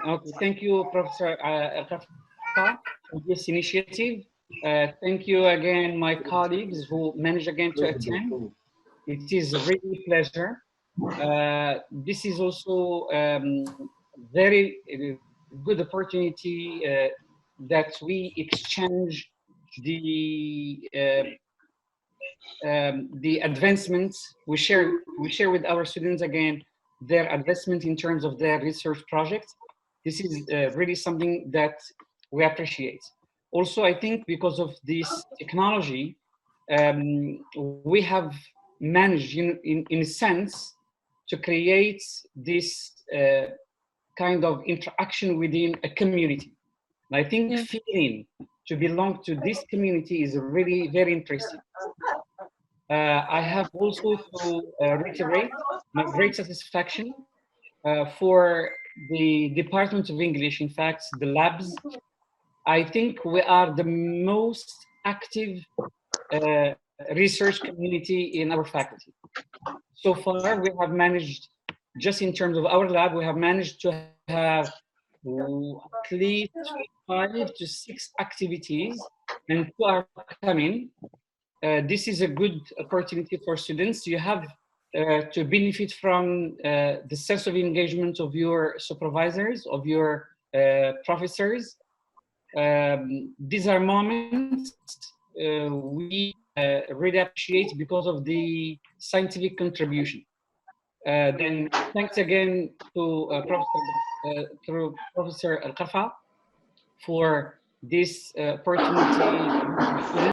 Okay, thank you, Professor Elkarfa, for this initiative. Thank you again, my colleagues who managed again to attend. It is a really pleasure. This is also very good opportunity that we exchange the advancements we share with our students again their advancement in terms of their research projects. This is really something that we appreciate. Also, I think because of this technology, we have managed in a sense to create this kind of interaction within a community. And I think feeling to belong to this community is really very interesting. I have also to reiterate my great satisfaction for the Department of English, in fact, the labs. I think we are the most active research community in our faculty. So far, we have managed, just in terms of our lab, we have managed to have at least 5 to 6 activities, and 2 are coming. This is a good opportunity for students. You have to benefit from the sense of engagement of your supervisors, of your professors. These are moments we really appreciate because of the scientific contribution. Then thanks again to Professor Elkarfa for this opportunity.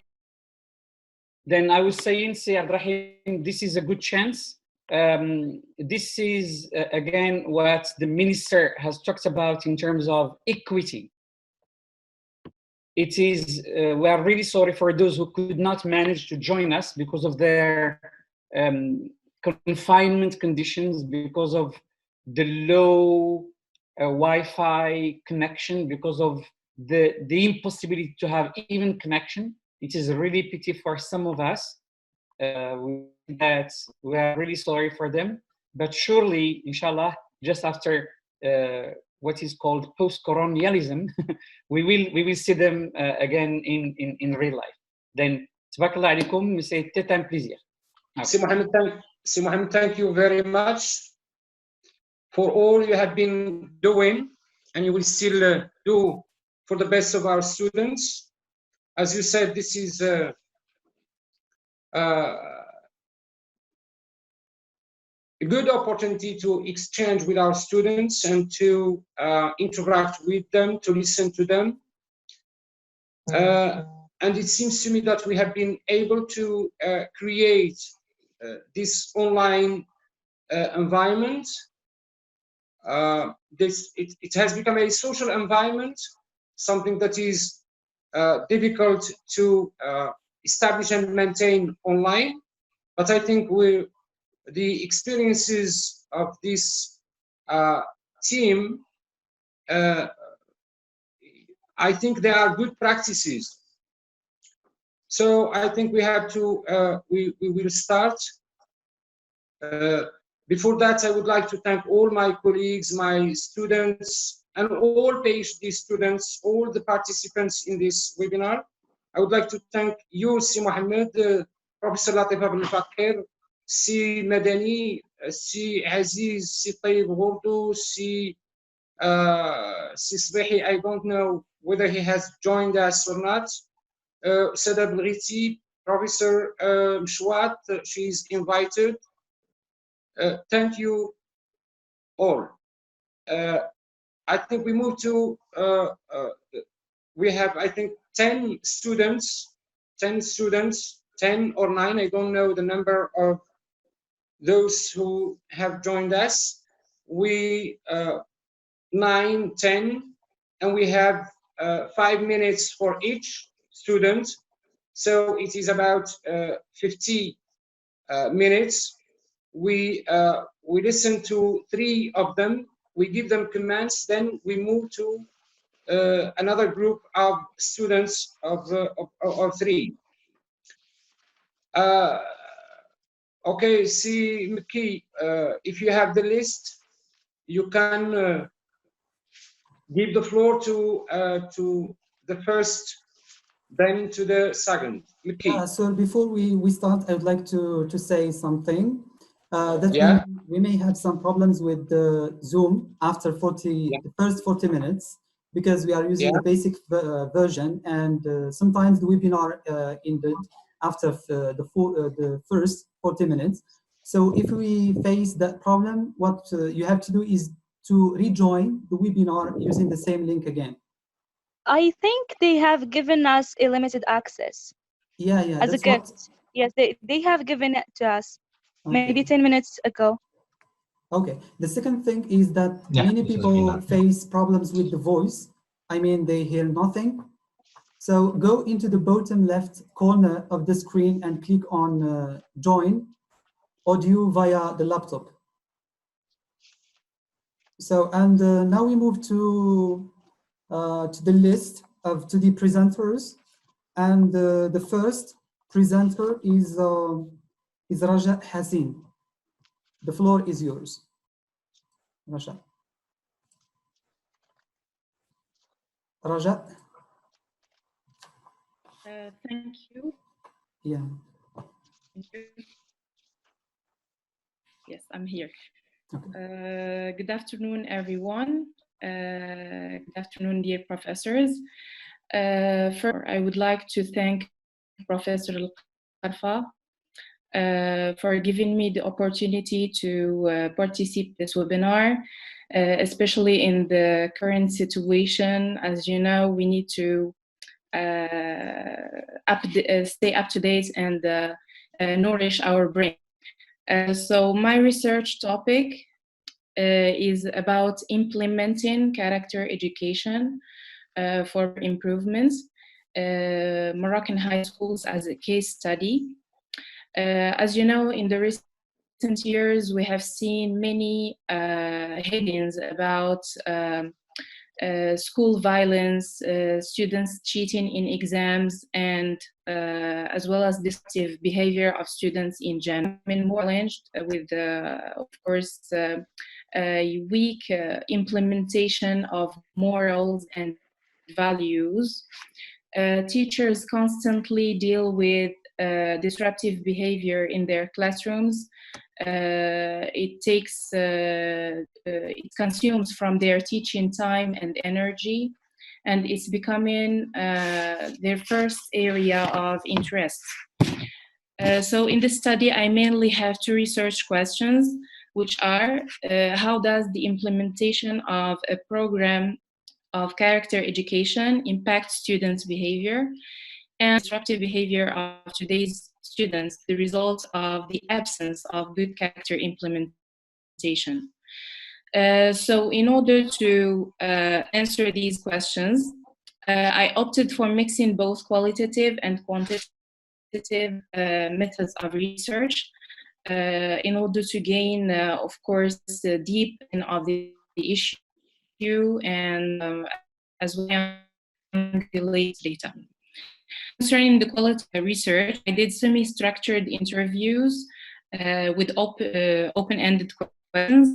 Then I was saying, say, Abdrahim, this is a good chance. This is, again, what the minister has talked about in terms of equity. It is, we are really sorry for those who could not manage to join us because of their confinement conditions, because of the low Wi-Fi connection, because of the impossibility to have even connection. It is really pity for some of us that we are really sorry for them. But surely, inshallah, just after what is called post-colonialism, we will see them again in real life. Then, tabarakallah alaikum, c'est un plaisir. Si Mohammed, thank you very much for all you have been doing, and you will still do for the best of our students. As you said, this is a good opportunity to exchange with our students and to interact with them, to listen to them. And it seems to me that we have been able to create this online environment. It has become a social environment, something that is difficult to establish and maintain online. But I think the experiences of this team, I think they are good practices. So I think we have to, we will start. Before that, I would like to thank all my colleagues, my students, and all PhD students, all the participants in this webinar. I would like to thank you, Si Mohammed, Professor Latif Abdel Fakir, Si Madani, Si Aziz, Si Tayyib Ghordo, Si Sbihi. I don't know whether he has joined us or not. Sada Belghiti, Professor Mshwat, she is invited. Thank you all. I think we move to, we have, I think, 10 students, 10 or 9, I don't know the number of those who have joined us. We, 9, 10, and we have 5 minutes for each student. So it is about 50 minutes. We listen to 3 of them, we give them comments, then we move to another group of students of 3. Okay, see, Miki, if you have the list, you can give the floor to the first, then to the second. Yeah, so before we start, I would like to say something. That Yeah. we may have some problems with the Zoom after the first 40 minutes, because we are using the basic version, and sometimes the webinar ended after the first 40 minutes. So if we face that problem, what you have to do is to rejoin the webinar using the same link again. I think they have given us a limited access. Yeah, as a gift. Yes, they have given it to us maybe 10 minutes ago. Okay. The second thing is that many people face problems with the voice. I mean, they hear nothing. So go into the bottom left corner of the screen and click on join audio via the laptop. So, and now we move to the list of 2D presenters. And the first presenter is Raja Hassin. The floor is yours, Raja. Raja. Thank you. Yeah. Thank you. Yes, I'm here. Okay. Good afternoon, everyone. Good afternoon, dear professors. First, I would like to thank Professor Elkarfa for giving me the opportunity to participate in this webinar, especially in the current situation. As you know, we need to stay up to date and nourish our brain. So my research topic is about implementing character education for improvements, Moroccan high schools as a case study. As you know, in the recent years, we have seen many headings about school violence, students cheating in exams, and as well as destructive behavior of students in general. I mean, more challenged with, of course, weak implementation of morals and values. Teachers constantly deal with disruptive behavior in their classrooms. It consumes from their teaching time and energy, and it's becoming their first area of interest. So in this study, I mainly have two research questions, which are how does the implementation of a program of character education impact students' behavior, and disruptive behavior of today's students, the result of the absence of good character implementation. So in order to answer these questions, I opted for mixing both qualitative and quantitative methods of research in order to gain, of course, deep in of the issue and as well as relate data. Concerning the quality research, I did semi-structured interviews with open-ended questions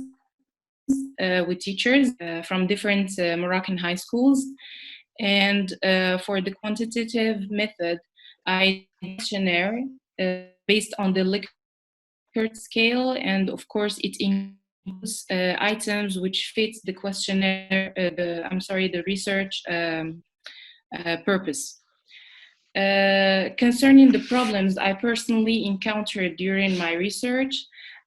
with teachers from different Moroccan high schools. And for the quantitative method, I did a questionnaire based on the Likert scale, and of course it includes items which fit the questionnaire, the research purpose. Concerning the problems I personally encountered during my research,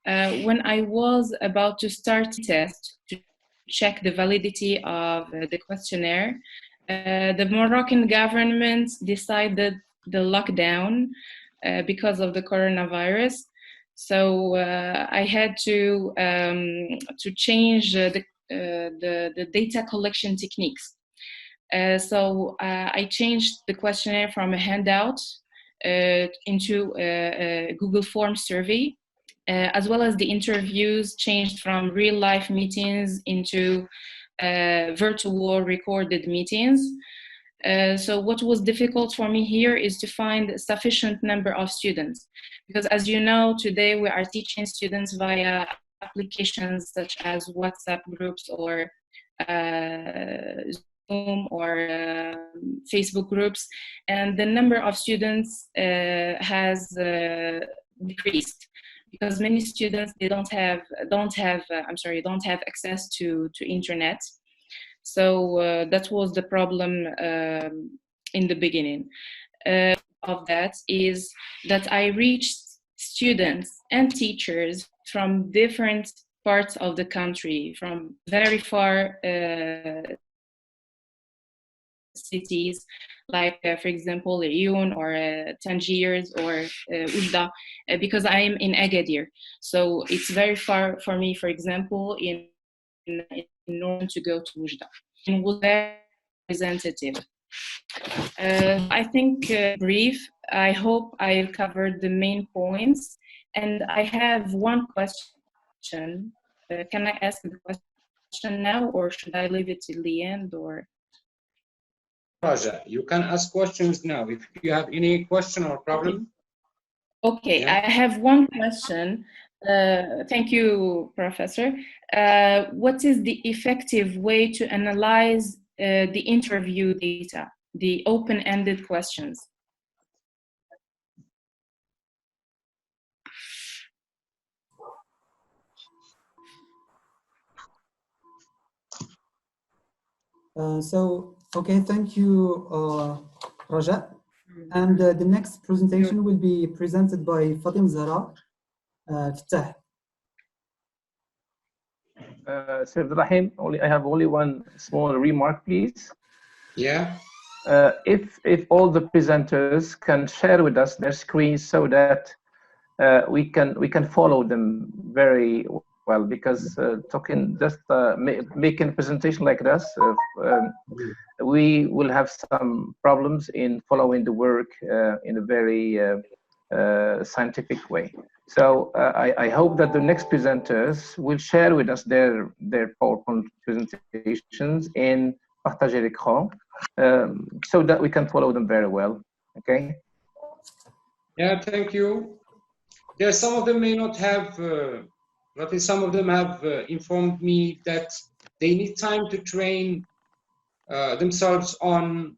when I was about to start a test to check the validity of the questionnaire, the Moroccan government decided the lockdown because of the coronavirus. So I had to change the data collection techniques. So I changed the questionnaire from a handout into a Google Form survey, as well as the interviews changed from real life meetings into virtual recorded meetings. So what was difficult for me here is to find a sufficient number of students, because as you know, today we are teaching students via applications such as WhatsApp groups or Zoom or Facebook groups, and the number of students has decreased because many students they don't have access to internet. So that was the problem in the beginning. Of that is that I reached students and teachers from different parts of the country, from very far cities, like for example, Lyon or Tangiers or Oujda, because I am in Agadir. So it's very far for me, for example, in order to go to Oujda. And was very representative. I think brief. I hope I covered the main points. And I have one question. Can I ask the question now, or should I leave it till the end? Or Raja, you can ask questions now if you have any question or problem. Okay, yeah. I have one question. Thank you, Professor. What is the effective way to analyze the interview data, the open-ended questions? Okay, thank you, Raja. And the next presentation will be presented by Fatim Zahra. Fattah. Sir Rahim, I have only one small remark, please. Yeah. If all the presenters can share with us their screens so that we can follow them very well, because making a presentation like this, we will have some problems in following the work in a very scientific way. So I hope that the next presenters will share with us their PowerPoint presentations in partager l'écran, so that we can follow them very well. Okay. Yeah, thank you. Yeah, some of them may not have, but some of them have informed me that they need time to train themselves on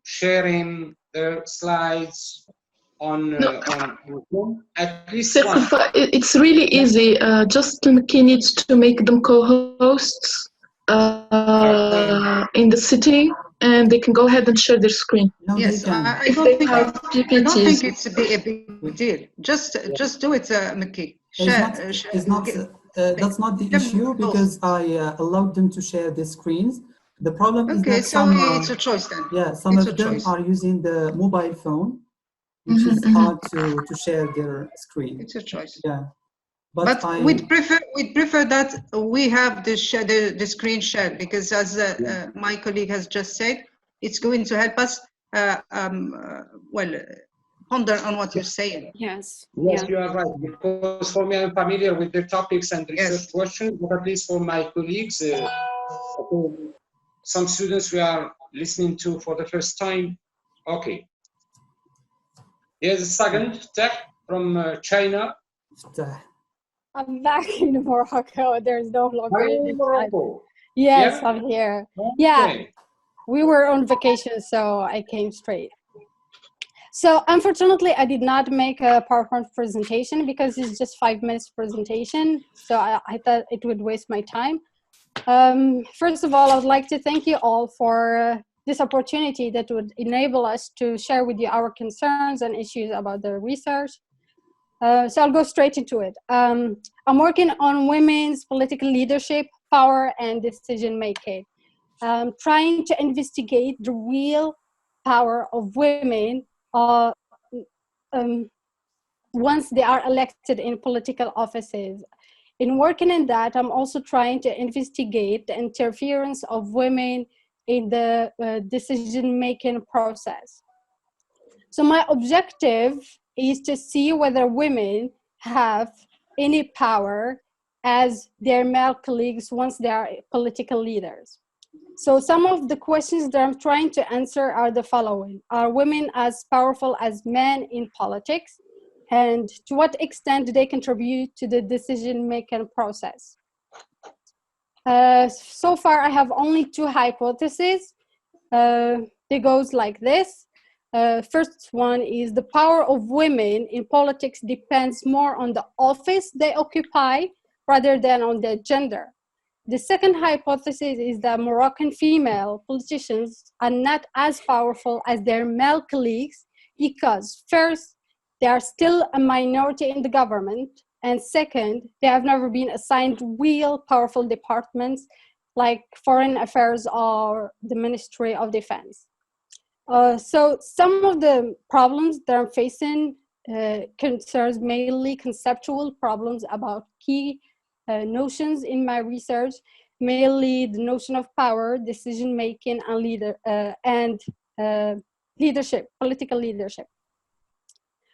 sharing their slides on at least one. It's really easy. Just Maki needs to make them co-hosts in the city, and they can go ahead and share their screen. No, yes, I don't think it's a big deal. Just do it, Maki. That's not the issue, because I allowed them to share the screens. The problem is that it's a choice then. Yeah, some of them are using the mobile phone, which is hard to share their screen. It's a choice. Yeah, but we'd prefer that we have the screen shared, because as my colleague has just said, it's going to help us ponder on what you're saying. Yes, you are right, because for me, I'm familiar with the topics and research questions, but at least for my colleagues, some students we are listening to for the first time. Okay. Here's a second tech from China. I'm back in Morocco. There's no longer any Morocco. Yes, yeah? I'm here. Okay. Yeah, we were on vacation, so I came straight. So unfortunately, I did not make a PowerPoint presentation because it's just 5 minutes presentation. So I thought it would waste my time. First of all, I would like to thank you all for this opportunity that would enable us to share with you our concerns and issues about the research. So I'll go straight into it. I'm working on women's political leadership, power, and decision-making, trying to investigate the real power of women once they are elected in political offices. In working in that, I'm also trying to investigate the interference of women in the decision-making process. So my objective is to see whether women have any power as their male colleagues once they are political leaders. So some of the questions that I'm trying to answer are the following. Are women as powerful as men in politics? And to what extent do they contribute to the decision-making process? So far, I have only 2 hypotheses. It goes like this. First one is the power of women in politics depends more on the office they occupy rather than on their gender. The second hypothesis is that Moroccan female politicians are not as powerful as their male colleagues because, first, they are still a minority in the government, and second, they have never been assigned real powerful departments like foreign affairs or the Ministry of Defense. So some of the problems that I'm facing concerns mainly conceptual problems about key notions in my research, mainly the notion of power, decision-making, and leadership, political leadership.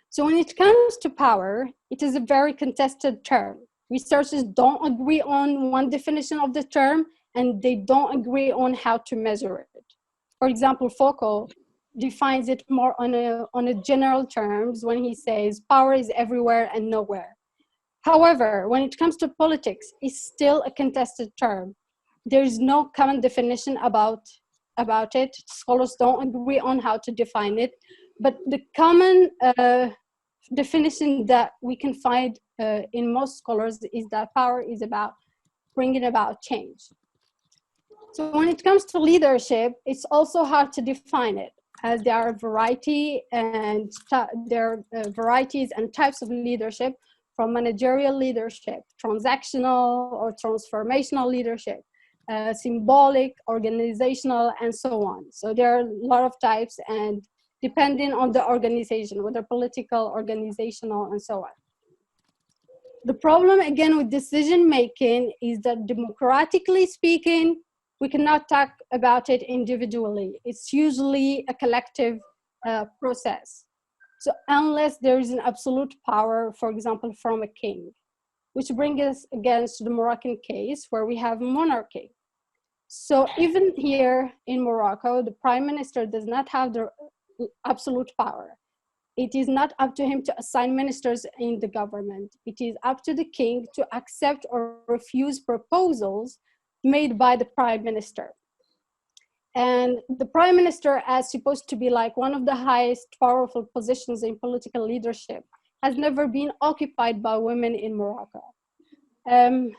So when it comes to power, it is a very contested term. Researchers don't agree on one definition of the term, and they don't agree on how to measure it. For example, Foucault defines it more on a general terms when he says power is everywhere and nowhere. However, when it comes to politics, it's still a contested term. There is no common definition about it. Scholars don't agree on how to define it, but the common definition that we can find in most scholars is that power is about bringing about change. So when it comes to leadership, it's also hard to define it, as there are varieties and types of leadership, from managerial leadership, transactional or transformational leadership, symbolic, organizational, and so on. So there are a lot of types, and depending on the organization, whether political, organizational, and so on. The problem again with decision making is that democratically speaking, we cannot talk about it individually. It's usually a collective process. So unless there is an absolute power, for example, from a king, which brings us against the Moroccan case where we have monarchy. So even here in Morocco, the prime minister does not have the absolute power. It is not up to him to assign ministers in the government. It is up to the king to accept or refuse proposals made by the prime minister. And the prime minister, as supposed to be like one of the highest powerful positions in political leadership, has never been occupied by women in Morocco.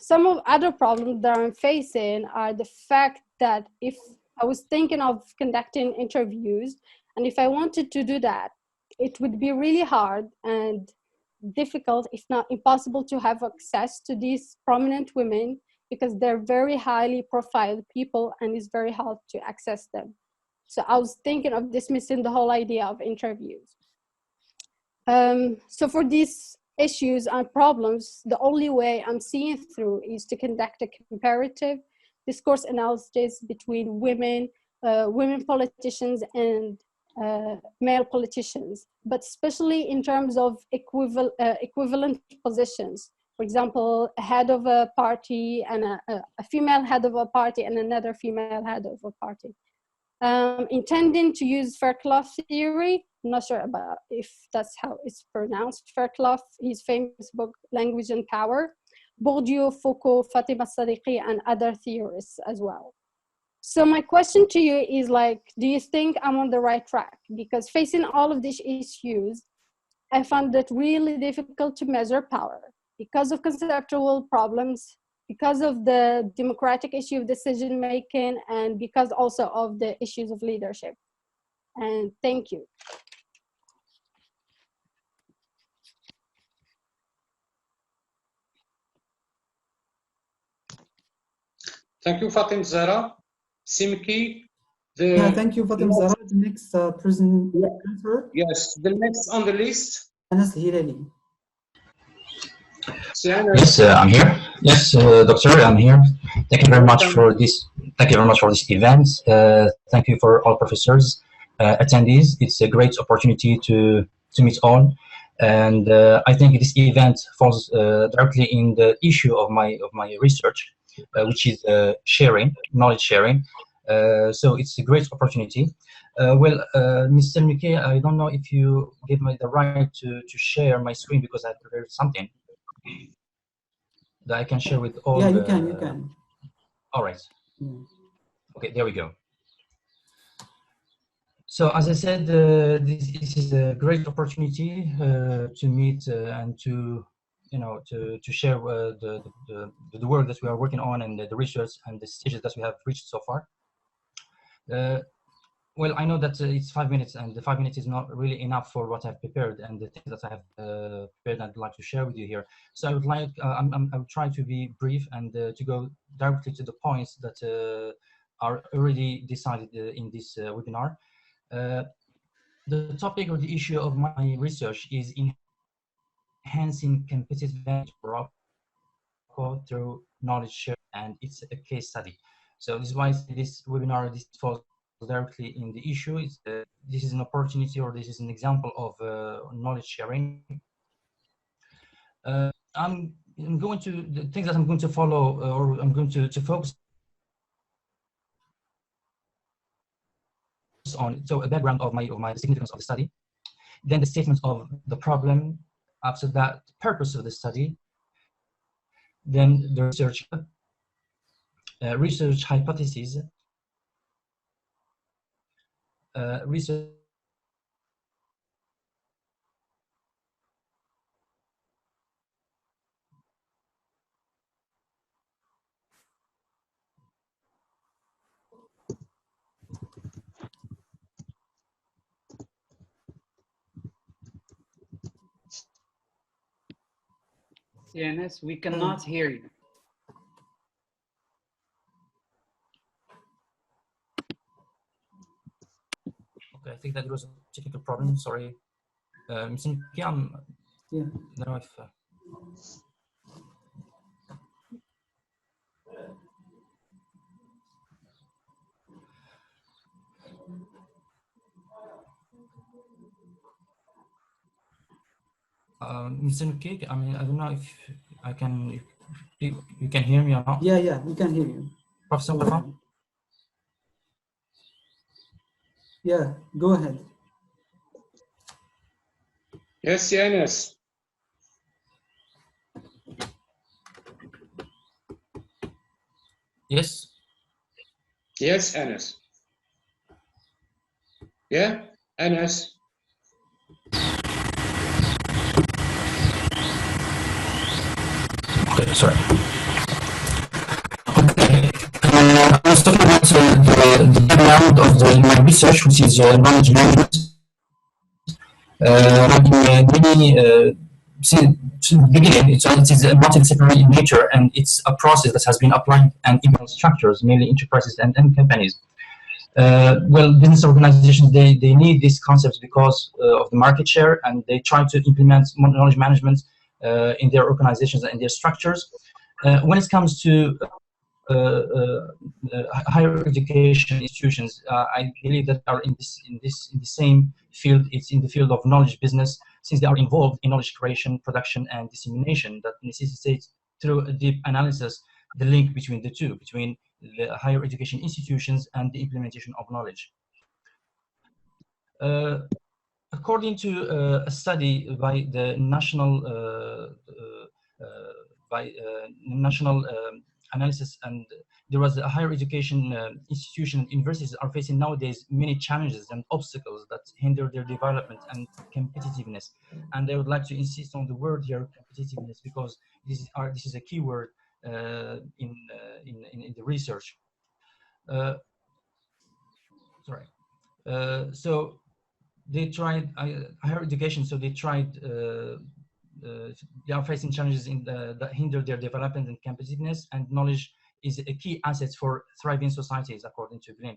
Some of other problems that I'm facing are the fact that if I was thinking of conducting interviews, and if I wanted to do that, it would be really hard and difficult, if not impossible, to have access to these prominent women, because they're very highly profiled people and it's very hard to access them. So I was thinking of dismissing the whole idea of interviews. So for these issues and problems, the only way I'm seeing through is to conduct a comparative discourse analysis between women politicians and male politicians, but especially in terms of equivalent positions. For example, a head of a party and a female head of a party and another female head of a party. Intending to use Fairclough theory, I'm not sure about if that's how it's pronounced, Fairclough, his famous book, Language and Power, Bourdieu, Foucault, Fatima Sadiqi, and other theorists as well. So my question to you is like, do you think I'm on the right track? Because facing all of these issues, I found it really difficult to measure power because of conceptual problems, because of the democratic issue of decision making, and because also of the issues of leadership. And thank you. Thank you, Fatim Zahra. Simki, thank you, Fatim Zahra. The next presenter. Yes, the next on the list. Anas Hirali. Yes, I'm here. Yes, Doctor, I'm here. Thank you very much for this. Thank you very much for this event. Thank you for all professors, attendees. It's a great opportunity to meet all, and I think this event falls directly in the issue of my research, which is knowledge sharing. So it's a great opportunity. Mr. Miki, I don't know if you gave me the right to share my screen because I prepared something that I can share with all. Yeah, you can. All right. Okay, there we go. So as I said, this is a great opportunity to meet and to, to share the work that we are working on and the research and the stages that we have reached so far. Well, I know that it's 5 minutes, and the 5 minutes is not really enough for what I've prepared and the things that I have prepared and I'd like to share with you here. So I would like, I will try to be brief and to go directly to the points that are already decided in this webinar. The topic or the issue of my research is enhancing competitive advantage for Morocco through knowledge share, and it's a case study. So this is why this webinar falls directly in the issue. This is an opportunity, or this is an example of knowledge sharing. I'm going to, the things that I'm going to follow, or I'm going to focus on, so a background of my significance of the study, then the statement of the problem, after that purpose of the study, then the research hypotheses, research Yunus, we cannot hear you. Okay, I think that there was a technical problem. Sorry. Mr. Nki, I don't know if. Mr. Nki, I mean, I don't know if I can. If you can hear me or not? Yeah, we can hear you. Professor Go Yeah, go ahead. Yes, Yunus. Yes. Yes, Anas. Yeah, Anas. Okay, sorry. Okay. I was talking about the background of my research, which is knowledge management. Since the beginning, it is multidisciplinary in nature, and it's a process that has been applied and implemented structures, mainly enterprises and companies. Well, business organizations, they need these concepts because of the market share, and they try to implement knowledge management in their organizations and their structures. When it comes to higher education institutions, I believe that are in the same field. It's in the field of knowledge business, since they are involved in knowledge creation, production, and dissemination. That necessitates, through a deep analysis, the link between the two, between the higher education institutions and the implementation of knowledge. According to a study by the national analysis, and there was a higher education institution and universities are facing nowadays many challenges and obstacles that hinder their development and competitiveness. And I would like to insist on the word here, competitiveness, because this is a key word in the research. So they tried higher education. So they tried. They are facing challenges that hinder their development and competitiveness, and knowledge is a key asset for thriving societies, according to Glenn.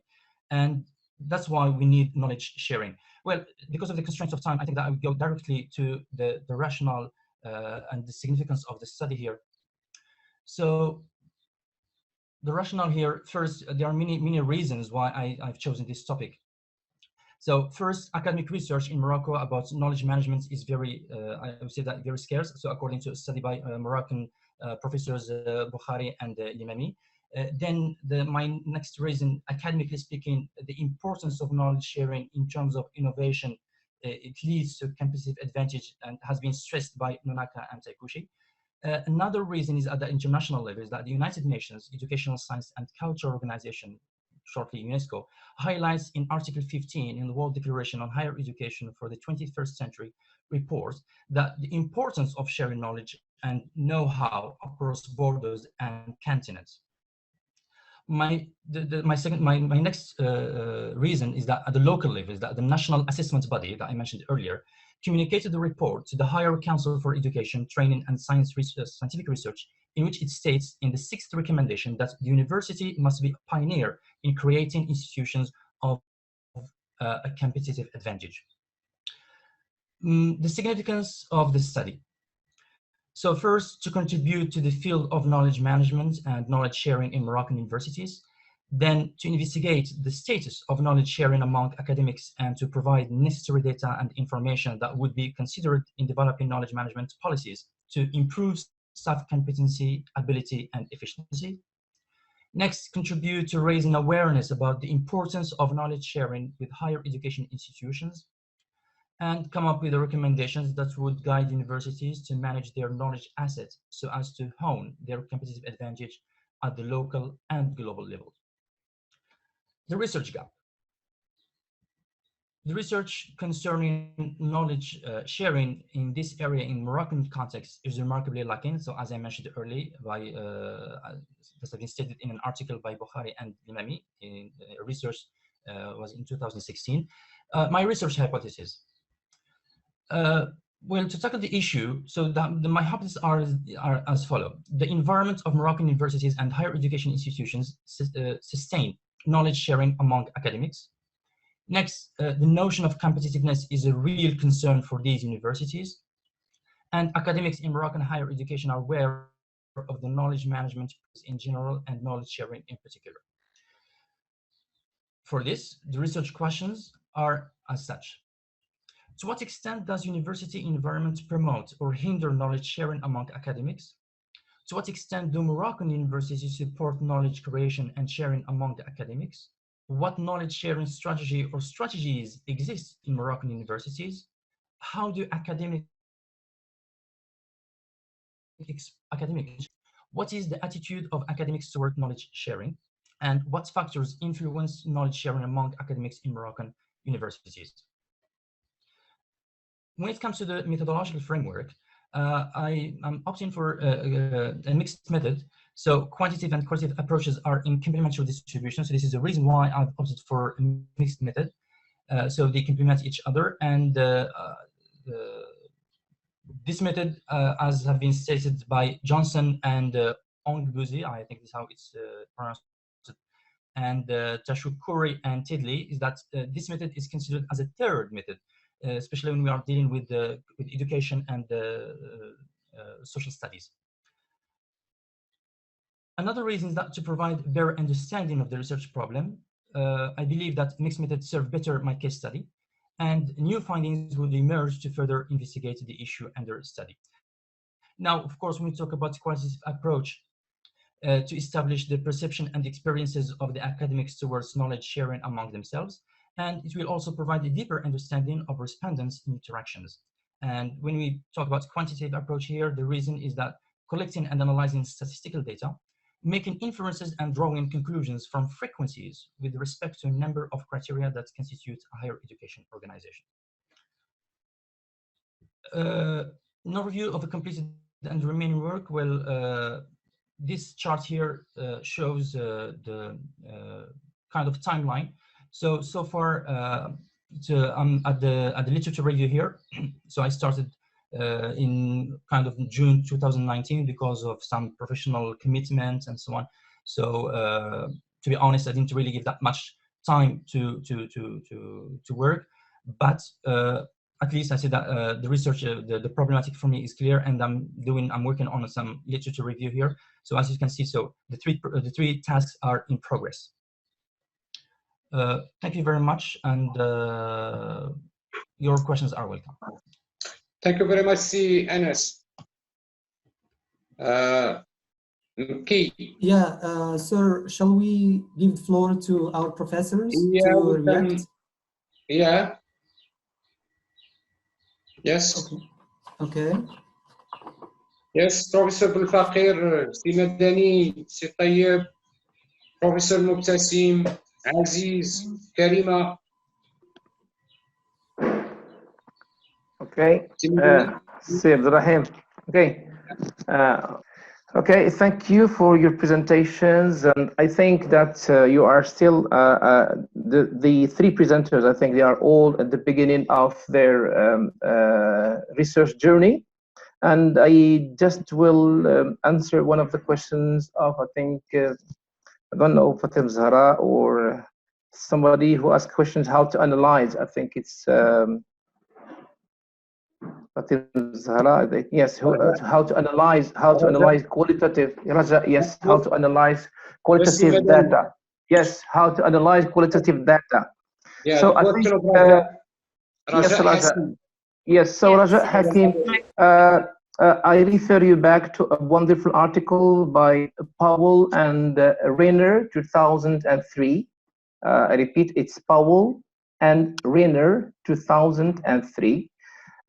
And that's why we need knowledge sharing. Well, because of the constraints of time, I think that I would go directly to the rationale and the significance of the study here. So the rationale here, first, there are many reasons why I've chosen this topic. So first, academic research in Morocco about knowledge management is very, I would say that very scarce. So according to a study by Moroccan professors Bukhari and Limami. Then my next reason, academically speaking, the importance of knowledge sharing in terms of innovation, it leads to competitive advantage and has been stressed by Nonaka and Taikushi. Another reason is at the international level is that the United Nations Educational, Science and Culture Organization, shortly UNESCO, highlights in Article 15 in the World Declaration on Higher Education for the 21st Century report that the importance of sharing knowledge and know-how across borders and continents. My next reason is that at the local level is that the national assessment body that I mentioned earlier communicated the report to the Higher Council for Education, Training and Scientific Research, in which it states in the 6th recommendation that the university must be a pioneer in creating institutions of a competitive advantage. The significance of the study. So first, to contribute to the field of knowledge management and knowledge sharing in Moroccan universities, then to investigate the status of knowledge sharing among academics and to provide necessary data and information that would be considered in developing knowledge management policies to improve staff competency, ability, and efficiency. Next, contribute to raising awareness about the importance of knowledge sharing with higher education institutions, and come up with the recommendations that would guide universities to manage their knowledge assets so as to hone their competitive advantage at the local and global levels. The research gap. The research concerning knowledge sharing in this area in Moroccan context is remarkably lacking. So as I mentioned earlier, this has been stated in an article by Bukhari and Limami, research was in 2016. My research hypothesis. Well, to tackle the issue, so my hypotheses are as follows. The environment of Moroccan universities and higher education institutions sustain knowledge sharing among academics. Next, the notion of competitiveness is a real concern for these universities. And academics in Moroccan higher education are aware of the knowledge management in general and knowledge sharing in particular. For this, the research questions are as such. To what extent does university environment promote or hinder knowledge sharing among academics? To what extent do Moroccan universities support knowledge creation and sharing among the academics? What knowledge sharing strategy or strategies exist in Moroccan universities? How do academics? What is the attitude of academics toward knowledge sharing? And what factors influence knowledge sharing among academics in Moroccan universities? When it comes to the methodological framework, I'm opting for a mixed method. So quantitative and qualitative approaches are in complementary distribution. So this is the reason why I've opted for a mixed method. So they complement each other. And this method, as have been stated by Johnson and Ongbuzi, I think this is how it's pronounced, and Tashukuri and Tidley, is that this method is considered as a third method, especially when we are dealing with education and social studies. Another reason is that to provide better understanding of the research problem, I believe that mixed methods serve better my case study, and new findings will emerge to further investigate the issue under study. Now, of course, when we talk about qualitative approach, to establish the perception and experiences of the academics towards knowledge sharing among themselves, and it will also provide a deeper understanding of respondents' interactions. And when we talk about quantitative approach here, the reason is that collecting and analyzing statistical data, making inferences and drawing conclusions from frequencies with respect to a number of criteria that constitute a higher education organization. An overview of the completed and remaining work. Well, this chart here shows the kind of timeline. So far, I'm at the literature review here. So I started in kind of June 2019 because of some professional commitments and so on. So to be honest, I didn't really give that much time to work, but at least I say that the research, the problematic for me is clear, and I'm working on some literature review here. So as you can see, so the three tasks are in progress. Thank you very much, and your questions are welcome. Thank you very much, Anas. Okay. Yeah, sir, shall we give the floor to our professors to react? Yeah. Yes. Okay. Yes, Professor Belfaqir, Si Madani, Si Tayyib, Professor Mubtasim, Aziz, Karima. Okay, Si Abdurrahim. Okay. Okay, thank you for your presentations, and I think that you are still the three presenters. I think they are all at the beginning of their research journey, and I just will answer one of the questions of I think I don't know Fatim Zahra or somebody who asked questions how to analyze. I think it's. Yes, how to analyze qualitative. Yes, how to analyze qualitative data. Yes, how to analyze qualitative data. Yeah, so I think yes, so Raja Hakim, I refer you back to a wonderful article by Powell and Rayner, 2003. I repeat, it's Powell and Rayner, 2003.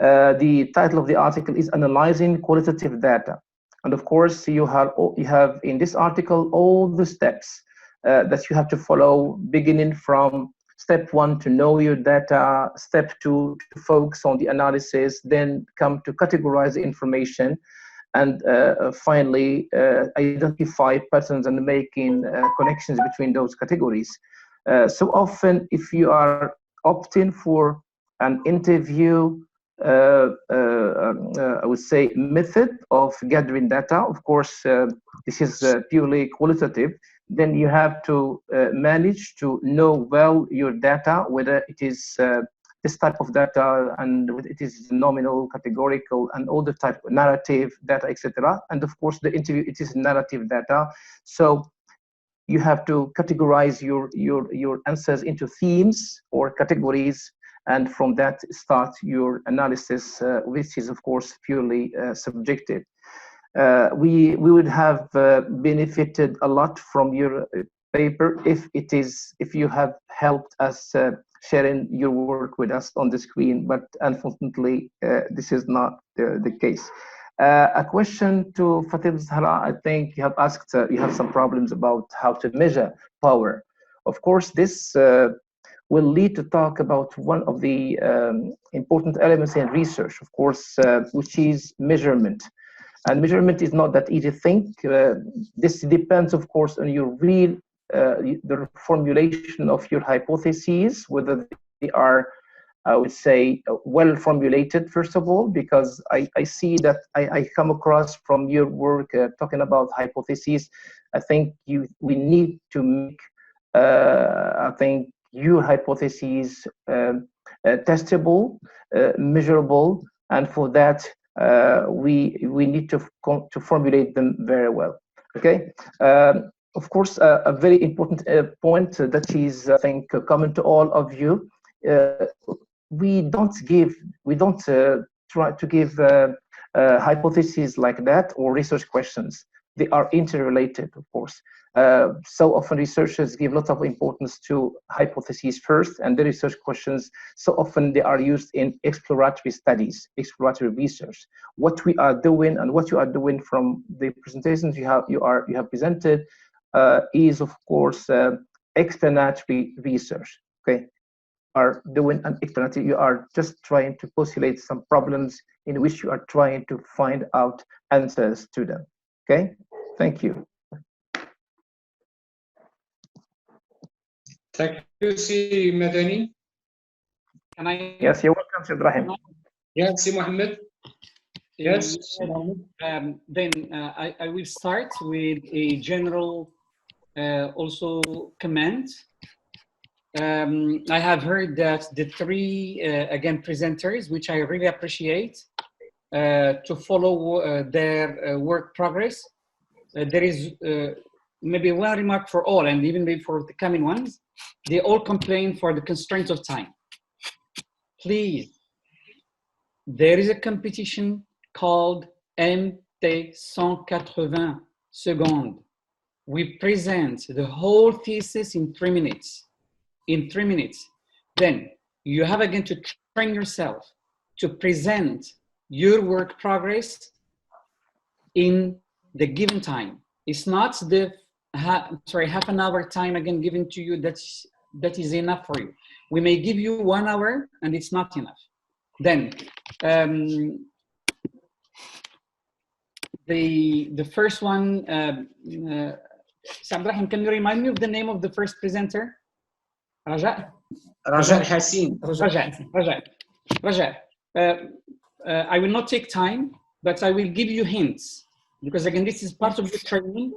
The title of the article is Analyzing Qualitative Data. And of course, you have in this article all the steps that you have to follow, beginning from step 1 to know your data, step 2 to focus on the analysis, then come to categorize the information, and finally identify patterns and making connections between those categories. So often, if you are opting for an interview, I would say method of gathering data, of course, this is purely qualitative, then you have to manage to know well your data, whether it is this type of data and whether it is nominal, categorical, and all the type of narrative data, etc. And of course, the interview, it is narrative data. So you have to categorize your answers into themes or categories, and from that start your analysis, which is of course purely subjective. We would have benefited a lot from your paper if you have helped us sharing your work with us on the screen, but unfortunately this is not the case. A question to Fatim Zahra. I think you have asked, you have some problems about how to measure power. Of course, this will lead to talk about one of the important elements in research, of course, which is measurement. And measurement is not that easy thing. This depends, of course, on your real, the formulation of your hypotheses, whether they are, I would say, well formulated, first of all, because I see that I come across from your work talking about hypotheses. I think we need to make, I think, your hypotheses testable, measurable, and for that we need to formulate them very well. Okay. Of course, a very important point that is, I think, common to all of you. We don't try to give hypotheses like that or research questions. They are interrelated, of course. So often researchers give lots of importance to hypotheses first, and the research questions, so often they are used in exploratory studies, exploratory research. What we are doing and what you are doing from the presentations you have presented is, of course, explanatory research. Okay, are doing an explanatory. You are just trying to postulate some problems in which you are trying to find out answers to them. Okay, thank you. Thank you, Si Madani. Can I? Yes, you're welcome, Si Ibrahim. Yes, Si Mohammed. Yes. Then I will start with a general also comment. I have heard that the three, again, presenters, which I really appreciate, to follow their work progress. There is maybe one remark for all, and even maybe for the coming ones. They all complain for the constraints of time. Please, there is a competition called MT 180 secondes. We present the whole thesis in 3 minutes. In 3 minutes. Then you have again to train yourself to present your work progress in the given time. It's not the half an hour time again given to you that is enough for you. We may give you 1 hour and it's not enough. Then the first one, Sambrahim, can you remind me of the name of the first presenter? Raja? Raja Hassin. Raja. I will not take time, but I will give you hints, because again, this is part of the training.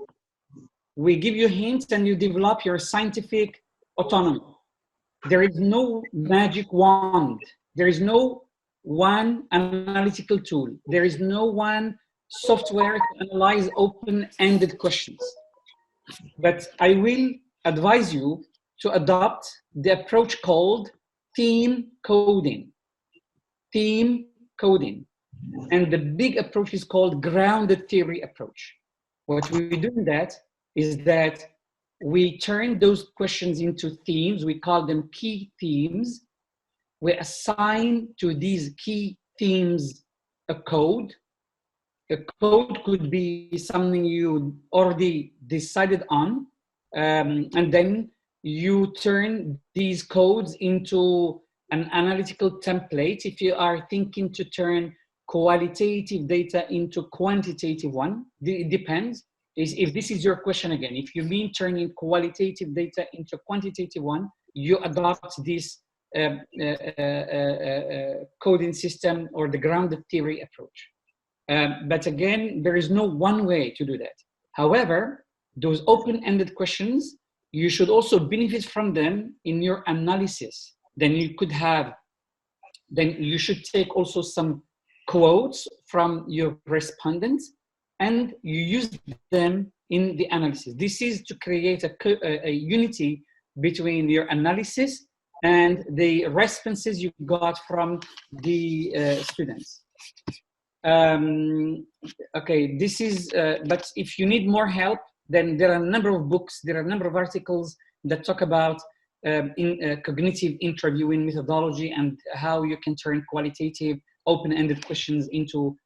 We give you hints and you develop your scientific autonomy. There is no magic wand. There is no one analytical tool. There is no one software to analyze open-ended questions. But I will advise you to adopt the approach called theme coding. Theme coding. And the big approach is called grounded theory approach. What we do in that is that we turn those questions into themes. We call them key themes. We assign to these key themes a code. A code could be something you already decided on, and then you turn these codes into an analytical template. If you are thinking to turn qualitative data into quantitative one, it depends. If this is your question again, if you mean turning qualitative data into quantitative one, you adopt this coding system or the grounded theory approach. But again, there is no one way to do that. However, those open-ended questions, you should also benefit from them in your analysis. Then you should take also some quotes from your respondents and you use them in the analysis. This is to create a unity between your analysis and the responses you got from the students. Okay, this is, but if you need more help, then there are a number of books, there are a number of articles that talk about cognitive interviewing methodology and how you can turn qualitative open-ended questions into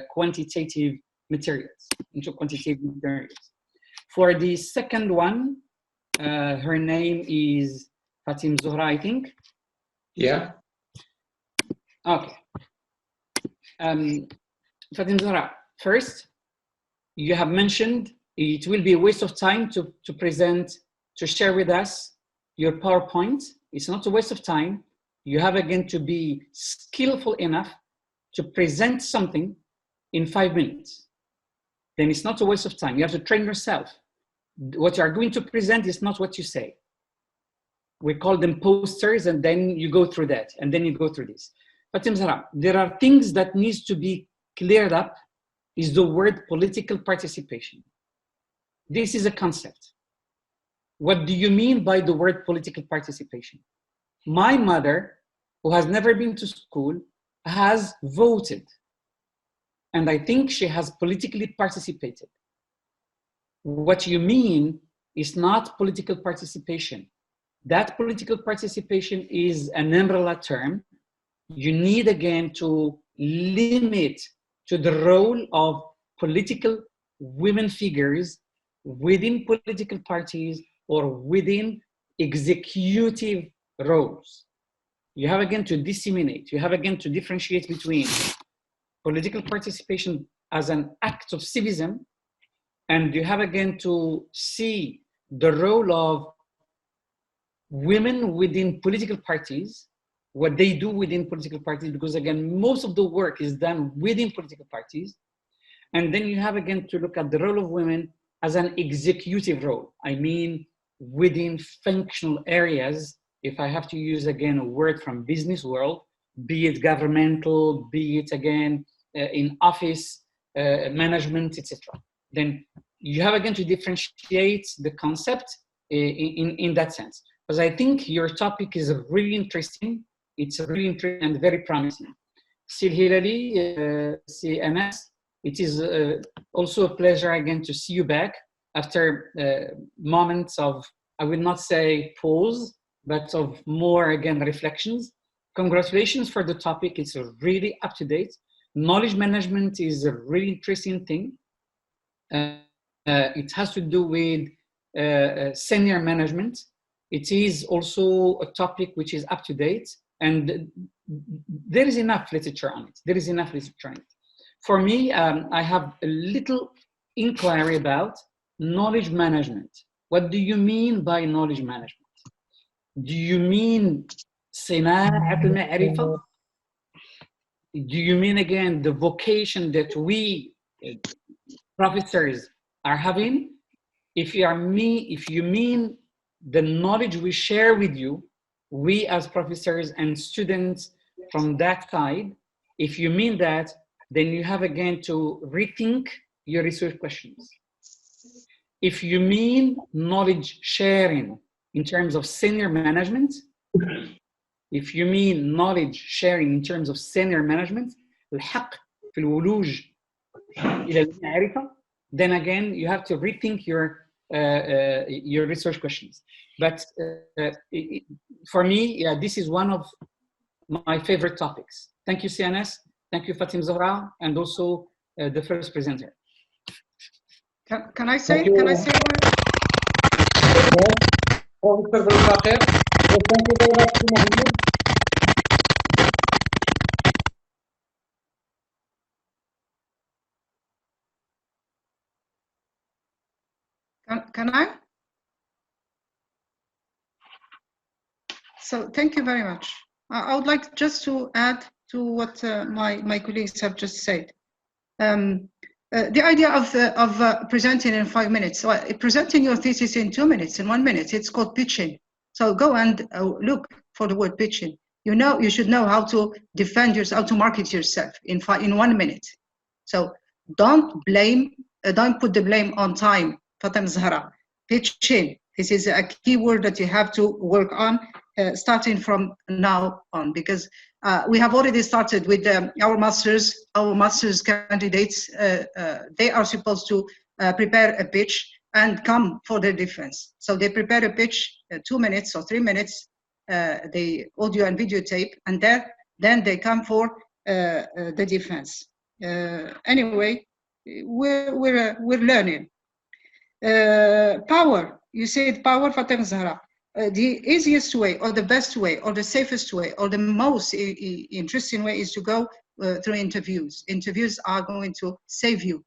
quantitative materials, For the second one, her name is Fatim Zuhra, I think. Yeah. Okay. Fatim Zuhra, first, you have mentioned it will be a waste of time to share with us your PowerPoint. It's not a waste of time. You have again to be skillful enough to present something in 5 minutes. Then it's not a waste of time. You have to train yourself. What you are going to present is not what you say. We call them posters, and then you go through that, and then you go through this. Fatim Zahra, there are things that needs to be cleared up, is the word political participation. This is a concept. What do you mean by the word political participation? My mother, who has never been to school, has voted. And I think she has politically participated. What you mean is not political participation. That political participation is an umbrella term. You need again to limit to the role of political women figures within political parties or within executive roles. You have again to disseminate, you have again to differentiate between political participation as an act of civism, and you have again to see the role of women within political parties, what they do within political parties, because again, most of the work is done within political parties. And then you have again to look at the role of women as an executive role. I mean, within functional areas, if I have to use again a word from business world, be it governmental, be it again in office, management, etc. Then you have again to differentiate the concept in that sense. Because I think your topic is really interesting. It's really interesting and very promising. Sil Hilali, CNS, it is also a pleasure again to see you back after moments of, I will not say pause, but of more again reflections. Congratulations for the topic. It's really up to date. knowledge management is a really interesting thing. It has to do with senior management. It is also a topic which is up to date, and there is enough literature on it. There is enough literature on it. For me, I have a little inquiry about knowledge management. What do you mean by knowledge management? Do you mean صناعة المعرفة? Do you mean, again, the vocation that we professors are having? If you mean the knowledge we share with you, we as professors and students from that side, if you mean that, then you have again to rethink your research questions. If you mean knowledge sharing in terms of senior management, if you mean knowledge sharing in terms of senior management, الحق في الولوج إلى المعرفة, then again you have to rethink your research questions. But for me, yeah, this is one of my favorite topics. Thank you, CNS. Thank you, Fatim Zahra, and also the first presenter. Can I say? Can I say? Can I? So thank you very much. I would like just to add to what my colleagues have just said. The idea of presenting in 5 minutes, so presenting your thesis in 2 minutes, in 1 minute, it's called pitching. So go and look for the word pitching. You should know how to defend yourself, how to market yourself in 1 minute. So don't put the blame on time, Fatim Zahra. Pitching, this is a key word that you have to work on starting from now on, because we have already started with our master's candidates. They are supposed to prepare a pitch and come for their defense. So they prepare a pitch, 2 minutes or 3 minutes, the audio and videotape, and then they come for the defense. Anyway, we're learning. Power, you said power, Fatim Zahra. The easiest way, or the best way, or the safest way, or the most interesting way is to go through interviews. Interviews are going to save you.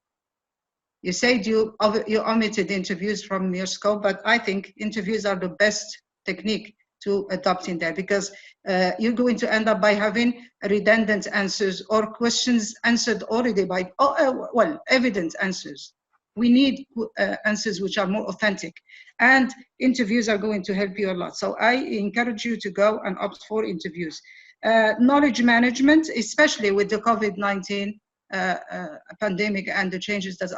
You said you omitted interviews from your scope, but I think interviews are the best technique to adopt in there, because you're going to end up by having redundant answers or questions answered already by, evident answers. We need answers which are more authentic, and interviews are going to help you a lot. So I encourage you to go and opt for interviews. Knowledge management, especially with the COVID-19 pandemic and the changes that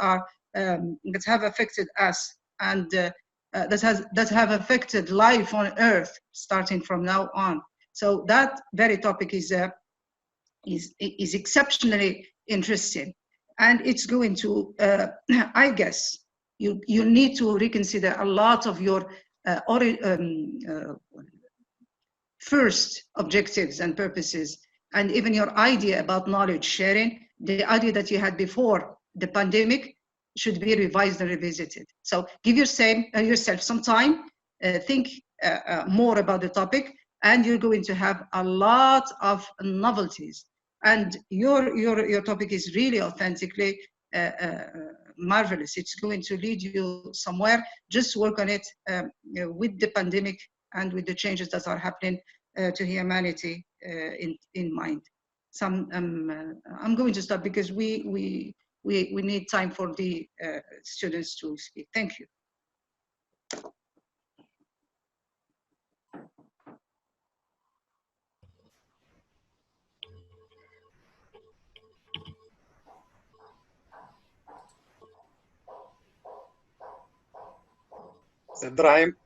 have affected us and that have affected life on Earth starting from now on. So that very topic is exceptionally interesting. And it's going to, I guess, you need to reconsider a lot of your first objectives and purposes, and even your idea about knowledge sharing. The idea that you had before the pandemic should be revised and revisited. So give yourself some time, think more about the topic, and you're going to have a lot of novelties. And your topic is really authentically marvelous. It's going to lead you somewhere. Just work on it with the pandemic and with the changes that are happening to humanity in mind. I'm going to stop because we need time for the students to speak. Thank you. Ibrahim.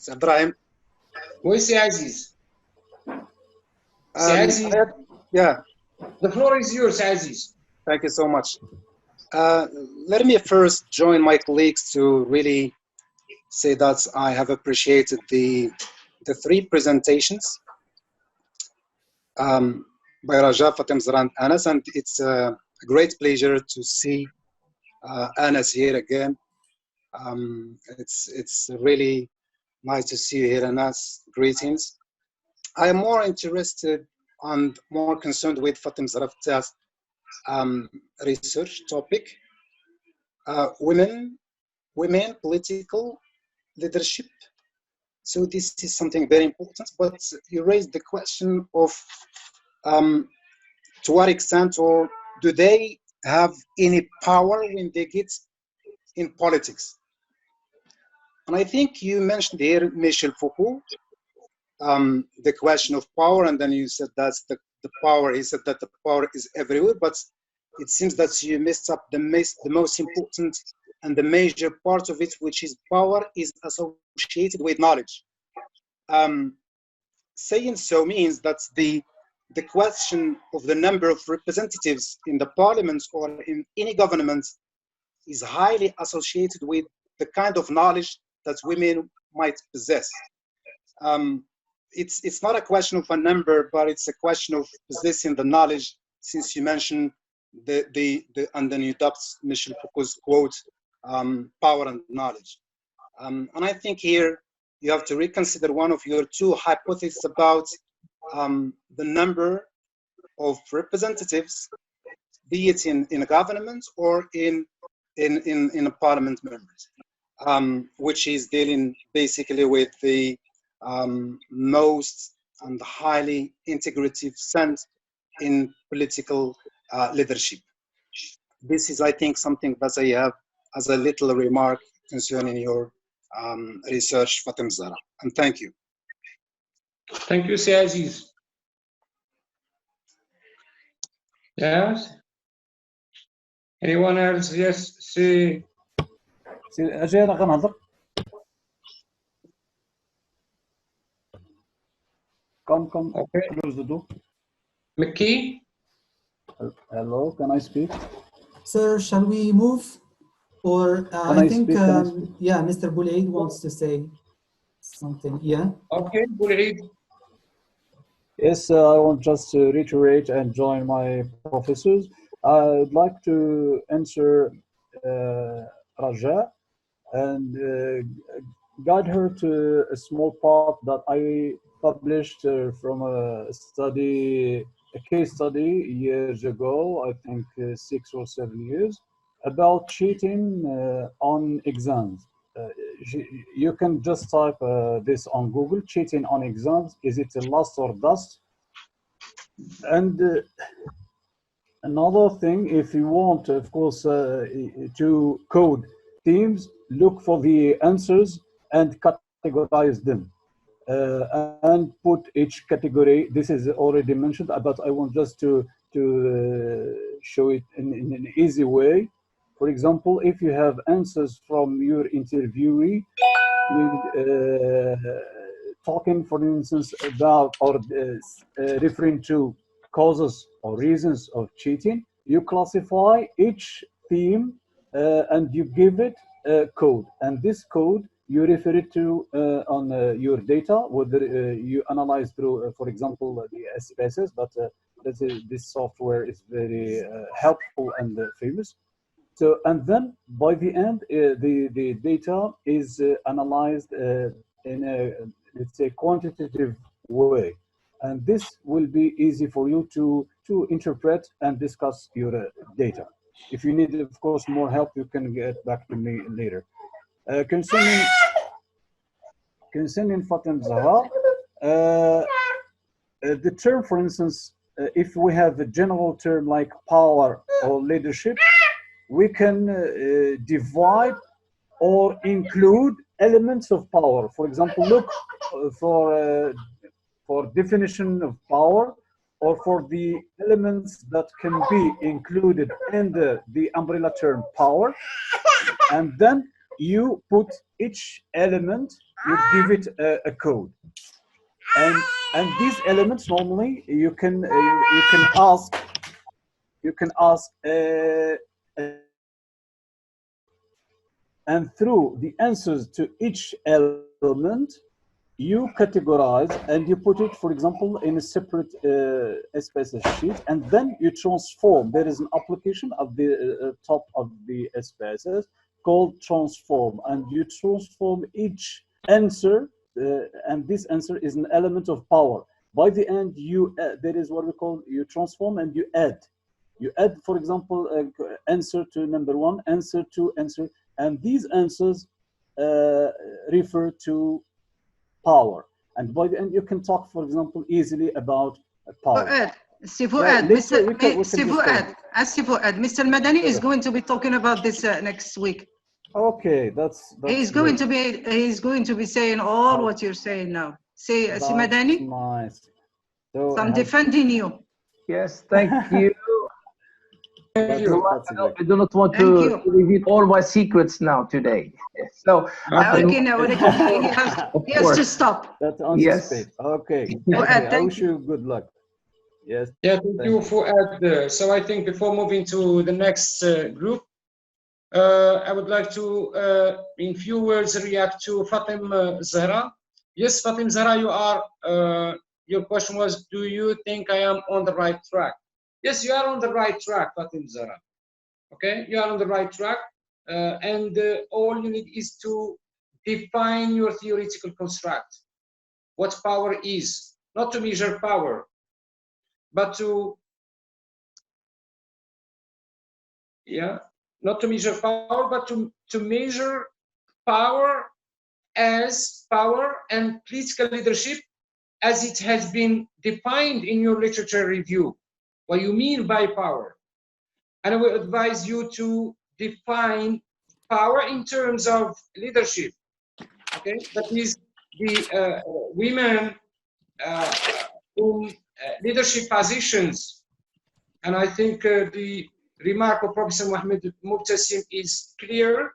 Ibrahim. Where's Aziz? Aziz? Yeah. The floor is yours, Aziz. Thank you so much. Let me first join my colleagues to really say that I have appreciated the three presentations by Raja, Fatem Zahra, and Anas, and it's a great pleasure to see Anas here again. It's really nice to see you here, Anas. Greetings. I am more interested and more concerned with Fatem Zahra's research topic, women, political leadership. So this is something very important, but you raised the question of to what extent, or do they have any power when they get in politics? And I think you mentioned here Michel Foucault, the question of power, and then you said that's the power. He said that the power is everywhere, but it seems that you messed up the most important and the major part of it, which is power is associated with knowledge. Saying so means that the question of the number of representatives in the parliaments or in any government is highly associated with the kind of knowledge that women might possess. It's not a question of a number, but it's a question of possessing the knowledge, since you mentioned and then you adopt Michel Foucault's quote, power and knowledge. And I think here you have to reconsider one of your two hypotheses about the number of representatives, be it in a government or in a parliament members, which is dealing basically with the most and highly integrative sense in political leadership. This is, I think, something that I have as a little remark concerning your research, Fatem Zahra, and thank you. Thank you, Sir Aziz. Yes? Anyone else? Yes, see. أجي أنا غنهضر. Come, okay. Close the door. Mickey? Hello, can I speak? Sir, shall we move? Or I think, yeah, Mr. Boulaid wants to say something. Yeah. Okay, Boulaid. Yes, I want just to reiterate and join my professors. I'd like to answer Raja and guide her to a small part that I published from a case study years ago, I think 6 or 7 years, about cheating on exams. You can just type this on Google, cheating on exams, is it a lust or dust? And another thing, if you want, of course, to code themes, look for the answers and categorize them. And put each category, this is already mentioned, but I want just to show it in an easy way. For example, if you have answers from your interviewee, talking, for instance, about or referring to causes or reasons of cheating, you classify each theme and you give it a code. And this code, you refer it to on your data, whether you analyze through, for example, the SPSS, but this software is very helpful and famous. So, and then by the end, the data is analyzed in a, let's say, quantitative way. And this will be easy for you to interpret and discuss your data. If you need, of course, more help, you can get back to me later. Concerning Fatem Zahra, the term, for instance, if we have a general term like power or leadership, we can divide or include elements of power. For example, look for definition of power, or for the elements that can be included under the umbrella term power, and then you put each element, you give it a code, and these elements normally you can ask and through the answers to each element, you categorize and you put it, for example, in a separate SPSS sheet, and then you transform. There is an application at the top of the SPSS called transform, and you transform each answer, and this answer is an element of power. By the end, you there is what we call, you transform and you add. You add, for example, answer to number 1, answer to answer, and these answers refer to power. And by the end, you can talk, for example, easily about power. Fuad, Mr. Madani is going to be talking about this next week. Okay, that's he's going to be saying all what you're saying now. Say, Madani. Nice. So I'm defending you. Yes, thank you. Thank you. I do not want to reveal all my secrets now today. So okay, now he has to stop. That's on space. Okay. I wish you good luck. Yes. Yeah, thank you, Fuad. So I think before moving to the next group, I would like to, in few words, react to Fatim Zahra. Yes, Fatim Zahra, you are. Your question was, do you think I am on the right track? Yes, you are on the right track, Fatim Zahra. Okay, you are on the right track, and all you need is to define your theoretical construct. What power is, not to measure power, but to, not to measure power, but to measure power as power and political leadership as it has been defined in your literature review. What you mean by power. And I will advise you to define power in terms of leadership. Okay, that is the women in leadership positions. And I think the remark of Professor Mohammed Mubtasim is clear.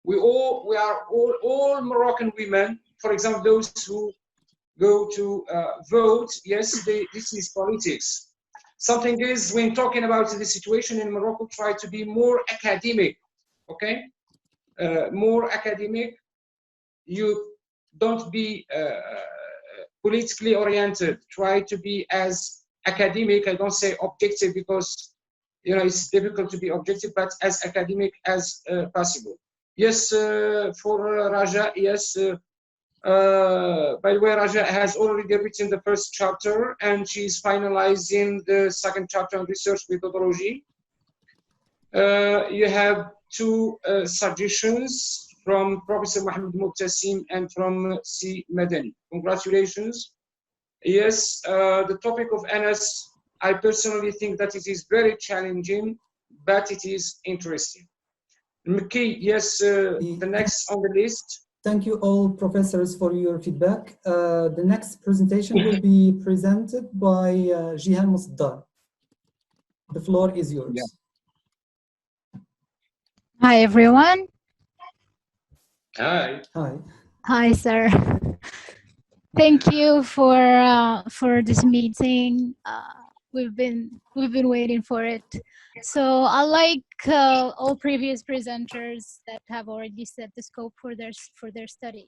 We are all Moroccan women, for example, those who go to vote. Yes, this is politics. Something is, when talking about the situation in Morocco, try to be more academic, okay? More academic. You don't be politically oriented. Try to be as academic. I don't say objective because, you know, it's difficult to be objective, but as academic as possible. Yes, for Raja, yes. By the way, Raja has already written the first chapter and she's finalizing the second chapter on research methodology. You have two suggestions from Professor Mohammed Mubtasim and from C. Madani. Congratulations. Yes, the topic of Anas, I personally think that it is very challenging, but it is interesting. Mki, yes, the next on the list. Thank you all professors for your feedback. The next presentation will be presented by Jihan Musdar. The floor is yours. Yeah. Hi, everyone. Hi. Hi. Hi, sir. Thank you for this meeting. We've been waiting for it. So unlike all previous presenters that have already set the scope for their study,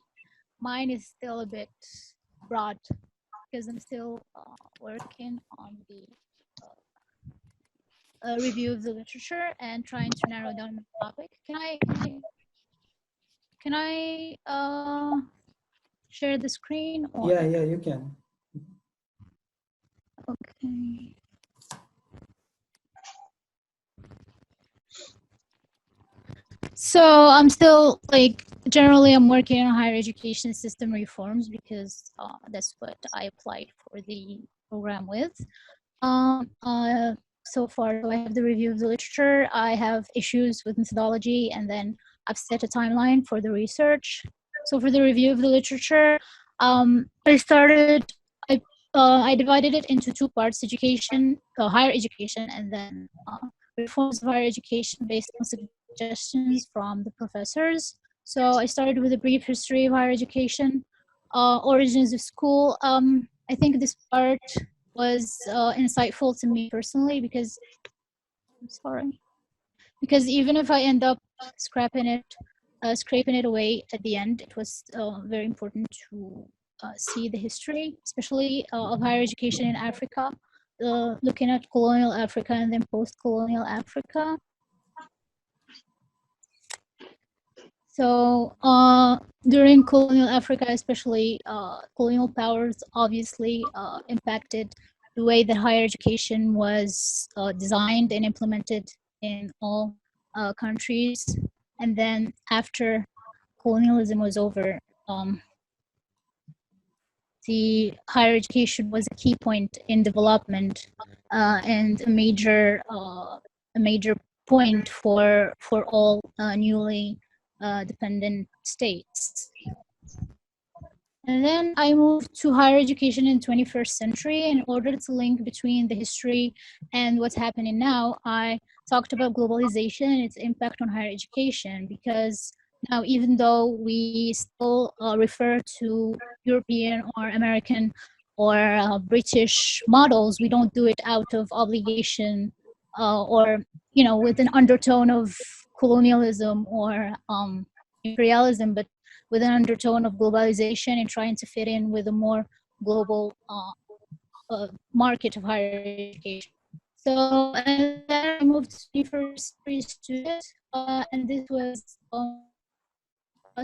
mine is still a bit broad because I'm still working on the review of the literature and trying to narrow down the topic. Can I share the screen? Or? Yeah, you can. Okay. So I'm still generally I'm working on higher education system reforms because that's what I applied for the program with. So far, so I have the review of the literature. I have issues with methodology, and then I've set a timeline for the research. So for the review of the literature, I divided it into two parts: education, higher education, and then reforms of higher education based on suggestions from the professors. So I started with a brief history of higher education, origins of school. I think this part was insightful to me personally because, I'm sorry, because even if I end up scrapping it, scraping it away at the end. It was very important to see the history, especially of higher education in Africa, looking at colonial Africa and then post-colonial Africa. So during colonial Africa, especially, colonial powers obviously impacted the way that higher education was designed and implemented in all countries. And then after colonialism was over, the higher education was a key point in development and a major point for all newly dependent states. And then I moved to higher education in 21st century. In order to link between the history and what's happening now, I talked about globalization and its impact on higher education, because now, even though we still refer to European or American or British models, we don't do it out of obligation or, you know, with an undertone of colonialism or imperialism, but with an undertone of globalization and trying to fit in with a more global market of higher education. So, and then I moved to first student, and this was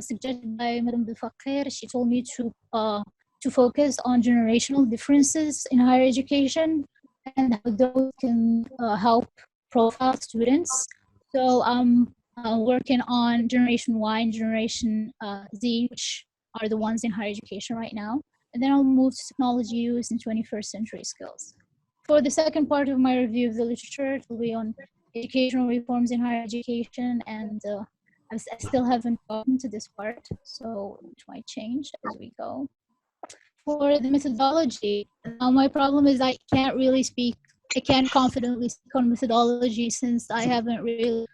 suggested by Madame Belfaqir. She told me to focus on generational differences in higher education and how those can help profile students. So I'm working on Generation Y and Generation Z, which are the ones in higher education right now. And then I'll move to technology use in 21st century skills. For the second part of my review of the literature, it will be on educational reforms in higher education, and I still haven't gotten to this part, so it might change as we go. For the methodology, my problem is I can't confidently speak on methodology since I haven't really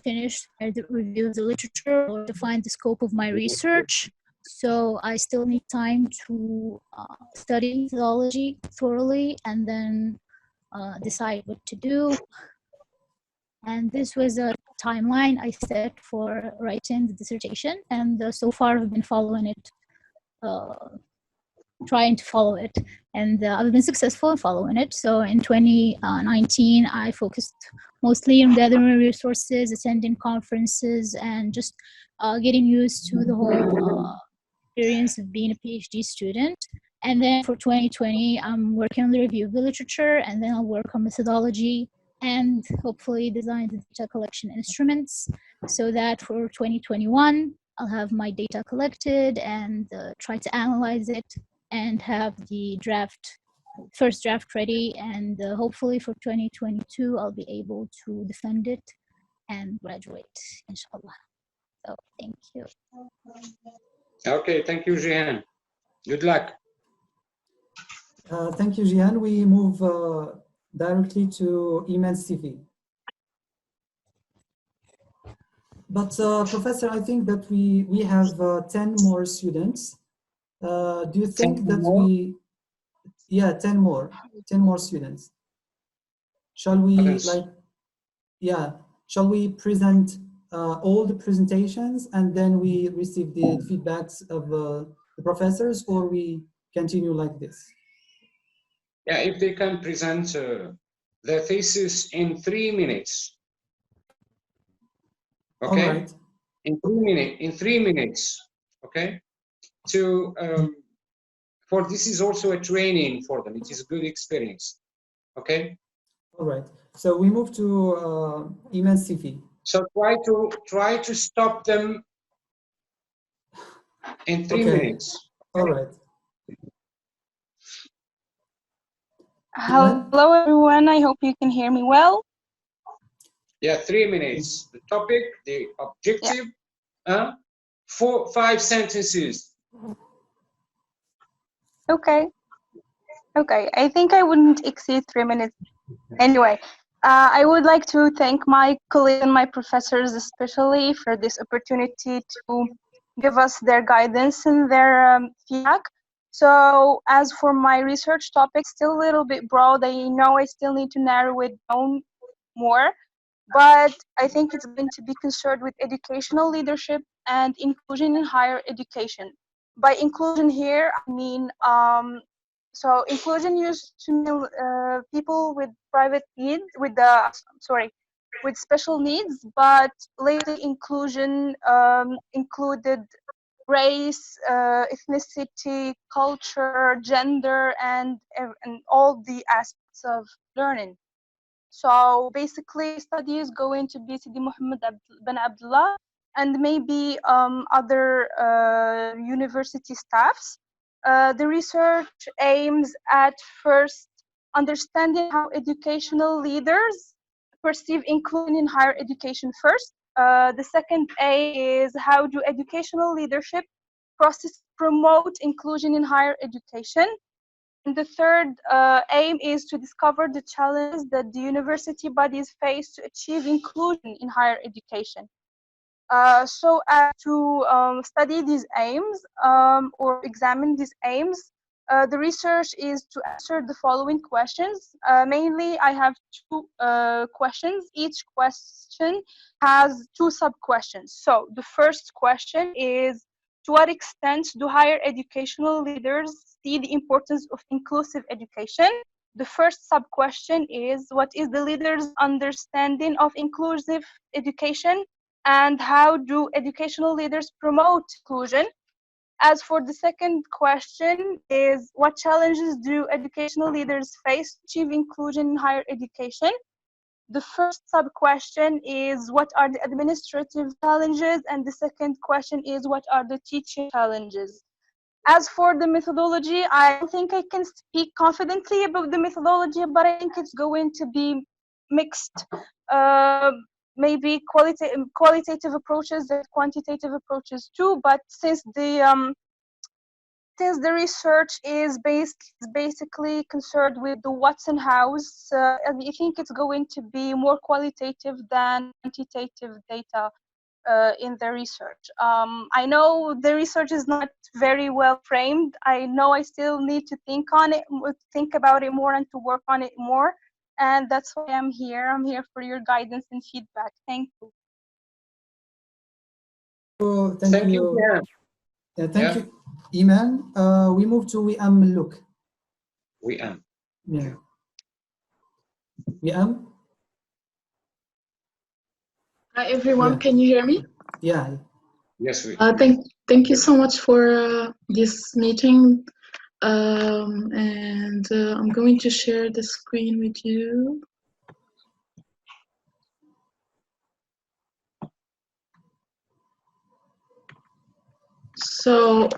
finished the review of the literature or defined the scope of my research. So I still need time to study methodology thoroughly and then decide what to do. And this was a timeline I set for writing the dissertation, and so far I've been following it, trying to follow it, and I've been successful in following it. So in 2019, I focused mostly on gathering resources, attending conferences, and just getting used to the whole experience of being a PhD student. And then for 2020, I'm working on the review of the literature, and then I'll work on methodology and hopefully design the data collection instruments so that for 2021, I'll have my data collected and try to analyze it and have the first draft ready. And hopefully for 2022, I'll be able to defend it and graduate, inshallah. So thank you. Okay, thank you, Jihan. Good luck. Thank you, Jihan. We move directly to Iman's CV. But Professor, I think that we have 10 more students. Do you think that we, yeah, 10 more students. Shall we shall we present all the presentations and then we receive the feedbacks of the professors, or we continue like this? Yeah, if they can present their thesis in 3 minutes. Okay. All right. In 3 minutes. Okay. For this is also a training for them. It is a good experience. Okay. All right. So we move to Iman Sifi. So try to stop them in 3 minutes. All right. Hello, everyone. I hope you can hear me well. Yeah, 3 minutes. The topic, the objective, 4-5 sentences. Okay. Okay. I think I wouldn't exceed 3 minutes. Anyway, I would like to thank my colleagues and my professors, especially for this opportunity to give us their guidance and their feedback. So as for my research topic, still a little bit broad. I know I still need to narrow it down more. but I think it's going to be concerned with educational leadership and inclusion in higher education. By inclusion here, I mean, so inclusion used to mean people with private needs, with special needs, but lately inclusion included race, ethnicity, culture, gender, and all the aspects of learning. So basically, study is going to be Sidi Muhammad bin Abdullah and maybe other university staffs. The research aims at first understanding how educational leaders perceive inclusion in higher education first. The second A is how do educational leadership process promote inclusion in higher education. And the third aim is to discover the challenges that the university bodies face to achieve inclusion in higher education. So as to study these aims or examine these aims, the research is to answer the following questions. Mainly, I have two questions. Each question has two sub-questions. So the first question is, to what extent do higher educational leaders see the importance of inclusive education? The first sub-question is, what is the leader's understanding of inclusive education? And how do educational leaders promote inclusion? As for the second question is, what challenges do educational leaders face to achieve inclusion in higher education? The first sub-question is, what are the administrative challenges? And the second question is, what are the teaching challenges? As for the methodology, I don't think I can speak confidently about the methodology, but I think it's going to be mixed. Maybe qualitative approaches and quantitative approaches too, but since the research is basically concerned with the what's and hows, I think it's going to be more qualitative than quantitative data in the research. I know the research is not very well framed. I know I still need to think about it more and to work on it more. And that's why I'm here. I'm here for your guidance and feedback. Thank you. Oh, thank you. Yeah, thank you, Iman. We move to Wiam Maluk. Wiam. Yeah. Wiam? Hi, everyone. Can you hear me? Yeah. Yes, we. Thank you so much for this meeting. And I'm going to share the screen with you. So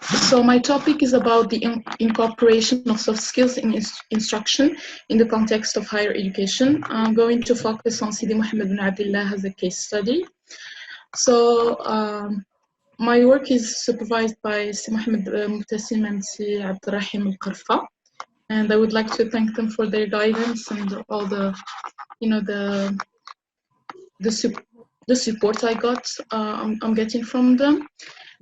my topic is about the incorporation of soft skills in instruction in the context of higher education. I'm going to focus on Sidi Muhammad bin Abdullah as a case study. So my work is supervised by Sidi Muhammad Mutasim and Sidi Abdurrahim Elkarfa, and I would like to thank them for their guidance and all the, the support I got. I'm getting from them.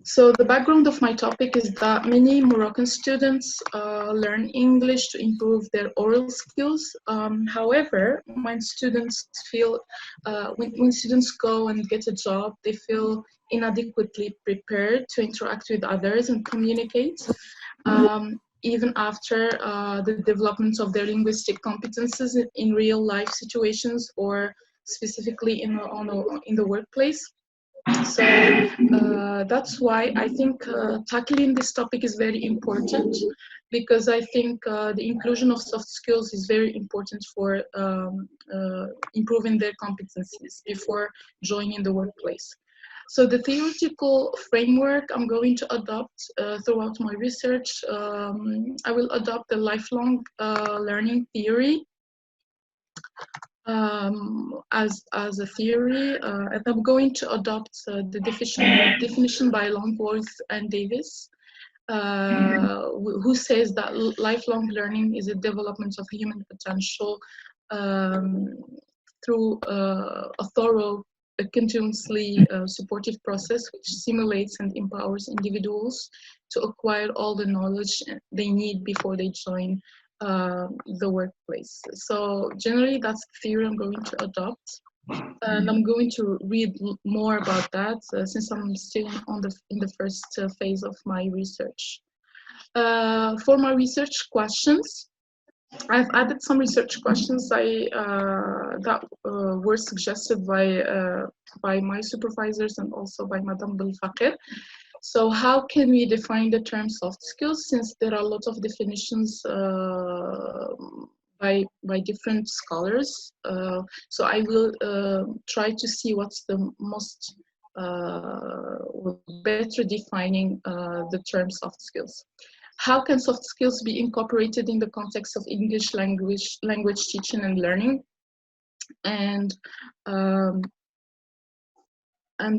So the background of my topic is that many Moroccan students learn English to improve their oral skills. However, when students when students go and get a job, they feel inadequately prepared to interact with others and communicate, even after the development of their linguistic competences in real life situations or specifically in the workplace. So that's why I think tackling this topic is very important, because I think the inclusion of soft skills is very important for improving their competencies before joining the workplace. So the theoretical framework I'm going to adopt throughout my research, I will adopt the lifelong learning theory as a theory, and I'm going to adopt the definition by Longworth and Davis, who says that lifelong learning is a development of human potential through a thorough, continuously supportive process which stimulates and empowers individuals to acquire all the knowledge they need before they join the workplace. So generally, that's the theory I'm going to adopt. and I'm going to read more about that since I'm still in the first phase of my research. For my research questions, I've added some research questions that were suggested by my supervisors and also by Madame Belfaqir. So how can we define the term soft skills, since there are a lot of definitions by different scholars. So I will try to see what's the most better defining the term soft skills. How can soft skills be incorporated in the context of English language teaching and learning? And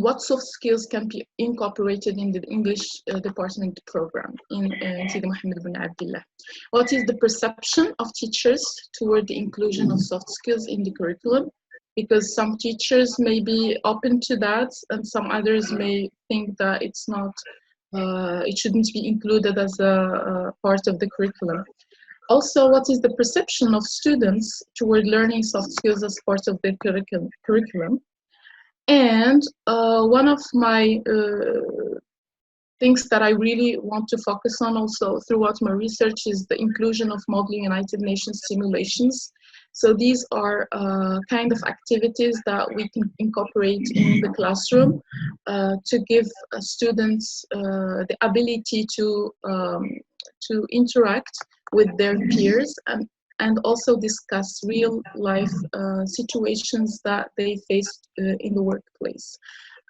what soft skills can be incorporated in the English department program in Sidi Mohammed bin Abdullah? What is the perception of teachers toward the inclusion of soft skills in the curriculum? Because some teachers may be open to that, and some others may think that it's not, it shouldn't be included as a part of the curriculum. Also, what is the perception of students toward learning soft skills as part of their curriculum? And one of my things that I really want to focus on also throughout my research is the inclusion of Model United Nations simulations. So these are kind of activities that we can incorporate in the classroom to give students the ability to interact with their peers and also discuss real life situations that they face in the workplace,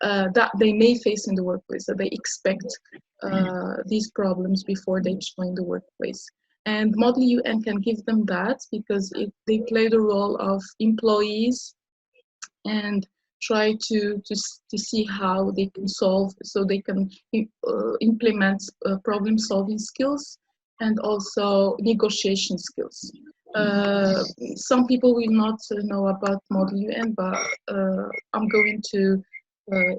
that they may face in the workplace, that they expect these problems before they join the workplace. And Model UN can give them that because they play the role of employees and try to see how they can solve, so they can implement problem solving skills and also negotiation skills. Some people will not know about Model UN, but I'm going to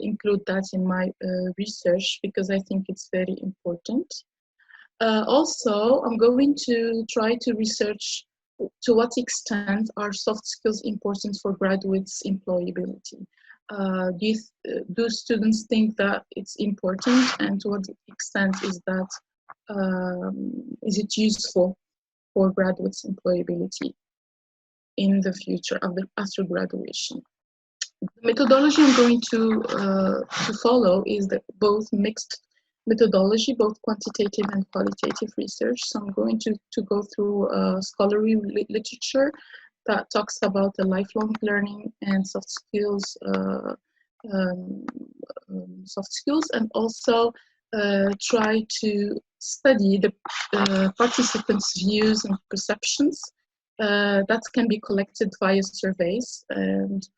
include that in my research because I think it's very important. Also, I'm going to try to research to what extent are soft skills important for graduates' employability. Do students think that it's important, and to what extent is that is it useful for graduates' employability in the future after graduation? The methodology I'm going to follow is both mixed methodology, both quantitative and qualitative research. So I'm going to go through scholarly literature that talks about the lifelong learning and soft skills, and also try to study the participants' views and perceptions that can be collected via surveys and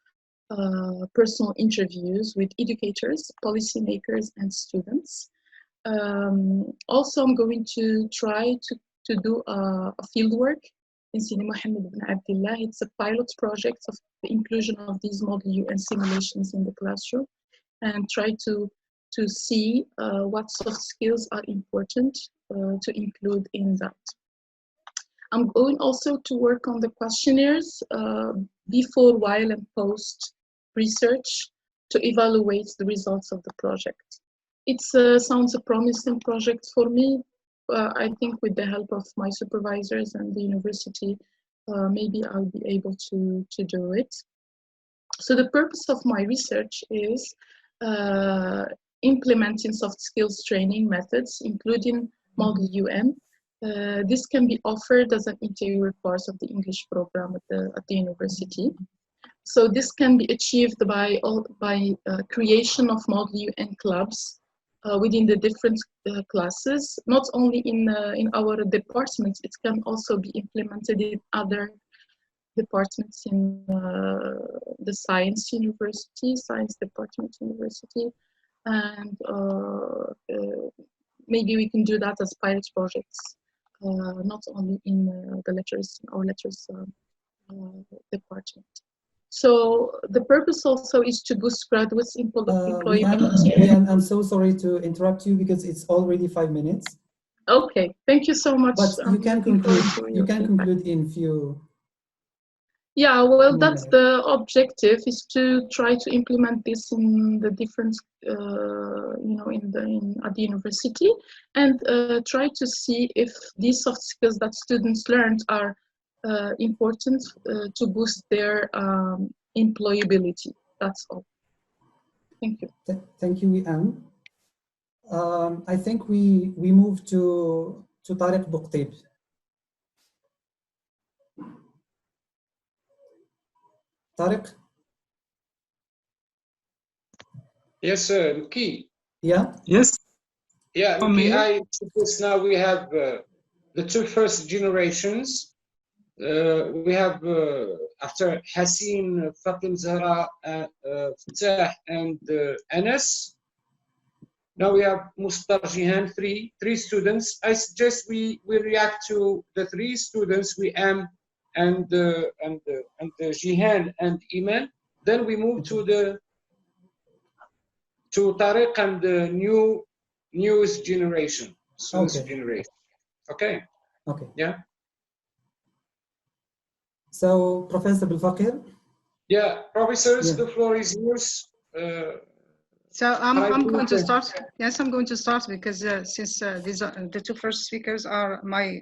personal interviews with educators, policymakers, and students. Also, I'm going to try to do a fieldwork in Sidi Mohammed bin Abdullah. It's a pilot project of the inclusion of these Model UN simulations in the classroom, and try to see what soft skills are important to include in that. I'm going also to work on the questionnaires before, while, and post research to evaluate the results of the project. It sounds a promising project for me. I think with the help of my supervisors and the university, maybe I'll be able to do it. So the purpose of my research is implementing soft skills training methods, including Model UN. This can be offered as an integral part of the English program at the university. So this can be achieved by creation of Model UN clubs within the different classes, not only in our departments. It can also be implemented in other departments in the science department university, and maybe we can do that as pilot projects, not only in the letters department. So the purpose also is to boost graduates' employability. I'm so sorry to interrupt you because it's already 5 minutes. Okay, thank you so much. But you can conclude. You can conclude in few. Yeah, well, that's the objective, is to try to implement this in the different, you know, at the university, and try to see if these soft skills that students learned are important to boost their employability. That's all. Thank you. Thank you, Anne. I think we move to Tariq Bouqtib. Tariq? Yes, sir. Luki. Yeah? Yes. Yeah, Luki, I suppose now we have the two first generations. We have, after Hassin, Fatim Zahra, Fatah, and Anas. Now we have Mustar Jihan, three students. I suggest we react to the three students, we and Jihan and Iman. Then we move to Tariq and the newest generation, soonest generation. Okay. Okay. Yeah. So, Professor Belfaqir? Yeah, professors, the floor is yours. So I'm going to start. Yes, I'm going to start because since these are the two first speakers are my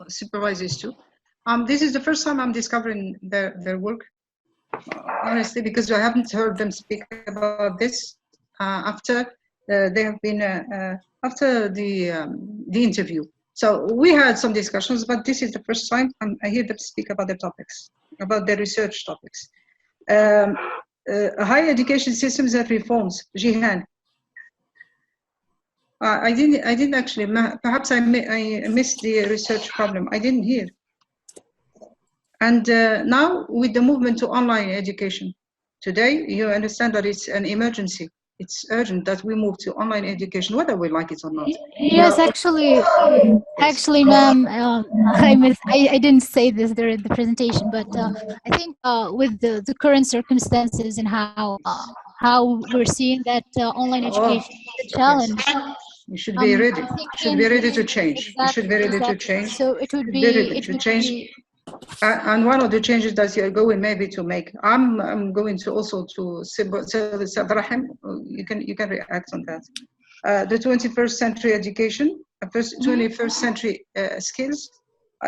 supervisors too. This is the first time I'm discovering their work, honestly, because I haven't heard them speak about this after they have been after the interview. So we had some discussions, but this is the first time I hear them speak about their topics, about their research topics. Higher education systems and reforms. Jihan. I didn't actually. Perhaps I missed the research problem. I didn't hear. And now with the movement to online education, today you understand that it's an emergency. It's urgent that we move to online education, whether we like it or not. Yes, actually, ma'am, I didn't say this during the presentation, but I think with the current circumstances and how we're seeing that online education is a challenge. You should be ready. Should be ready to change. Exactly, you should be ready to change. So it would be and one of the changes that you're going maybe to make, I'm going to also to Sabrahim. You can react on that. The 21st century education, 21st century skills.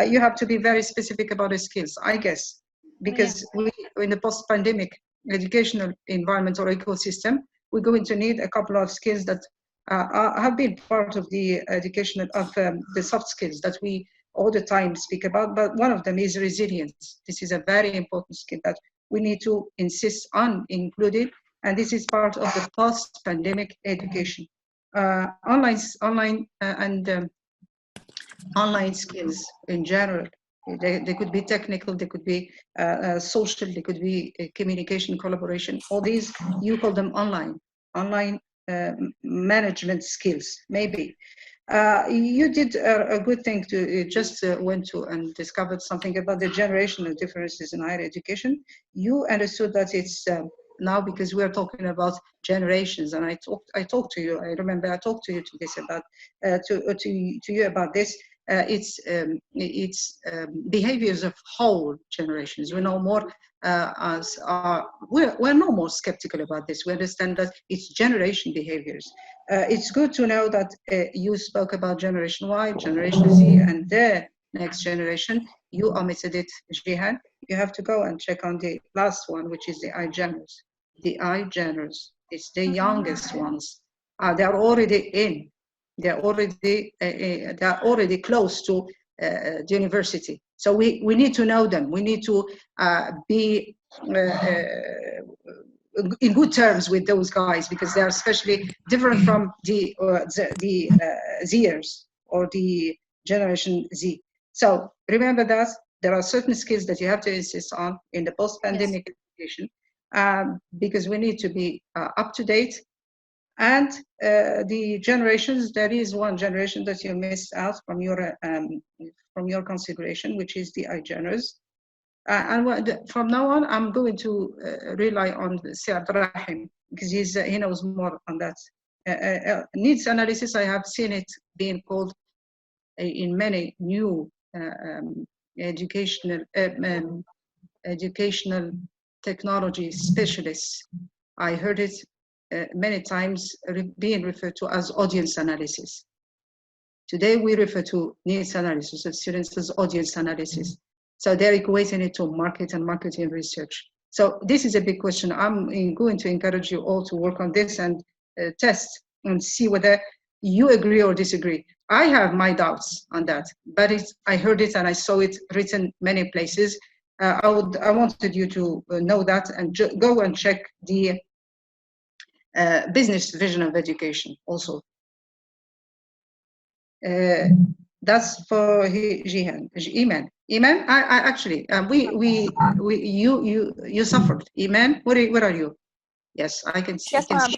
You have to be very specific about the skills, I guess, because we in the post-pandemic educational environment or ecosystem, we're going to need a couple of skills that have been part of the education of the soft skills that we all the time speak about, but one of them is resilience. This is a very important skill that we need to insist on including, and this is part of the post-pandemic education. Online skills in general. They could be technical, they could be social, they could be communication, collaboration. All these, you call them online management skills, maybe. You did a good thing to just went to and discovered something about the generational differences in higher education. You understood that it's now because we are talking about generations, and I talked to you. I remember I talked to you to this about to you about this. It's behaviors of whole generations. We know more we're no more skeptical about this. We understand that it's generation behaviors. It's good to know that you spoke about Generation Y, Generation Z, and the next generation. You omitted it, Jihan. You have to go and check on the last one, which is the iGeners. The iGeners, it's the youngest ones. They are already in. They're already close to the university. So we need to know them. We need to be in good terms with those guys, because they are especially different from the Zers or the Generation Z. So remember that there are certain skills that you have to insist on in the post-pandemic education, because we need to be up to date. And the generations, there is one generation that you missed out from your consideration, which is the iGeners. And from now on, I'm going to rely on Saad Rahim, because he knows more on that. Needs analysis, I have seen it being called in many new educational educational technology specialists. I heard it many times being referred to as audience analysis. Today we refer to needs analysis of students as audience analysis. So they're equating it to market and marketing research. So this is a big question. I'm going to encourage you all to work on this and test and see whether you agree or disagree. I have my doubts on that, but I heard it and I saw it written many places. I wanted you to know that and go and check the business vision of education also. That's for Iman. Iman, I actually, you suffered. Iman, where are you? Yes, I can see. Yes, ma'am.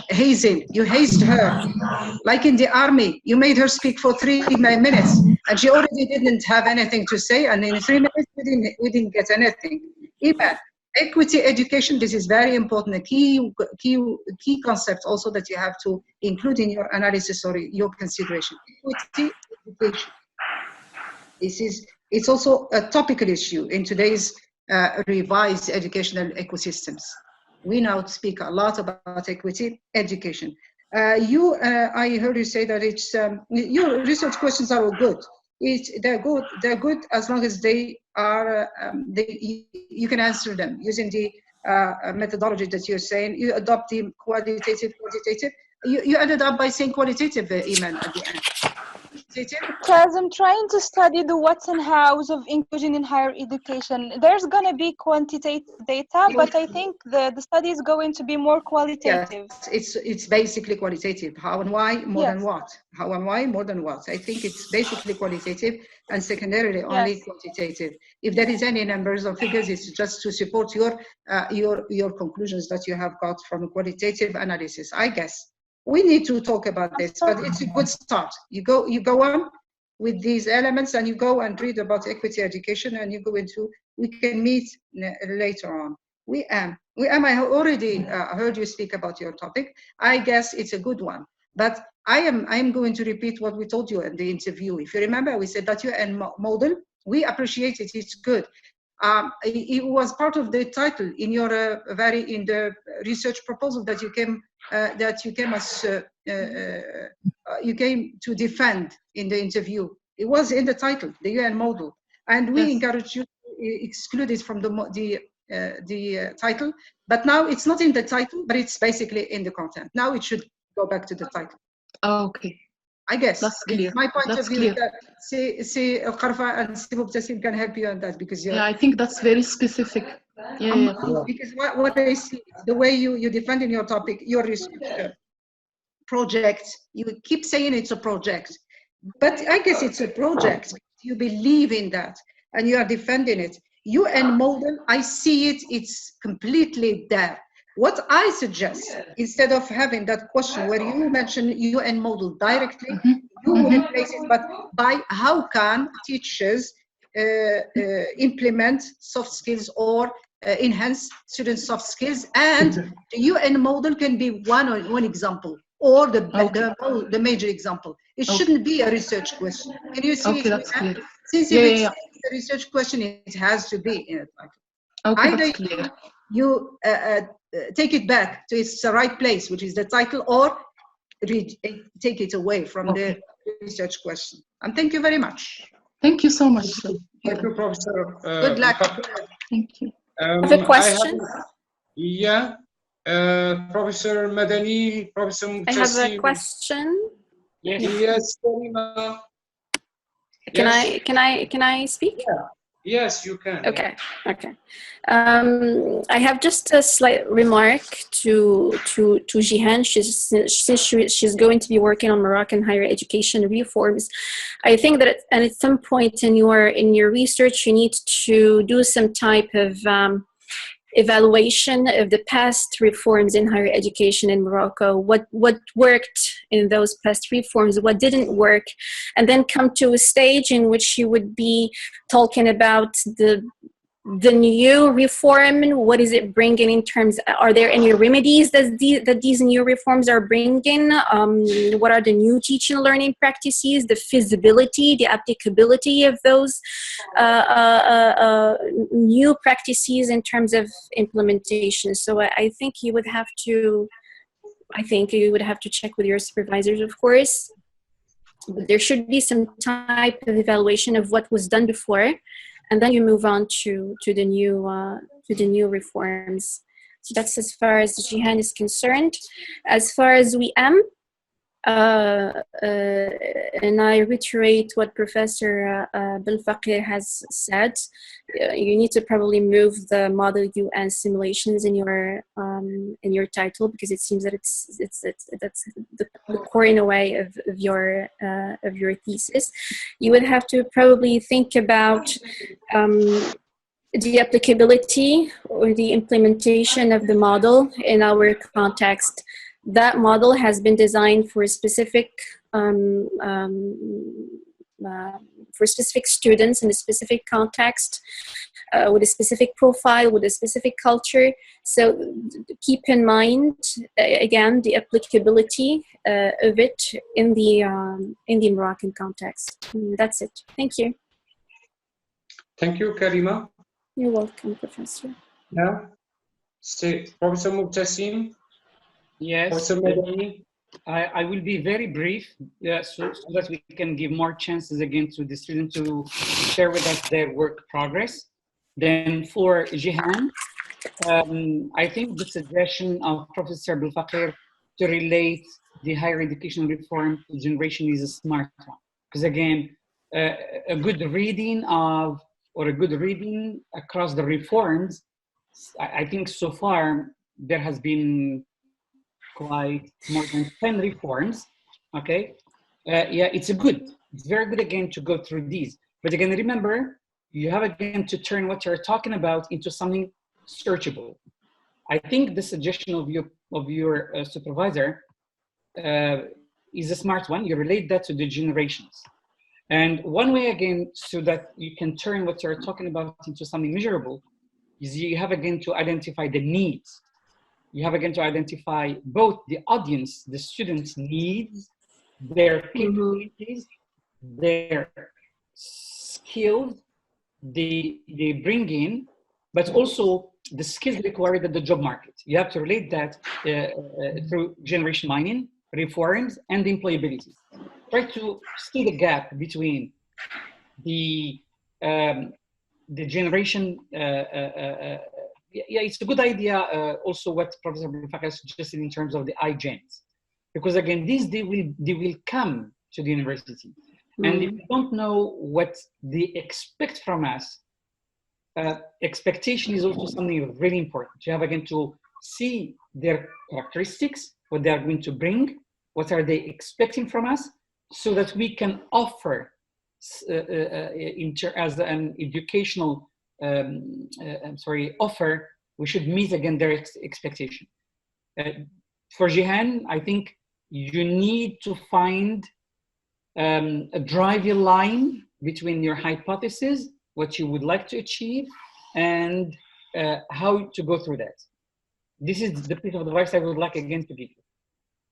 Hazel, you hazed her. Like in the army, you made her speak for 3 minutes and she already didn't have anything to say, and in 3 minutes we didn't get anything. Iman, equity education, this is very important, a key concept also that you have to include in your analysis or your consideration. Equity education. It's also a topical issue in today's revised educational ecosystems. We now speak a lot about equity education. I heard you say that it's your research questions are all good. They're good as long as they are you can answer them using the methodology that you're saying. You adopt the quantitative. You ended up by saying qualitative, Iman, at the end. Because I'm trying to study the what's and hows of inclusion in higher education. There's going to be quantitative data, but I think the study is going to be more qualitative. Yes, it's basically qualitative. How and why, more than what? How and why, more than what? I think it's basically qualitative and secondarily only quantitative. If there is any numbers or figures, it's just to support your conclusions that you have got from a qualitative analysis, I guess. We need to talk about this, but it's a good start. You go on with these elements and you go and read about equity education and you go into, we can meet later on. I already heard you speak about your topic. I guess it's a good one, but I am going to repeat what we told you in the interview. If you remember, we said that UN model, we appreciate it, it's good. It was part of the title in your in the research proposal that you came you came to defend in the interview. It was in the title, the UN model, and we encourage you to exclude it from the title. But now it's not in the title, but it's basically in the content. Now it should go back to the title. Okay. I guess that's clear. My point that's of view clear. Is that Elkarfa and Mubtasim can help you on that because I think that's very specific. Because what I see, the way you defend in your topic, your research project, you keep saying it's a project, but I guess it's a project. You believe in that and you are defending it. UN model, I see it, it's completely there. What I suggest, instead of having that question where you mention UN model directly, you would replace it, but by how can teachers implement soft skills or enhance students' soft skills? And the UN model can be one example or the major example. It shouldn't be a research question. Can you see it? That's clear. Since if it's a research question, it has to be in it. Okay, that's clear. You take it back to its right place, which is the title, or take it away from the research question. And thank you very much. Thank you so much. Thank you, Professor. Good luck. Thank you. I have a question. Professor Madani, Professor Mubtasim. I have a question. Yes, Can I speak? Yeah. Yes, you can. Okay. I have just a slight remark to Jihan. Since she's going to be working on Moroccan higher education reforms, I think that at some point in your research, you need to do some type of evaluation of the past reforms in higher education in Morocco, what worked in those past reforms, what didn't work, and then come to a stage in which you would be talking about the the new reform, what is it bringing in terms, are there any remedies that these new reforms are bringing? What are the new teaching and learning practices, the feasibility, the applicability of those new practices in terms of implementation? So I think you would have to, check with your supervisors, of course, but there should be some type of evaluation of what was done before, and then you move on to the new reforms. So that's as far as Jihan is concerned. As far as WM, and I reiterate what Professor Belfaqir has said. You need to probably move the model UN simulations in your title, because it seems that that's the core in a way of your thesis. You would have to probably think about the applicability or the implementation of the model in our context. That model has been designed for specific students in a specific context, with a specific profile, with a specific culture. So keep in mind again the applicability of it in the Moroccan context. That's it. Thank you. Thank you, Karima. You're welcome, Professor. Now, say Professor Muqtasim. Yes, I will be very brief, so that we can give more chances again to the students to share with us their work progress. Then for Jihan, I think the suggestion of Professor Belfaqir to relate the higher education reform to generation is a smart one. Because again, a good reading across the reforms, I think so far there has been quite more than 10 reforms, okay? Yeah, it's very good again to go through these. But again, remember, you have again to turn what you're talking about into something searchable. I think the suggestion of your supervisor is a smart one. You relate that to the generations. And one way again, so that you can turn what you're talking about into something measurable, is you have again to identify the needs. You have again to identify both the audience, the students' needs, their capabilities, their skills they bring in, but also the skills required at the job market. You have to relate that through generation mining, reforms, and employability. Try to see the gap between the generation. Yeah, it's a good idea. Also, what Professor Belfaqir suggested in terms of the iGens, because again, they will come to the university, and if you don't know what they expect from us, expectation is also something really important. You have again to see their characteristics, what they are going to bring, what are they expecting from us, so that we can offer as an educational offer, we should meet again their expectation. For Jihan, I think you need to find a driving line between your hypothesis, what you would like to achieve, and how to go through that. This is the piece of advice I would like again to give you.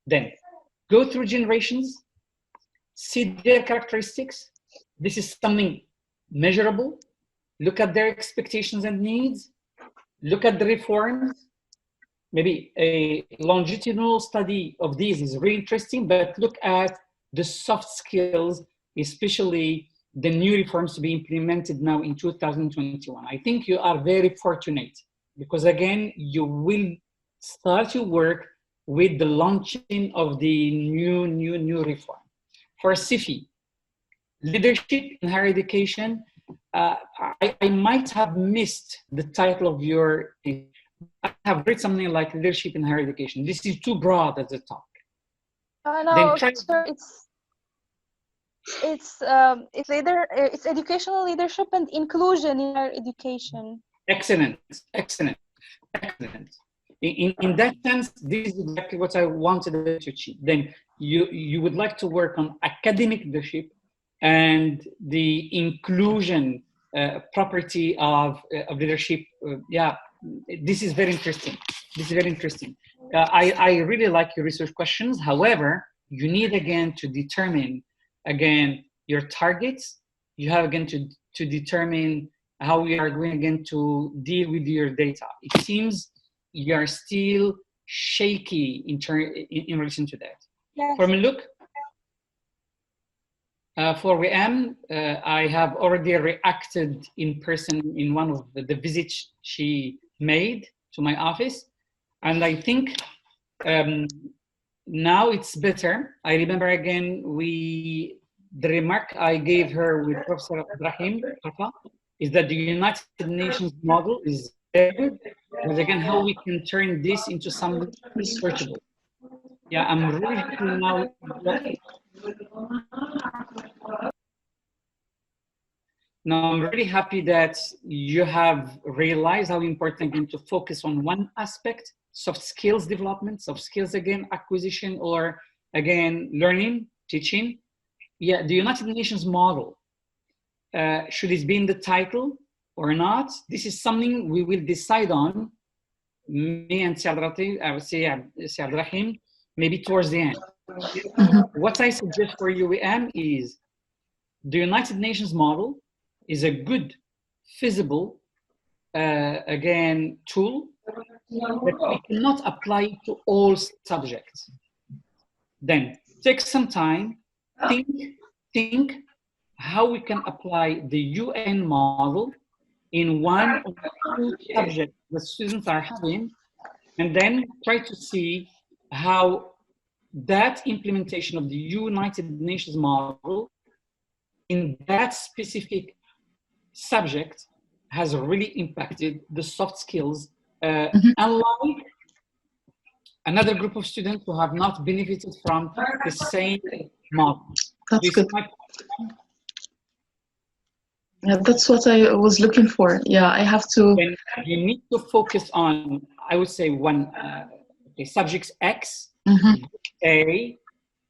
Then, go through generations, see their characteristics. This is something measurable. Look at their expectations and needs. Look at the reforms. Maybe a longitudinal study of these is really interesting, but look at the soft skills, especially the new reforms to be implemented now in 2021. I think you are very fortunate because again, you will start your work with the launching of the new reform. For SIFI, leadership in higher education, I might have missed the title of your, I have read something like leadership in higher education. This is too broad as a talk. No, it's educational leadership and inclusion in higher education. Excellent. In that sense, this is exactly what I wanted to achieve. Then you would like to work on academic leadership and the inclusion property of leadership. Yeah, this is very interesting. This is very interesting. I really like your research questions. However, you need again to determine again your targets. You have again to determine how we are going again to deal with your data. It seems you are still shaky in relation to that. Yes. For me, look. For WM, I have already reacted in person in one of the visits she made to my office. And I think now it's better. I remember again, the remark I gave her with Professor Ibrahim is that the United Nations model is very good, but again, how we can turn this into something searchable. Yeah, I'm really happy now. Now, I'm really happy that you have realized how important it is to focus on one aspect, soft skills development, soft skills, again, acquisition, or again, learning, teaching. Yeah, the United Nations model, should it be in the title or not? This is something we will decide on, me and I would say Rahim, maybe towards the end. What I suggest for UAM is the United Nations model is a good, feasible, again, tool, but we cannot apply it to all subjects. Then take some time, think how we can apply the UN model in one or two subjects the students are having, and then try to see how that implementation of the United Nations model in that specific subject has really impacted the soft skills, unlike another group of students who have not benefited from the same model. That's good. Yeah, that's what I was looking for. Yeah, I have to. Then you need to focus on, I would say, one subjects X, A,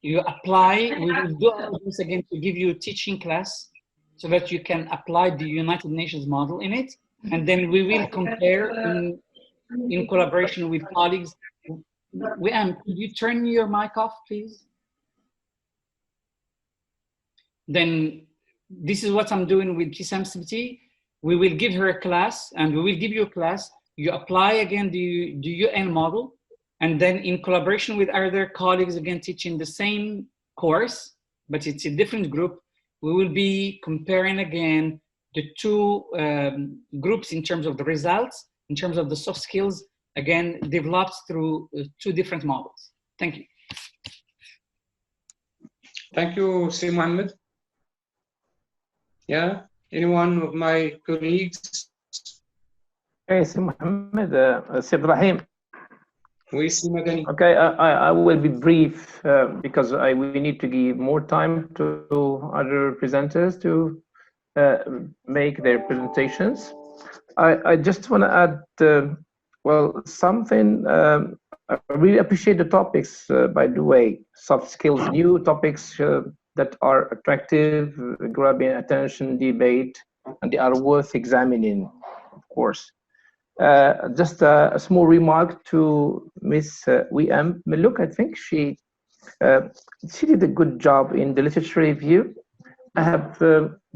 you apply, we will do this again to give you a teaching class so that you can apply the United Nations model in it. And then we will compare in collaboration with colleagues. Could you turn your mic off, please? Then this is what I'm doing with TSMCT. We will give her a class, and we will give you a class. You apply again the UN model, and then in collaboration with other colleagues, again teaching the same course, but it's a different group, we will be comparing again the two groups in terms of the results, in terms of the soft skills, again developed through two different models. Thank you. Thank you, Si Mohammed. Yeah, anyone of my colleagues? Hey, Si Mohammed, Si Ibrahim. Okay, I will be brief because we need to give more time to other presenters to make their presentations. I just want to add, well, something. I really appreciate the topics, by the way, soft skills, new topics that are attractive, grabbing attention, debate, and they are worth examining, of course. Just a small remark to Miss WM Melouk. I think she did a good job in the literature review. I have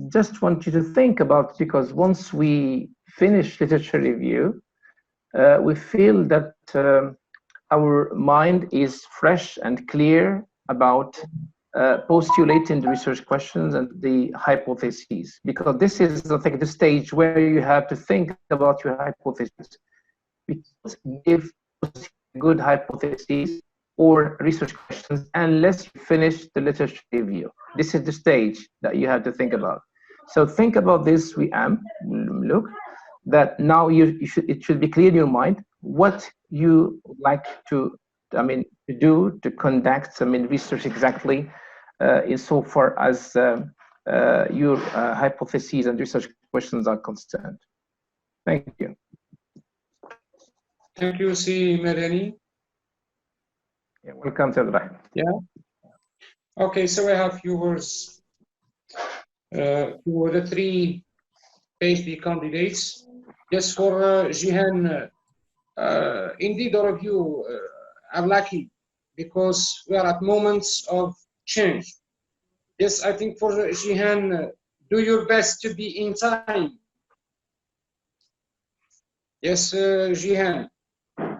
just want you to think about, because once we finish literature review, we feel that our mind is fresh and clear about postulating the research questions and the hypotheses, because this is, I think, the stage where you have to think about your hypothesis. Because give good hypotheses or research questions unless you finish the literature review. This is the stage that you have to think about. So think about this, look, that now it should be clear in your mind what you like to, to do, to conduct, research exactly, insofar as your hypotheses and research questions are concerned. Thank you. Thank you, Si Medani. Yeah, welcome to the Yeah. Okay, so I have few words for the three PhD candidates. Yes, for Jihan, indeed, all of you are lucky because we are at moments of change. Yes, I think for Jihan, do your best to be in time. Yes, Jihan,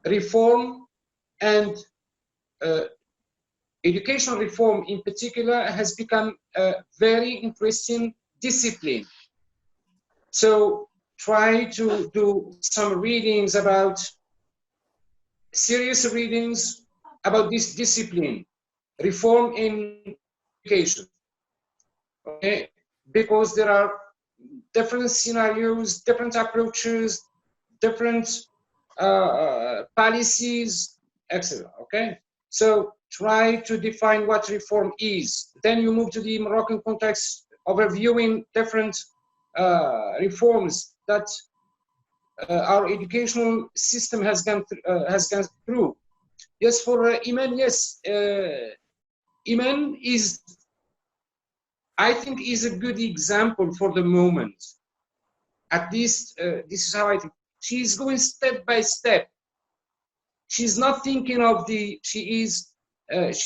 reform and educational reform in particular has become a very interesting discipline. So try to do some readings about, serious readings about this discipline, reform in education. Okay, because there are different scenarios, different approaches, different policies, etc. Okay, so try to define what reform is. Then you move to the Moroccan context of reviewing different reforms that our educational system has gone through. Yes, for Iman, yes, Iman is, I think, is a good example for the moment. At least this is how I think. She's going step by step. She's not thinking of the, she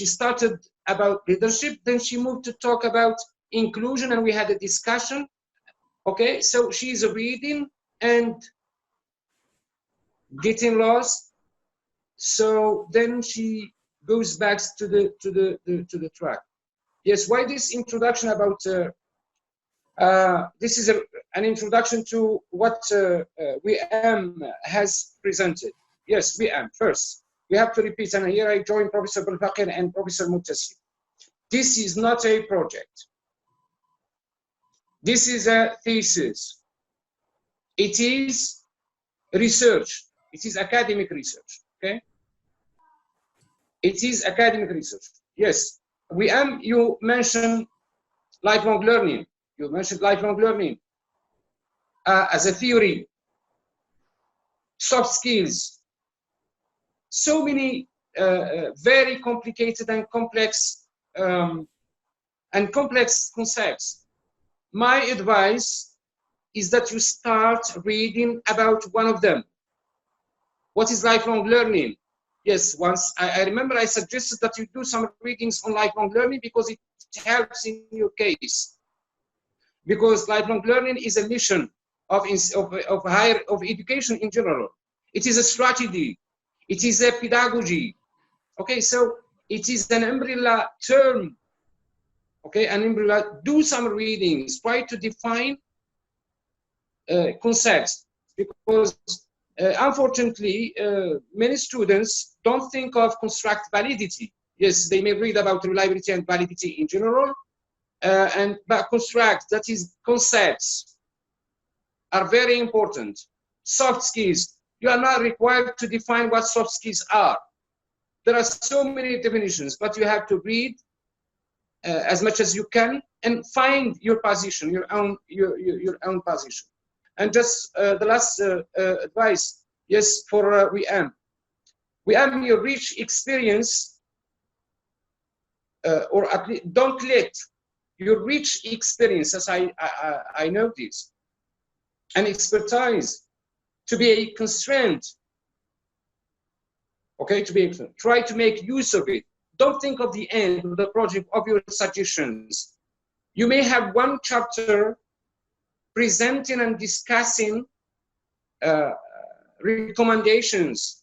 started about leadership, then she moved to talk about inclusion, and we had a discussion. Okay, so she's reading and getting lost. So then she goes back to the track. Yes, why this introduction about this is an introduction to what WM has presented. Yes, WM first. We have to repeat, and here I join Professor Belfaqir and Professor Mutassim. This is not a project. This is a thesis. It is research. It is academic research. Okay. It is academic research. Yes. WM, you mentioned lifelong learning. You mentioned lifelong learning as a theory. Soft skills. So many very complicated and complex concepts. My advice is that you start reading about one of them. What is lifelong learning? Yes, once I remember I suggested that you do some readings on lifelong learning because it helps in your case. Because lifelong learning is a mission of education in general. It is a strategy. It is a pedagogy. Okay, so it is an umbrella term. Okay, an umbrella. Do some readings. Try to define concepts, because unfortunately, many students don't think of construct validity. Yes, they may read about reliability and validity in general, but construct, that is concepts, are very important. Soft skills, you are not required to define what soft skills are. There are so many definitions, but you have to read as much as you can and find your position, your own position. And just the last advice, yes, for WM, your rich experience, or at least don't let your rich experience, as I know this, and expertise to be a constraint. Okay, to be able to try to make use of it. Don't think of the end of the project of your suggestions. You may have one chapter presenting and discussing recommendations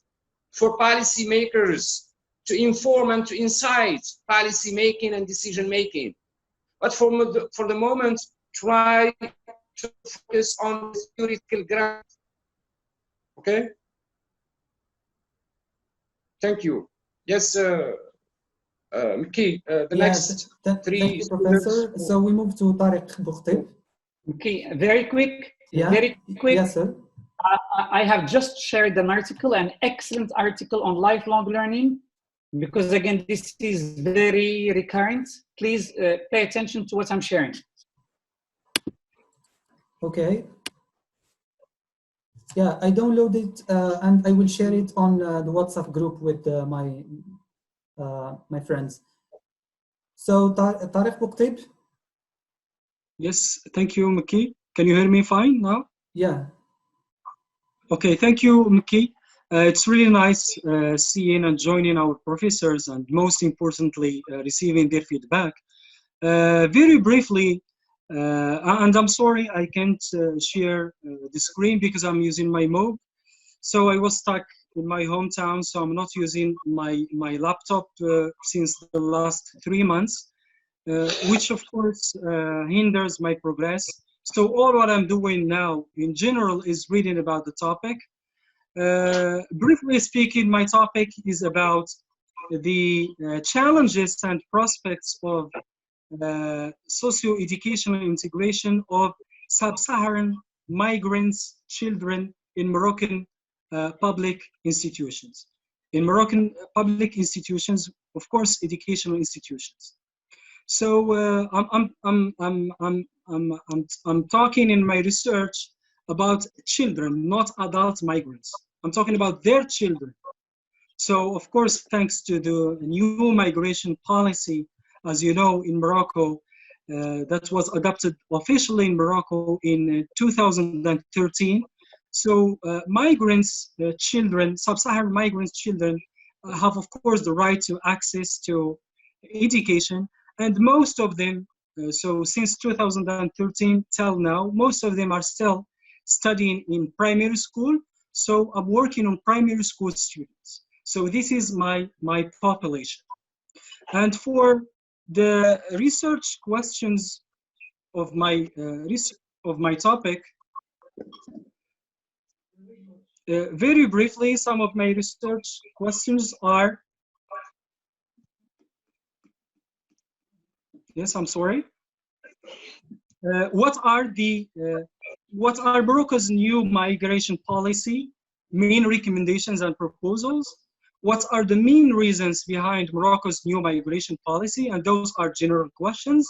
for policymakers to inform and to incite policy making and decision making. But for the moment, try to focus on the theoretical ground. Okay? Thank you. Yes, Miki, the next three. Thank you, Professor. So we move to Tariq Boukhti. Okay, very quick. Yeah. Very quick. Yes, sir. I have just shared an article, an excellent article on lifelong learning, because again, this is very recurrent. Please pay attention to what I'm sharing. Okay. Yeah, I downloaded it and I will share it on the WhatsApp group with my friends. So Tariq Boukhti. Yes, thank you, Maki. Can you hear me fine now? Yeah. Okay, thank you, Miki. It's really nice seeing and joining our professors, and most importantly, receiving their feedback. Very briefly, and I'm sorry I can't share the screen because I'm using my mob. So I was stuck in my hometown, so I'm not using my laptop since the last 3 months, which of course hinders my progress. So all what I'm doing now in general is reading about the topic. Briefly speaking, my topic is about the challenges and prospects of socio-educational integration of Sub-Saharan migrants children in Moroccan public institutions. In Moroccan public institutions, of course, educational institutions. So I'm talking in my research about children, not adult migrants. I'm talking about their children. So of course, thanks to the new migration policy, as you know, in Morocco, that was adopted officially in Morocco in 2013. So migrants, children, Sub-Saharan migrants children have of course the right to access to education, and most of them, so since 2013 till now, most of them are still studying in primary school. So I'm working on primary school students. So this is my population. And for the research questions of my topic, very briefly, some of my research questions are, yes, I'm sorry. What are Morocco's new migration policy, main recommendations and proposals? What are the main reasons behind Morocco's new migration policy? And those are general questions.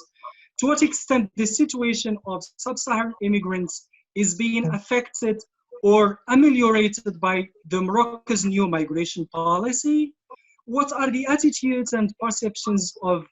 To what extent the situation of Sub-Saharan immigrants is being affected or ameliorated by the Morocco's new migration policy? What are the attitudes and perceptions of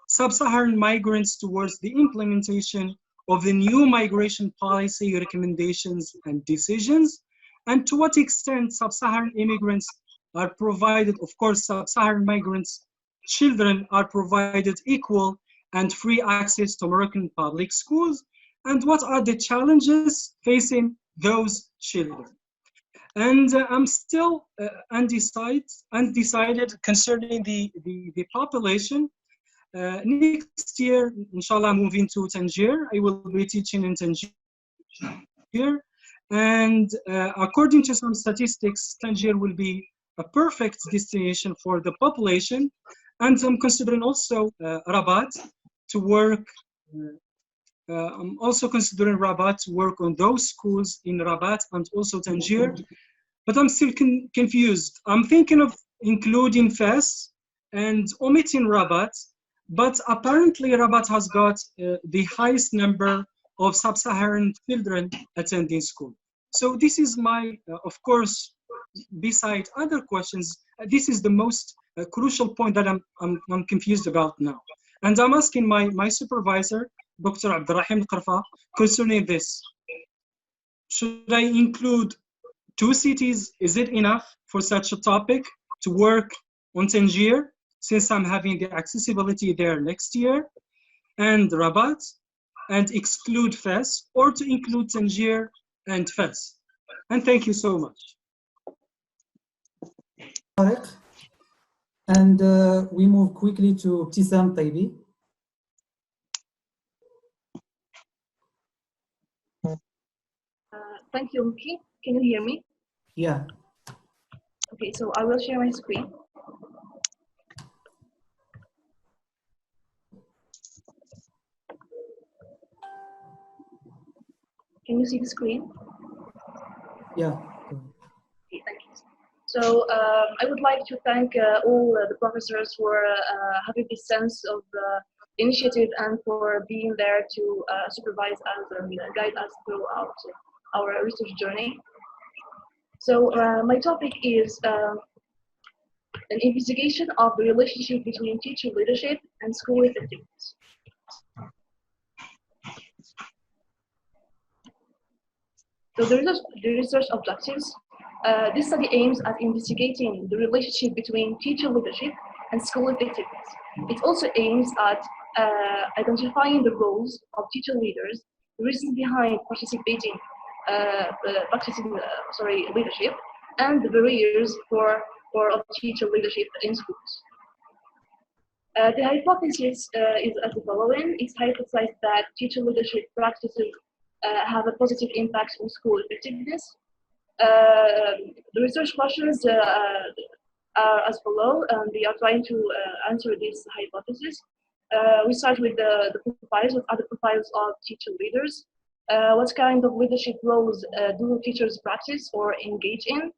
Sub-Saharan migrants towards the implementation of the new migration policy recommendations and decisions? And to what extent Sub-Saharan immigrants are provided, of course, Sub-Saharan migrants, children are provided equal and free access to Moroccan public schools? And what are the challenges facing those children? And I'm still undecided concerning the population. Next year, inshallah, moving to Tangier. I will be teaching in Tangier. And according to some statistics, Tangier will be a perfect destination for the population. And I'm considering also Rabat to work. I'm also considering Rabat to work on those schools in Rabat and also Tangier. But I'm still confused. I'm thinking of including Fes and omitting Rabat. But apparently Rabat has got the highest number of Sub-Saharan children attending school. So this is my, of course, beside other questions, this is the most crucial point that I'm confused about now. And I'm asking my supervisor, Dr. Abdurrahim Elkarfa, concerning this. Should I include 2 cities? Is it enough for such a topic to work on Tangier, since I'm having the accessibility there next year, and Rabat, and exclude Fes, or to include Tangier and Fes? And thank you so much. And we move quickly to Tisam Taibi. Thank you, Miki. Can you hear me? Yeah. Okay, so I will share my screen. Can you see the screen? Yeah. Okay, thank you. So I would like to thank all the professors for having this sense of initiative and for being there to supervise us and guide us throughout our research journey. So my topic is an investigation of the relationship between teacher leadership and school effectiveness. So the research objectives. This study aims at investigating the relationship between teacher leadership and school effectiveness. It also aims at identifying the roles of teacher leaders, the reasons behind practicing leadership, and the barriers for teacher leadership in schools. The hypothesis is as the following. It's hypothesized that teacher leadership practices have a positive impact on school effectiveness. The research questions are as follows, and we are trying to answer this hypothesis. We start with the profiles. What are the profiles of teacher leaders? What kind of leadership roles do teachers practice or engage in?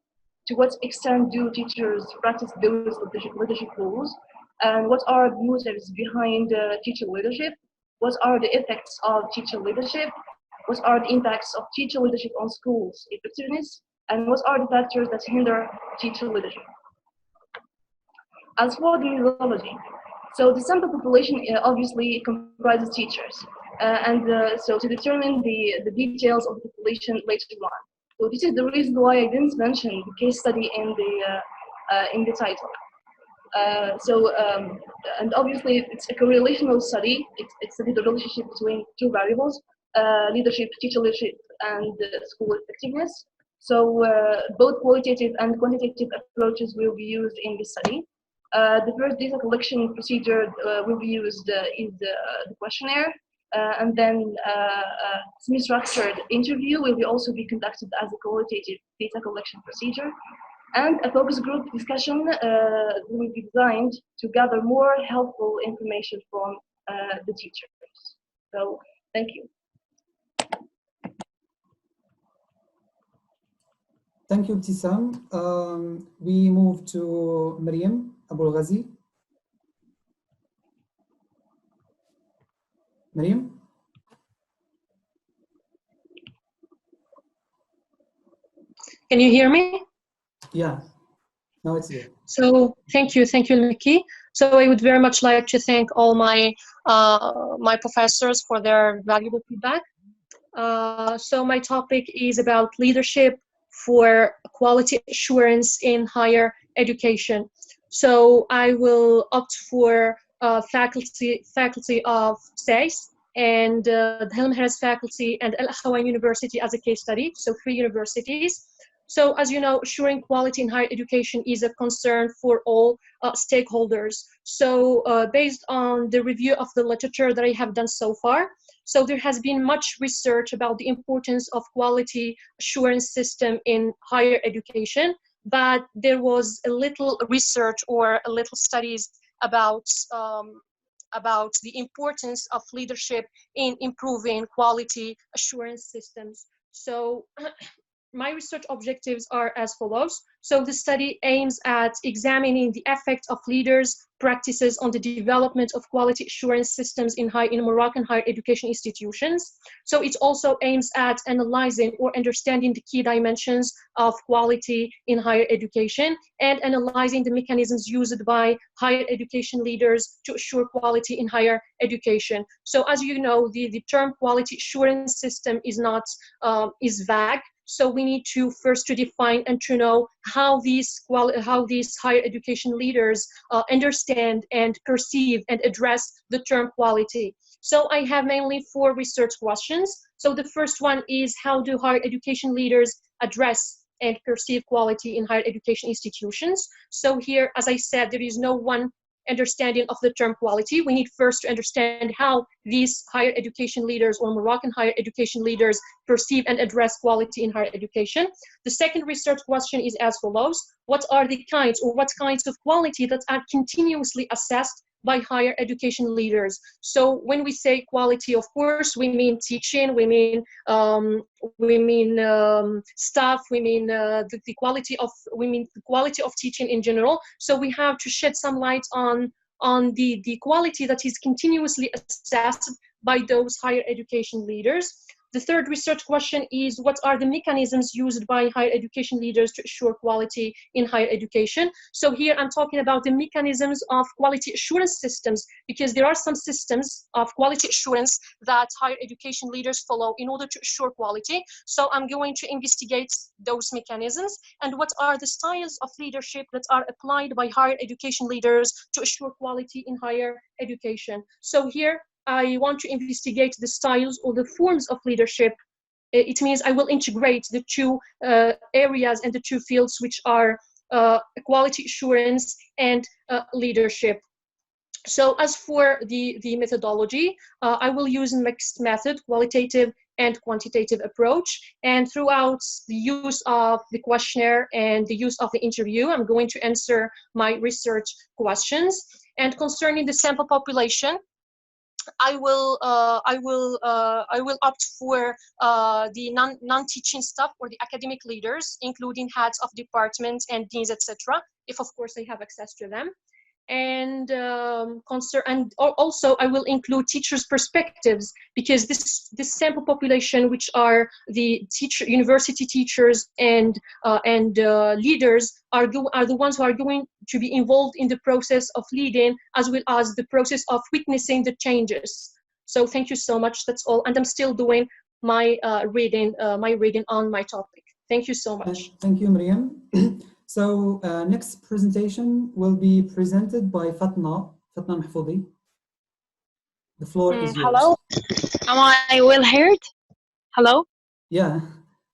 To what extent do teachers practice those leadership roles? And what are the motives behind teacher leadership? What are the effects of teacher leadership? What are the impacts of teacher leadership on schools' effectiveness? And what are the factors that hinder teacher leadership? As for the methodology, so the sample population obviously comprises teachers. So to determine the details of the population later on. So this is the reason why I didn't mention the case study in the title. And obviously it's a correlational study. It's the relationship between two variables, leadership, teacher leadership, and school effectiveness. So both qualitative and quantitative approaches will be used in this study. The first data collection procedure will be used is the questionnaire, and then semi-structured interview will also be conducted as a qualitative data collection procedure. And a focus group discussion will be designed to gather more helpful information from the teachers. So, thank you. Thank you, Ibtisam. We move to Maryam Abulghazi. Maryam? Can you hear me? Yeah, now it's here. So thank you, Miki. So I would very much like to thank all my my professors for their valuable feedback. So my topic is about leadership for quality assurance in higher education. So I will opt for faculty of SAIS and the Helmholtz faculty and Al Akhawain University as a case study. So 3 universities. So as you know, assuring quality in higher education is a concern for all stakeholders. So based on the review of the literature that I have done so far, so there has been much research about the importance of quality assurance system in higher education, but there was a little research or a little studies about the importance of leadership in improving quality assurance systems. So my research objectives are as follows. So the study aims at examining the effect of leaders' practices on the development of quality assurance systems in Moroccan higher education institutions. So it also aims at analyzing or understanding the key dimensions of quality in higher education and analyzing the mechanisms used by higher education leaders to assure quality in higher education. So as you know, the term quality assurance system is vague. So we need to first to define and to know how these higher education leaders understand and perceive and address the term quality. So I have mainly 4 research questions. So the first one is, how do higher education leaders address and perceive quality in higher education institutions? So here, as I said, there is no one understanding of the term quality. We need first to understand how these higher education leaders or Moroccan higher education leaders perceive and address quality in higher education. The second research question is as follows. What are the kinds or what kinds of quality that are continuously assessed by higher education leaders? So when we say quality, of course, we mean teaching, we mean staff, we mean the quality of teaching in general. So we have to shed some light on the quality that is continuously assessed by those higher education leaders. The third research question is, what are the mechanisms used by higher education leaders to assure quality in higher education? So here I'm talking about the mechanisms of quality assurance systems, because there are some systems of quality assurance that higher education leaders follow in order to assure quality. So I'm going to investigate those mechanisms and what are the styles of leadership that are applied by higher education leaders to assure quality in higher education. So here I want to investigate the styles or the forms of leadership. It means I will integrate the two areas and the two fields, which are quality assurance and leadership. So as for the methodology, I will use a mixed method, qualitative and quantitative approach. And throughout the use of the questionnaire and the use of the interview, I'm going to answer my research questions. And concerning the sample population, I will opt for the non-teaching staff or the academic leaders, including heads of departments and deans, etc., if of course I have access to them. And also I will include teachers' perspectives, because this sample population, which are the university teachers and leaders, are the ones who are going to be involved in the process of leading, as well as the process of witnessing the changes. So thank you so much. That's all, and I'm still doing my reading on my topic. Thank you so much. Thank you, Miriam. So next presentation will be presented by Fatna Mahfoudi. The floor is yours. Hello, am I well heard? Hello? Yeah,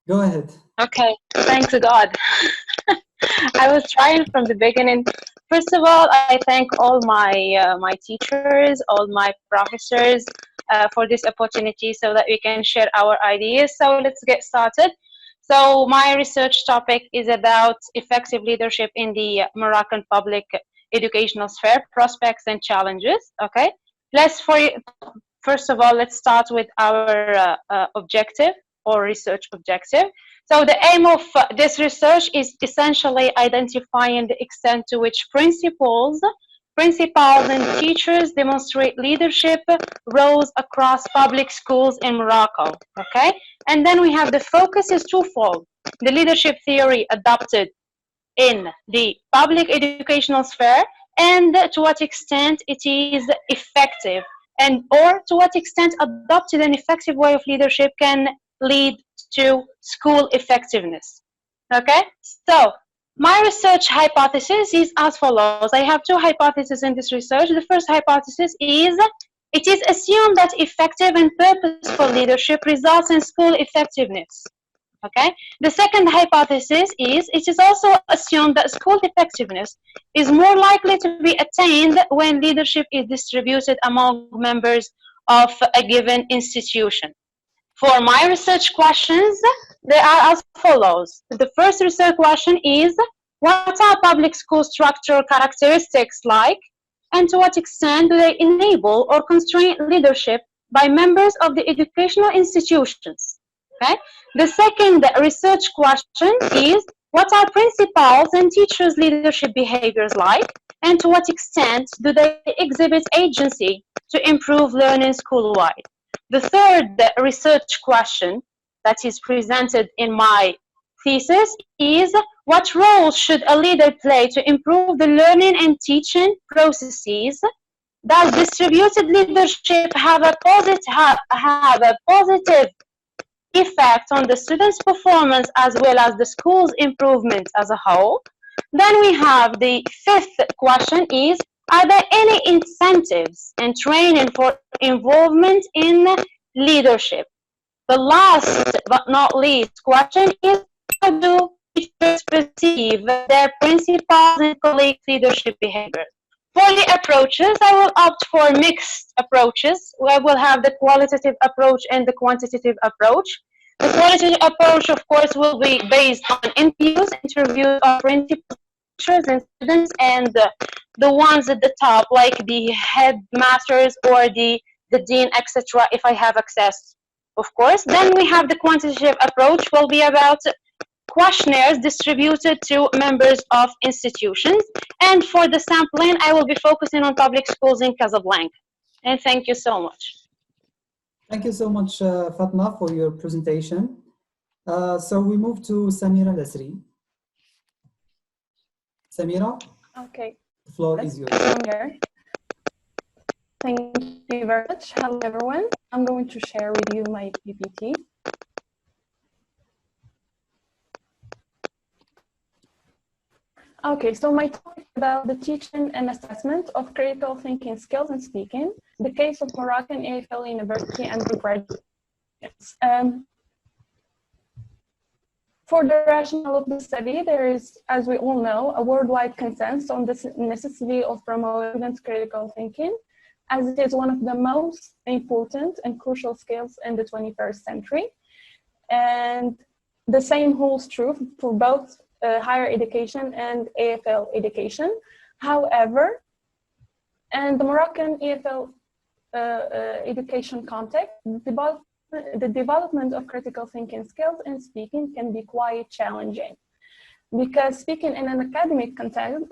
go ahead. Okay, thanks God. I was trying from the beginning. First of all, I thank all my my teachers, all my professors for this opportunity so that we can share our ideas. So let's get started. So my research topic is about effective leadership in the Moroccan public educational sphere, prospects and challenges. Okay, first of all, let's start with our objective or research objective. So the aim of this research is essentially identifying the extent to which principals and teachers demonstrate leadership roles across public schools in Morocco, okay? And then we have the focus is twofold. The leadership theory adopted in the public educational sphere, and to what extent it is effective, or to what extent adopted an effective way of leadership can lead to school effectiveness, okay? So my research hypothesis is as follows. I have two hypotheses in this research. The first hypothesis is it is assumed that effective and purposeful leadership results in school effectiveness. Okay. The second hypothesis is it is also assumed that school effectiveness is more likely to be attained when leadership is distributed among members of a given institution. For my research questions, they are as follows. The first research question is, what are public school structural characteristics like, and to what extent do they enable or constrain leadership by members of the educational institutions? Okay. The second research question is, what are principals and teachers' leadership behaviors like, and to what extent do they exhibit agency to improve learning school-wide? The third research question that is presented in my thesis is, what role should a leader play to improve the learning and teaching processes? Does distributed leadership have a positive effect on the students' performance as well as the school's improvement as a whole? Then we have the fifth question is, are there any incentives and training for involvement in leadership? The last but not least question is, how do teachers perceive their principals and colleagues' leadership behaviors? For the approaches, I will opt for mixed approaches. I will have the qualitative approach and the quantitative approach. The qualitative approach, of course, will be based on interviews of principals, teachers, and students, and the ones at the top, like the headmasters or the dean, etc., if I have access, of course. Then we have the quantitative approach, will be about questionnaires distributed to members of institutions. And for the sampling, I will be focusing on public schools in Casablanca. And thank you so much. Thank you so much, Fatma, for your presentation. So we move to Samira Lesri. Samira, okay. the floor is yours. I'm here. Thank you very much. Hello, everyone. I'm going to share with you my PPT. Okay, so my topic is about the teaching and assessment of critical thinking skills and speaking, the case of Moroccan AFL University undergraduates. For the rationale of the study, there is, as we all know, a worldwide consensus on the necessity of promoting critical thinking, as it is one of the most important and crucial skills in the 21st century. And the same holds true for both higher education and AFL education. However, in the Moroccan AFL education context, the development of critical thinking skills and speaking can be quite challenging, because speaking in an academic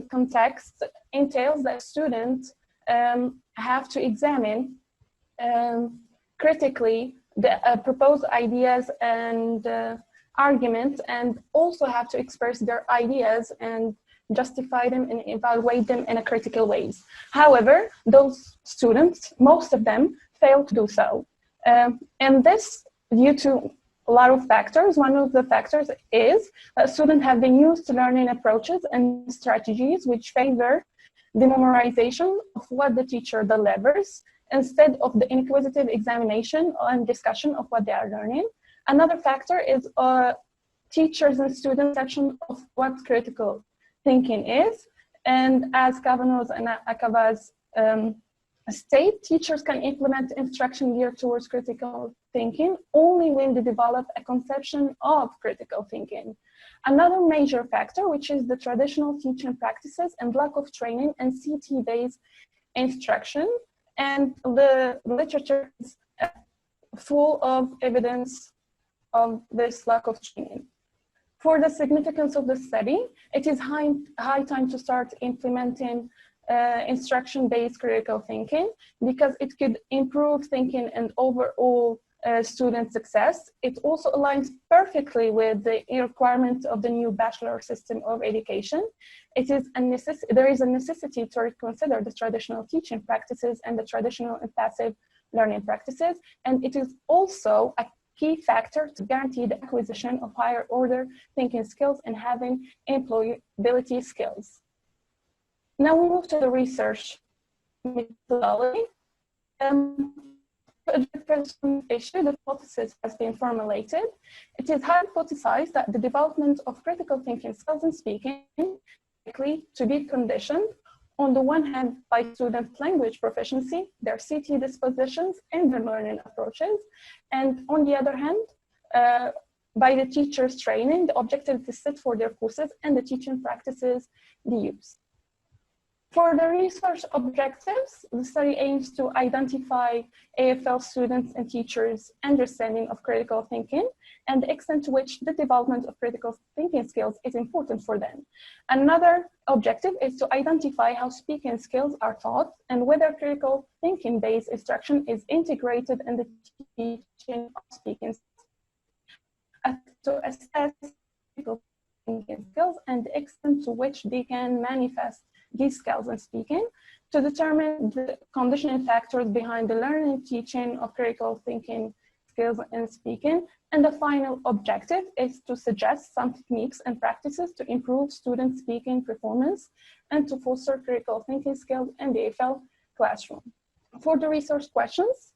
context entails that students have to examine critically the proposed ideas and arguments, and also have to express their ideas and justify them and evaluate them in a critical ways. However, those students, most of them, fail to do so. And this due to a lot of factors. One of the factors is that students have been used to learning approaches and strategies which favor the memorization of what the teacher delivers instead of the inquisitive examination and discussion of what they are learning. Another factor is teachers and students' perception of what critical thinking is. And as Kavanaugh's and Akava's state, teachers can implement instruction geared towards critical thinking only when they develop a conception of critical thinking. Another major factor, which is the traditional teaching practices and lack of training and CT-based instruction, and the literature is full of evidence of this lack of training. For the significance of the study, it is high time to start implementing instruction-based critical thinking, because it could improve thinking and overall student success. It also aligns perfectly with the requirements of the new bachelor system of education. There is a necessity to reconsider the traditional teaching practices and the traditional and passive learning practices, and it is also a key factor to guarantee the acquisition of higher order thinking skills and having employability skills. Now we move to the research methodology. The hypothesis has been formulated. It is hypothesized that the development of critical thinking skills and speaking is likely to be conditioned, on the one hand, by student language proficiency, their CT dispositions, and their learning approaches, and on the other hand, by the teacher's training, the objectives set for their courses, and the teaching practices they use. For the research objectives, the study aims to identify AFL students and teachers' understanding of critical thinking and the extent to which the development of critical thinking skills is important for them. Another objective is to identify how speaking skills are taught and whether critical thinking-based instruction is integrated in the teaching of speaking skills. To assess critical thinking skills and the extent to which they can manifest these skills in speaking, to determine the conditioning factors behind the learning and teaching of critical thinking skills in speaking. And the final objective is to suggest some techniques and practices to improve student speaking performance and to foster critical thinking skills in the AFL classroom. For the research questions,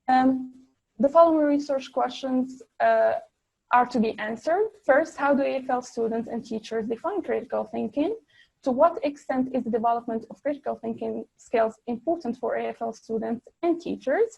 the following research questions are to be answered. First, how do AFL students and teachers define critical thinking? To what extent is the development of critical thinking skills important for AFL students and teachers?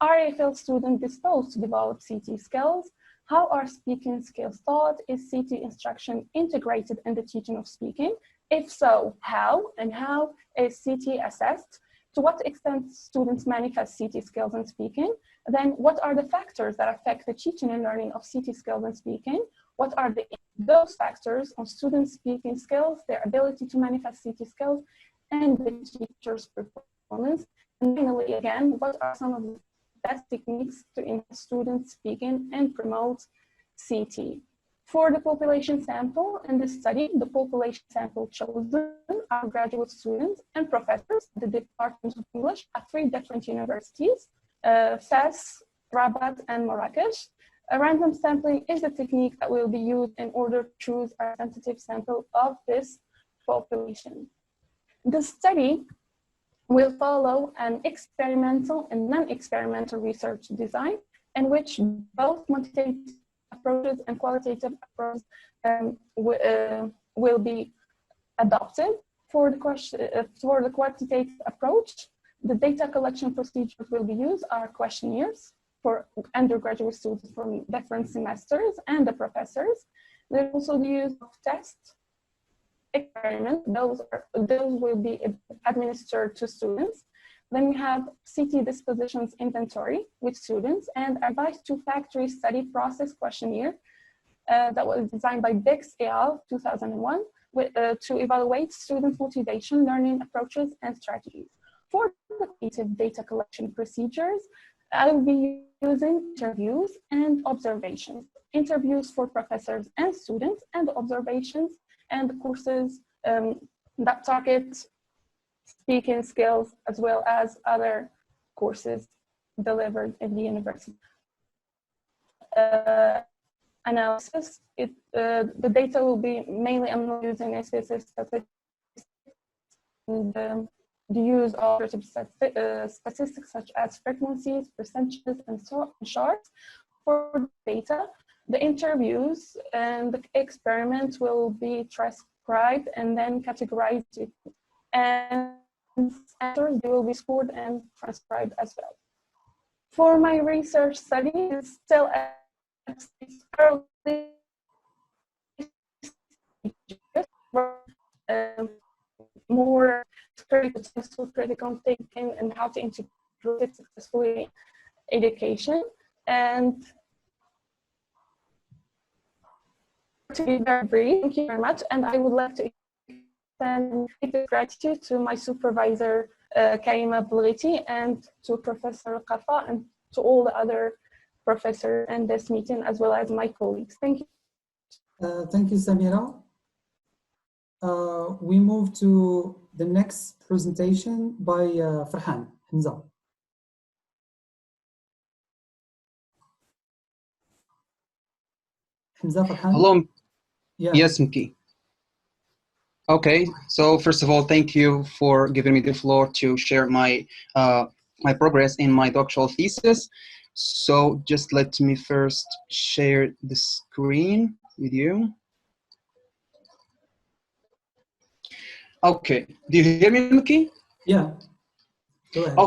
Are AFL students disposed to develop CT skills? How are speaking skills taught? Is CT instruction integrated in the teaching of speaking? If so, how? And how is CT assessed? To what extent students manifest CT skills in speaking? Then what are the factors that affect the teaching and learning of CT skills in speaking? What are those factors on students' speaking skills, their ability to manifest CT skills, and the teacher's performance? And finally, again, what are some of the best techniques to enhance student speaking and promote CT. For the population sample in this study, the population sample chosen are graduate students and professors at the Department of English at 3 different universities, Fes, Rabat, and Marrakesh. A random sampling is the technique that will be used in order to choose a representative sample of this population. The study will follow an experimental and non-experimental research design in which both quantitative approaches and qualitative approaches will be adopted. For the quantitative approach, the data collection procedures will be used are questionnaires for undergraduate students from different semesters and the professors. There's also the use of tests, experiments. Those will be administered to students. Then we have CT dispositions inventory with students and advice to factory study process questionnaire that was designed by Bix et al. 2001 to evaluate students' motivation, learning approaches, and strategies. For quantitative data collection procedures, I will be using interviews and observations. Interviews for professors and students, and observations and courses that target speaking skills as well as other courses delivered in the university. Analysis, the data will be mainly analyzed in statistics and the use of statistics such as frequencies, percentages, and charts for data. The interviews and the experiments will be transcribed and then categorized, and answers, they will be scored and transcribed as well. For my research study, it's still at its early more critical thinking and how to integrate successfully education. And to be very brief, thank you very much. And I would like to extend gratitude to my supervisor, Karima Belghiti, and to Professor Elkarfa, and to all the other professors in this meeting, as well as my colleagues. Thank you. Thank you, Samira. We move to the next presentation by Farhan Hamza. Hamza, Farhan? Hello. Yeah. Yes, Mki. Okay, so first of all, thank you for giving me the floor to share my my progress in my doctoral thesis. So just let me first share the screen with you. Okay, do you hear me, Mki? Yeah. Go ahead.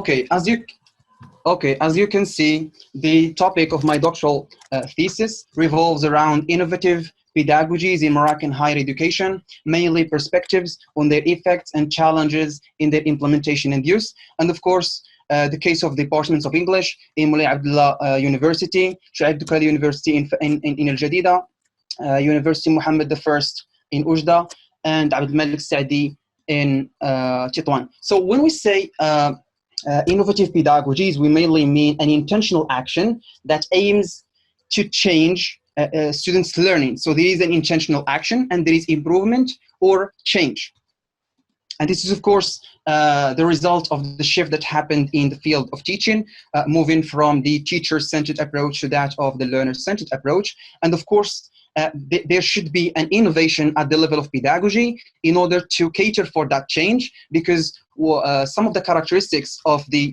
Okay, as you can see, the topic of my doctoral thesis revolves around innovative pedagogies in Moroccan higher education, mainly perspectives on their effects and challenges in their implementation and use. And of course, the case of departments of English in Moulay Abdullah University, Socio-Educational University in Al Jadida, University Mohammed I in Oujda, and Abd al-Malik Saadi in Tétouan. So when we say innovative pedagogies, we mainly mean an intentional action that aims to change students' learning. So there is an intentional action and there is improvement or change. And this is, of course, the result of the shift that happened in the field of teaching, moving from the teacher-centered approach to that of the learner-centered approach. And of course, there should be an innovation at the level of pedagogy in order to cater for that change, because some of the characteristics of the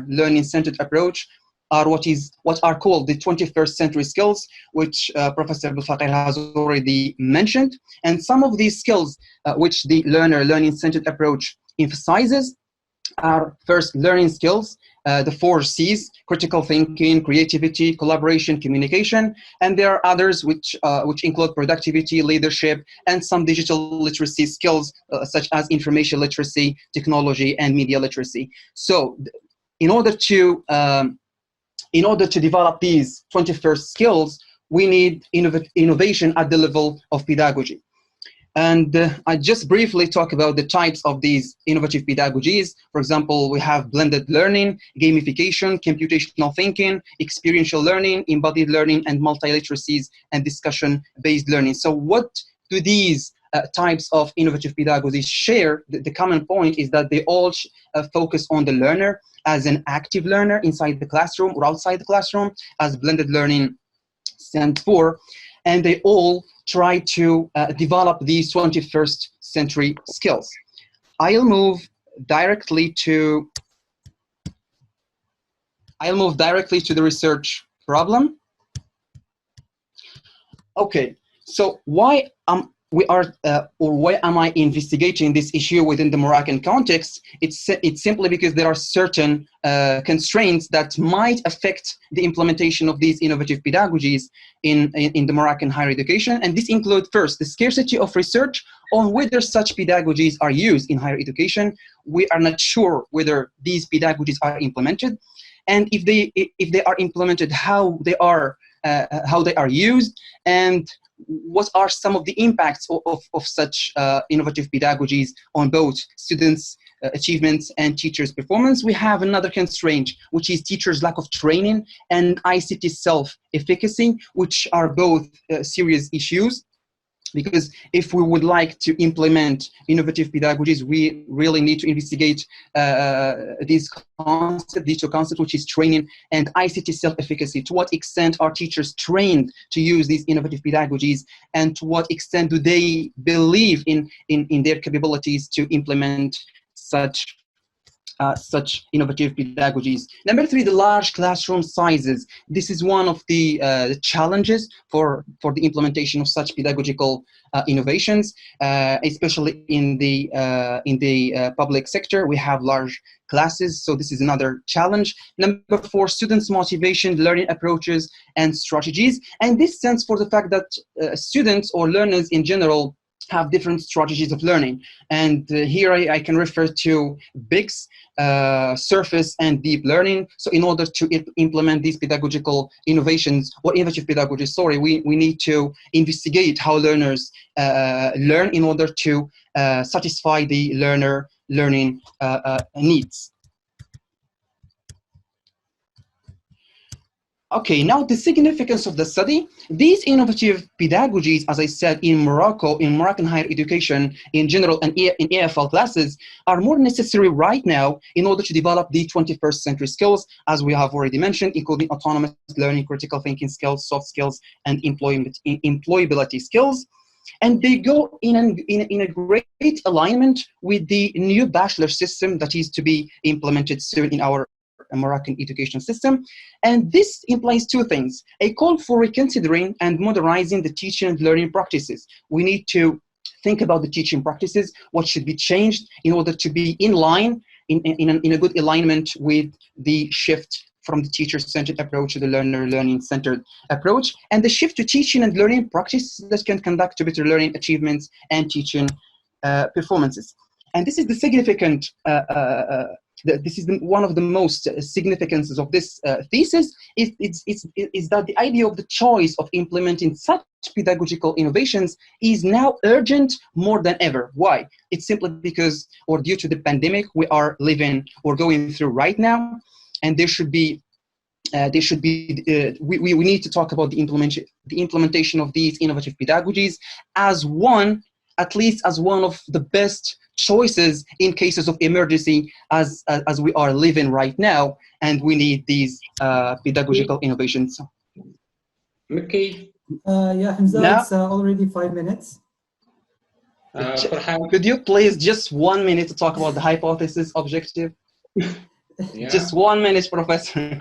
learning-centered approach are what are called the 21st century skills, which Professor Abdelfaqir has already mentioned. And some of these skills which the learning-centered approach emphasizes are first learning skills, the 4 C's: critical thinking, creativity, collaboration, communication. And there are others which include productivity, leadership, and some digital literacy skills such as information literacy, technology, and media literacy. So in order to develop these 21st skills, we need innovation at the level of pedagogy. And I just briefly talk about the types of these innovative pedagogies. For example, we have blended learning, gamification, computational thinking, experiential learning, embodied learning, and multiliteracies and discussion-based learning. So what do these types of innovative pedagogies share? The common point is that they all focus on the learner as an active learner inside the classroom or outside the classroom, as blended learning stands for, and they all try to develop these 21st century skills. I'll move directly to the research problem. Okay, so why why am I investigating this issue within the Moroccan context? It's simply because there are certain constraints that might affect the implementation of these innovative pedagogies in the Moroccan higher education. And this includes, first, the scarcity of research on whether such pedagogies are used in higher education. We are not sure whether these pedagogies are implemented, and if they are implemented, how they are used, and what are some of the impacts of such innovative pedagogies on both students' achievements and teachers' performance. We have another constraint, which is teachers' lack of training and ICT self-efficacy, which are both serious issues. Because if we would like to implement innovative pedagogies, we really need to investigate these two concepts, which is training and ICT self-efficacy. To what extent are teachers trained to use these innovative pedagogies, and to what extent do they believe in their capabilities to implement such innovative pedagogies? Number three, the large classroom sizes. This is one of the challenges for the implementation of such pedagogical innovations, especially in the public sector. We have large classes, so this is another challenge. Number four, students' motivation, learning approaches, and strategies. And this stands for the fact that students or learners in general have different strategies of learning. And here I can refer to BIGS, surface and deep learning. So in order to implement these pedagogical innovations, or innovative pedagogy, sorry, we need to investigate how learners learn in order to satisfy the learner learning needs. Okay, now the significance of the study. These innovative pedagogies, as I said, in Morocco, in Moroccan higher education in general and in EFL classes, are more necessary right now in order to develop the 21st century skills, as we have already mentioned, including autonomous learning, critical thinking skills, soft skills, and employability skills. And they go in a great alignment with the new bachelor system that is to be implemented soon in our Moroccan education system. And this implies two things: a call for reconsidering and modernizing the teaching and learning practices. We need to think about the teaching practices, what should be changed in order to be in line, in a good alignment with the shift from the teacher-centered approach to the learning-centered approach, and the shift to teaching and learning practices that can conduct to better learning achievements and teaching performances. And this is the significant this is one of the most significances of this thesis, is that the idea of the choice of implementing such pedagogical innovations is now urgent more than ever. Why? It's simply because, or due to the pandemic we are living or going through right now, and we need to talk about the implementation of these innovative pedagogies as at least one of the best choices in cases of emergency, as we are living right now, and we need these pedagogical innovations. Mickey? Yeah, Hamza, it's already 5 minutes. Could you please just 1 minute to talk about the hypothesis objective? Yeah. Just 1 minute, Professor.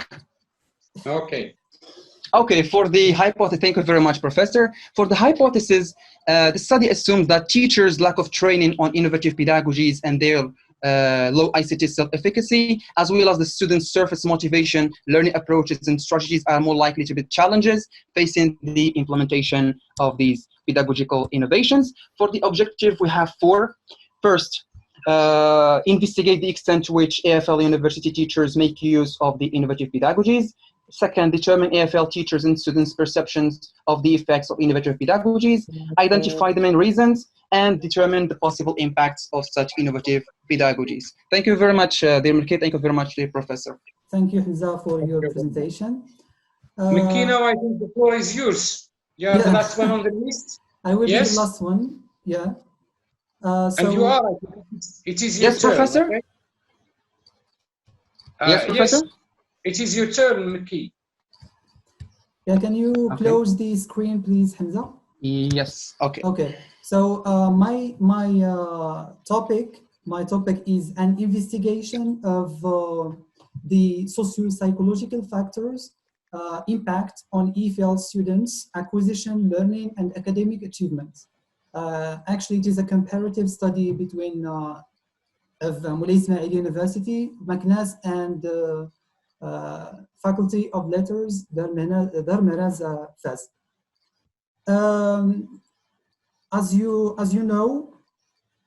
Okay. Okay, for the hypothesis, thank you very much, Professor. For the hypothesis, the study assumes that teachers' lack of training on innovative pedagogies and their low ICT self-efficacy, as well as the students' surface motivation, learning approaches, and strategies are more likely to be challenges facing the implementation of these pedagogical innovations. For the objective, we have four. First, investigate the extent to which AFL university teachers make use of the innovative pedagogies. Second, determine AFL teachers' and students' perceptions of the effects of innovative pedagogies, identify the main reasons, and determine the possible impacts of such innovative pedagogies. Thank you very much, dear Milky. Thank you very much, dear Professor. Thank you, Hamza, for your presentation. Mickey, now I think the floor is yours. You are the last one on the list. I will be Yes? the last one. Yeah. And you are. It is your yes, turn. Professor. Okay? Yes, Professor. Yes, it is your turn, Mickey. Yeah, can you close the screen, please, Hamza? Yes. Okay. Okay. So my topic is an investigation of the socio-psychological factors impact on EFL students' acquisition, learning, and academic achievements. Actually, it is a comparative study between of Moulay Ismail University, McNass, and Faculty of Letters, Dar Meraz Fez. As you know,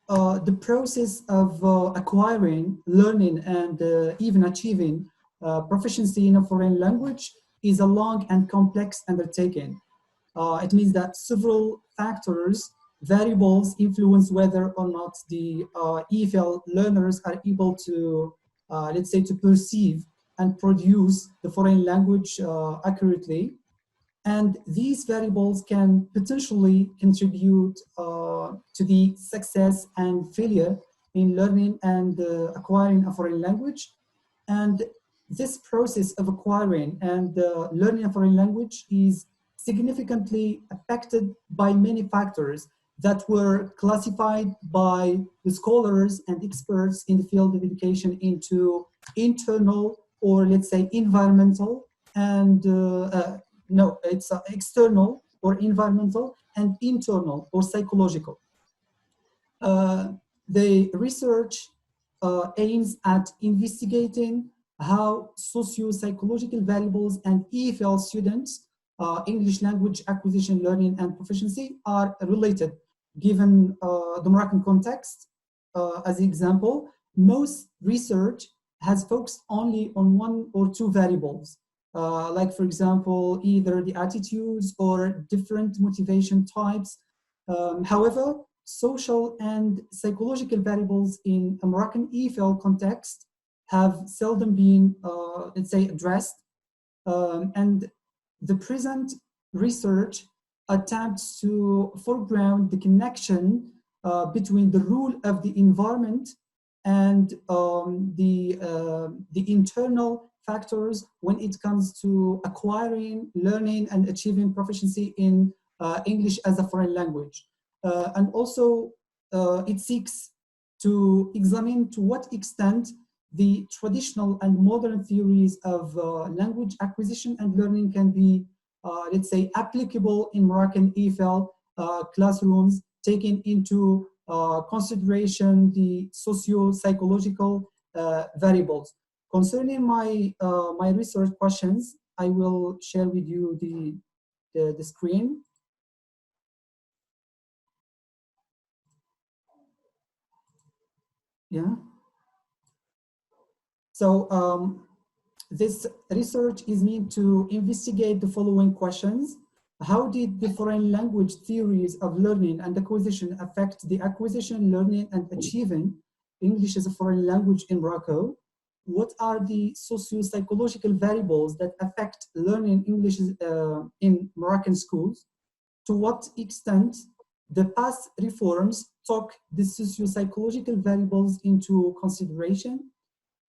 the process of acquiring, learning, and even achieving proficiency in a foreign language is a long and complex undertaking. It means that several factors, variables influence whether or not the EFL learners are able to, let's say, to perceive and produce the foreign language accurately. And these variables can potentially contribute to the success and failure in learning and acquiring a foreign language. And this process of acquiring and learning a foreign language is significantly affected by many factors that were classified by the scholars and experts in the field of education into internal, or let's say environmental, and no, it's external or environmental, and internal or psychological. The research aims at investigating how socio-psychological variables and EFL students, English language acquisition, learning, and proficiency are related. Given the Moroccan context, as an example, most research has focused only on one or two variables. Like, for example, either the attitudes or different motivation types. However, social and psychological variables in a Moroccan EFL context have seldom been, let's say, addressed. And the present research attempts to foreground the connection between the role of the environment and the internal factors when it comes to acquiring, learning, and achieving proficiency in English as a foreign language. And also, it seeks to examine to what extent the traditional and modern theories of language acquisition and learning can be, let's say, applicable in Moroccan EFL classrooms, taking into consideration the socio-psychological variables. Concerning my my research questions, I will share with you the screen. Yeah. So this research is meant to investigate the following questions. How did the foreign language theories of learning and acquisition affect the acquisition, learning, and achieving English as a foreign language in Morocco? What are the socio-psychological variables that affect learning English in Moroccan schools? To what extent the past reforms took the socio-psychological variables into consideration?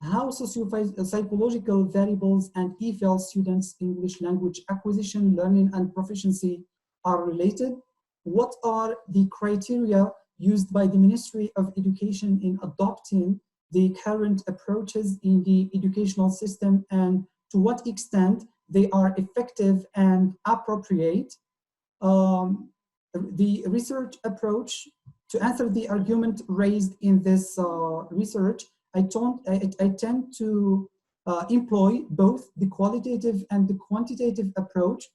How socio-psychological variables and EFL students' English language acquisition, learning, and proficiency are related? What are the criteria used by the Ministry of Education in adopting the current approaches in the educational system, and to what extent they are effective and appropriate? The research approach, to answer the argument raised in this research, I tend to employ both the qualitative and the quantitative approach.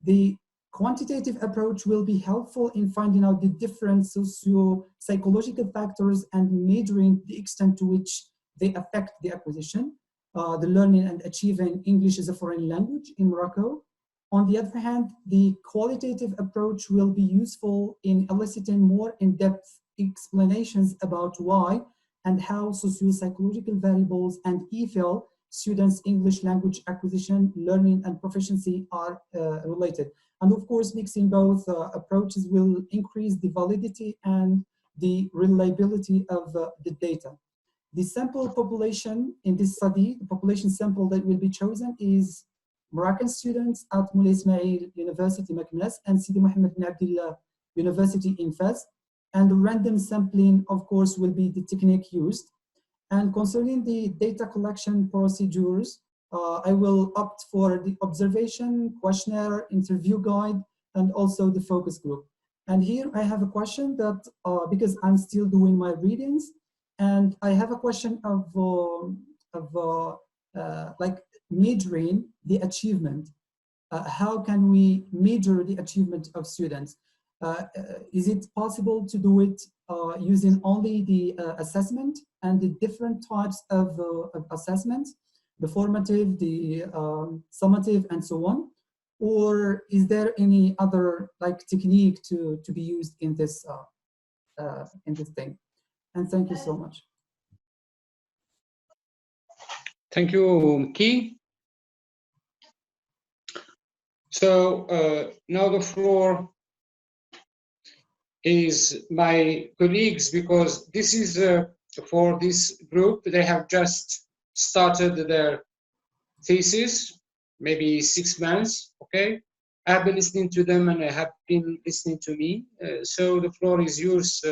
The quantitative approach will be helpful in finding out the different socio-psychological factors and measuring the extent to which they affect the acquisition. the learning and achieving English as a foreign language in Morocco. On the other hand, the qualitative approach will be useful in eliciting more in-depth explanations about why and how socio-psychological variables and EFL students' English language acquisition, learning, and proficiency are related. And of course, mixing both approaches will increase the validity and the reliability of the data. The sample population in this study, the population sample that will be chosen is Moroccan students at Moulay Ismail University, Meknes, and Sidi Mohammed bin Abdullah University in Fez. And the random sampling, of course, will be the technique used. And concerning the data collection procedures, I will opt for the observation, questionnaire, interview guide, and also the focus group. And here I have a question that, because I'm still doing my readings, and I have a question of like measuring the achievement. How can we measure the achievement of students? Is it possible to do it using only the assessment and the different types of assessments, the formative, the summative, and so on? Or is there any other like technique to be used in this thing? And thank you so much. Thank you, Ki. So now the floor is my colleagues, because this is for this group. They have just started their thesis, maybe 6 months, okay? I've been listening to them and they have been listening to me. So the floor is yours,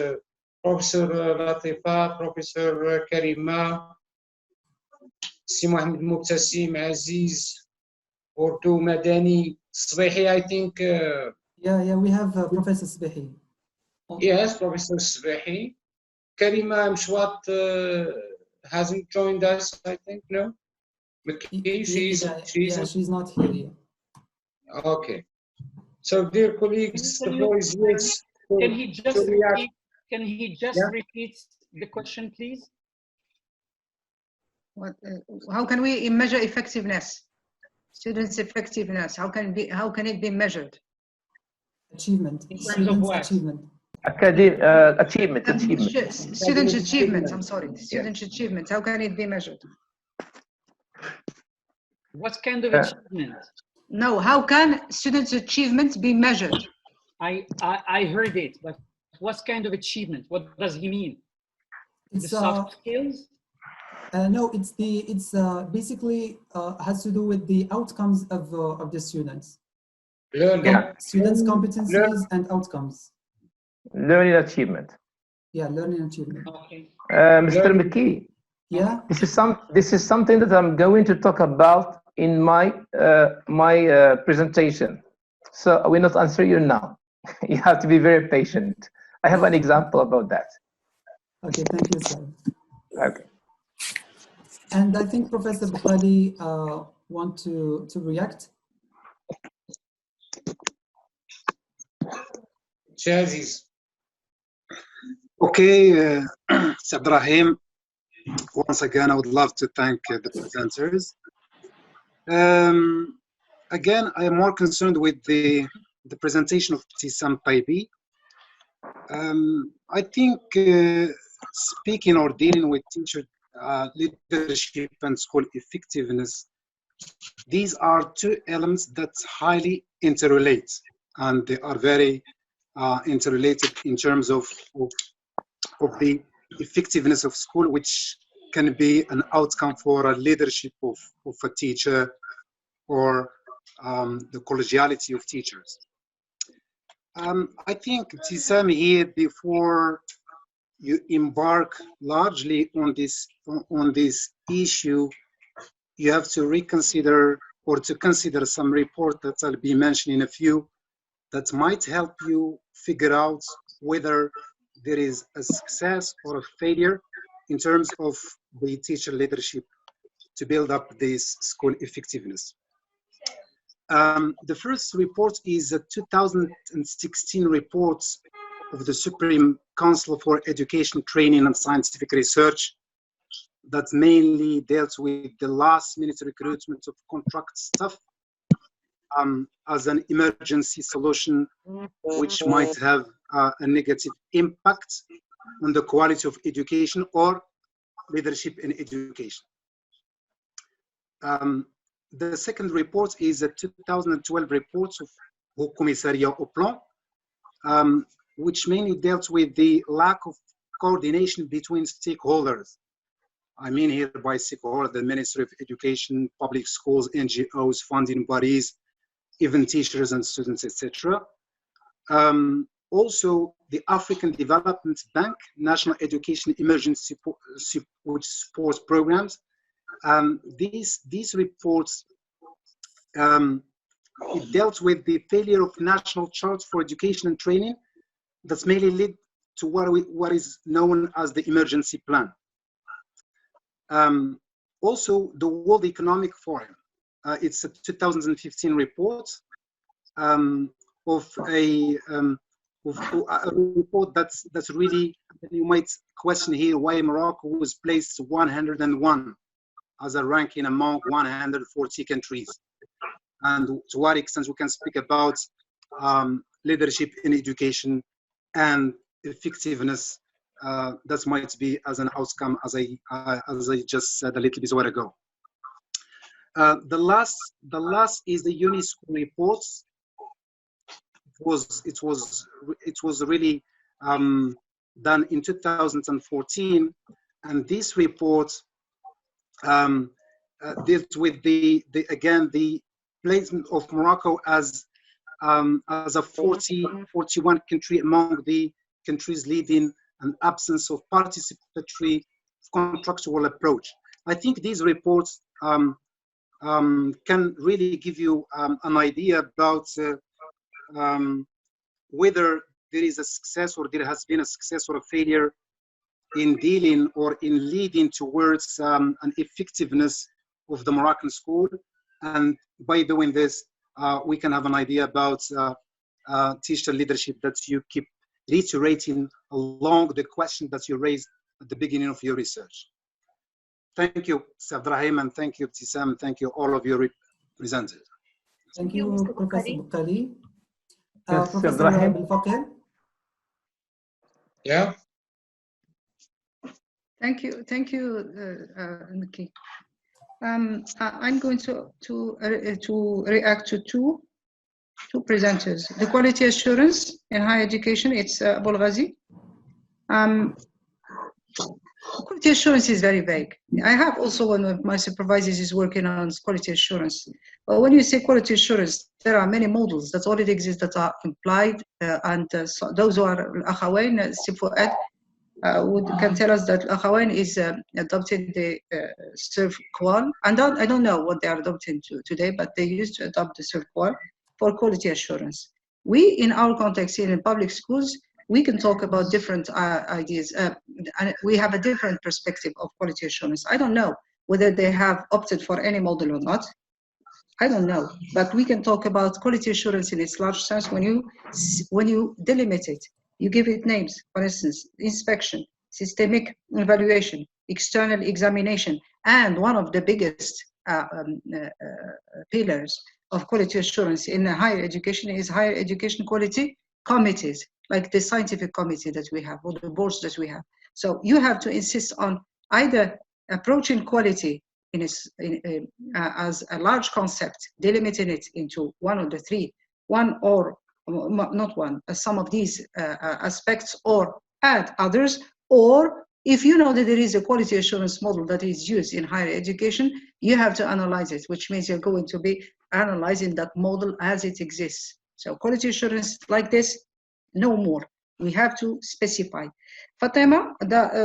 Professor Latifa, Professor Karima, Si Mohamed Mubtasim, Aziz, Ordu Madani, Sbehi, I think. Yeah, we have Professor Sbehi. Yes, Professor Sbehi. Karima Mshwat hasn't joined us, I think, no? She's not here yet. Okay. So, dear colleagues, the floor is yours. Can he just repeat the question, please? What? How can we measure effectiveness? Students' effectiveness. How can it be measured? Achievement. Students' achievement. Achievement. Student achievement. I'm sorry. Student achievement. How can it be measured? What kind of achievement? No. How can students' achievement be measured? I heard it, but what kind of achievement? What does he mean? It's the soft skills? No, it's basically has to do with the outcomes of the students. Students' competencies and outcomes. Learning achievement. Yeah, learning achievement. Okay. Mr. McKee. Yeah. This is something that I'm going to talk about in my presentation. So I will not answer you now. You have to be very patient. I have an example about that. Okay, thank you, sir. Okay. And I think Professor Bukhari want to react. Aziz. Okay, Abdurrahim, once again, I would love to thank the presenters. Again, I am more concerned with the presentation of Tissam Taibi. I think speaking or dealing with teacher leadership and school effectiveness, these are two elements that highly interrelate, and they are very interrelated in terms of the effectiveness of school, which can be an outcome for a leadership of a teacher or the collegiality of teachers. I think, Tissam, here, before you embark largely on this issue, you have to reconsider or to consider some report that I'll be mentioning a few that might help you figure out whether there is a success or a failure in terms of the teacher leadership to build up this school effectiveness. The first report is a 2016 report of the Supreme Council for Education, Training and Scientific Research that mainly dealt with the last minute recruitment of contract staff as an emergency solution, which might have a negative impact on the quality of education or leadership in education. The second report is a 2012 report of Haut Commissariat au Plan, which mainly dealt with the lack of coordination between stakeholders. I mean here by stakeholders, the Ministry of Education, public schools, NGOs, funding bodies, even teachers and students, etc. Also, the African Development Bank, National Education Emergency Support Programs. These reports, it dealt with the failure of national charts for education and training that's mainly led to what is known as the emergency plan. Also, the World Economic Forum, it's a 2015 report of a report that's really, you might question here why Morocco was placed 101 as a ranking among 140 countries, and to what extent we can speak about leadership in education and effectiveness that might be as an outcome, as I just said a little bit while ago. The last is the Yunus Reports. It was really done in 2014, and this report dealt with the placement of Morocco as a 41 country among the countries leading an absence of participatory contractual approach. I think these reports can really give you an idea about whether there is a success or there has been a success or a failure in dealing or in leading towards an effectiveness of the Moroccan school. And by doing this, we can have an idea about teacher leadership that you keep reiterating along the question that you raised at the beginning of your research. Thank you, Sir Abdrahim, and thank you, Ibtisam, and thank you all of your presenters. Thank you, Professor Bukhari. Yes, Professor Abdelfaqir. Yeah. Thank you, Nikki. I'm going to react to two presenters. The quality assurance in higher education, it's Abul Ghazi. Quality assurance is very vague. I have also one of my supervisors is working on quality assurance. But when you say quality assurance, there are many models that already exist that are implied, and so those who are Akhawain, Sifuad, can tell us that Akhawain is adopting the SERV-Qual. And I don't know what they are adopting today, but they used to adopt the SERV-Qual for quality assurance. We, in our context here in public schools, we can talk about different ideas, and we have a different perspective of quality assurance. I don't know whether they have opted for any model or not. I don't know, but we can talk about quality assurance in its large sense when you delimit it. You give it names, for instance, inspection, systemic evaluation, external examination, and one of the biggest pillars of quality assurance in higher education is higher education quality committees, like the scientific committee that we have, or the boards that we have. So you have to insist on either approaching quality as a large concept, delimiting it into one of the three, some of these aspects, or add others, or if you know that there is a quality assurance model that is used in higher education, you have to analyze it, which means you're going to be analyzing that model as it exists. So quality assurance like this, no more. We have to specify. Fatima,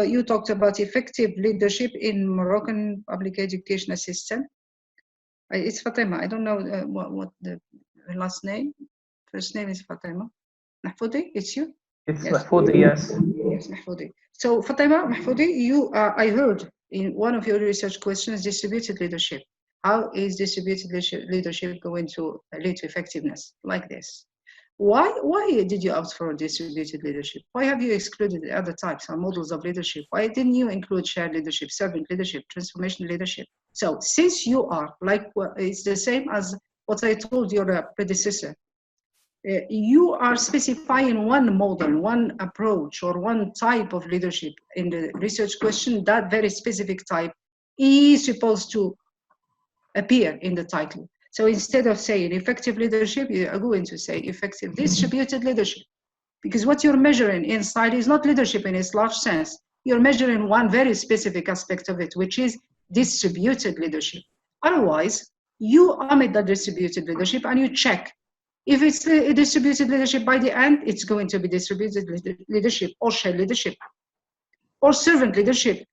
you talked about effective leadership in Moroccan public education system. It's Fatima. I don't know what the last name. First name is Fatima. Mahfoudi, it's you? It's Yes. Mahfoudi, yes. Yes, Mahfoudi. So Fatima, Mahfoudi, you, I heard in one of your research questions, distributed leadership. How is distributed leadership going to lead to effectiveness like this? Why did you opt for distributed leadership? Why have you excluded the other types or models of leadership? Why didn't you include shared leadership, servant leadership, transformational leadership? So since you are like, it's the same as what I told your predecessor, you are specifying one model, one approach, or one type of leadership in the research question. That very specific type is supposed to appear in the title. So instead of saying effective leadership, you are going to say effective distributed leadership, because what you're measuring inside is not leadership in its large sense. You're measuring one very specific aspect of it, which is distributed leadership. Otherwise, you omit the distributed leadership and you check. If it's a distributed leadership, by the end, it's going to be distributed leadership or shared leadership or servant leadership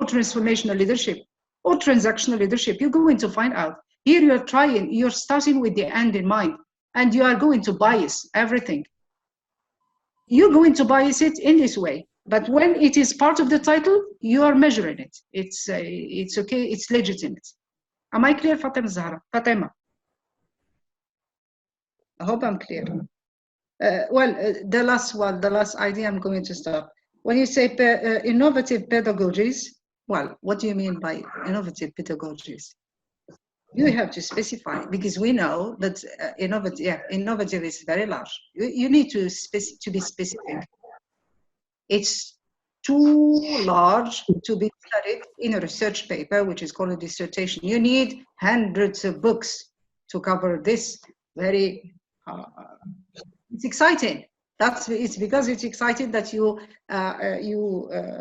or transformational leadership or transactional leadership. You're going to find out. Here you're starting with the end in mind, and you are going to bias everything. You're going to bias it in this way, but when it is part of the title, you are measuring it. It's okay, it's legitimate. Am I clear, Fatima Zahra? Fatima? I hope I'm clear. The last idea, I'm going to stop. When you say innovative pedagogies, well, what do you mean by innovative pedagogies? You have to specify, because we know that innovative is very large. You need to be specific. It's too large to be studied in a research paper, which is called a dissertation. You need hundreds of books to cover this very, it's exciting. It's because it's exciting that you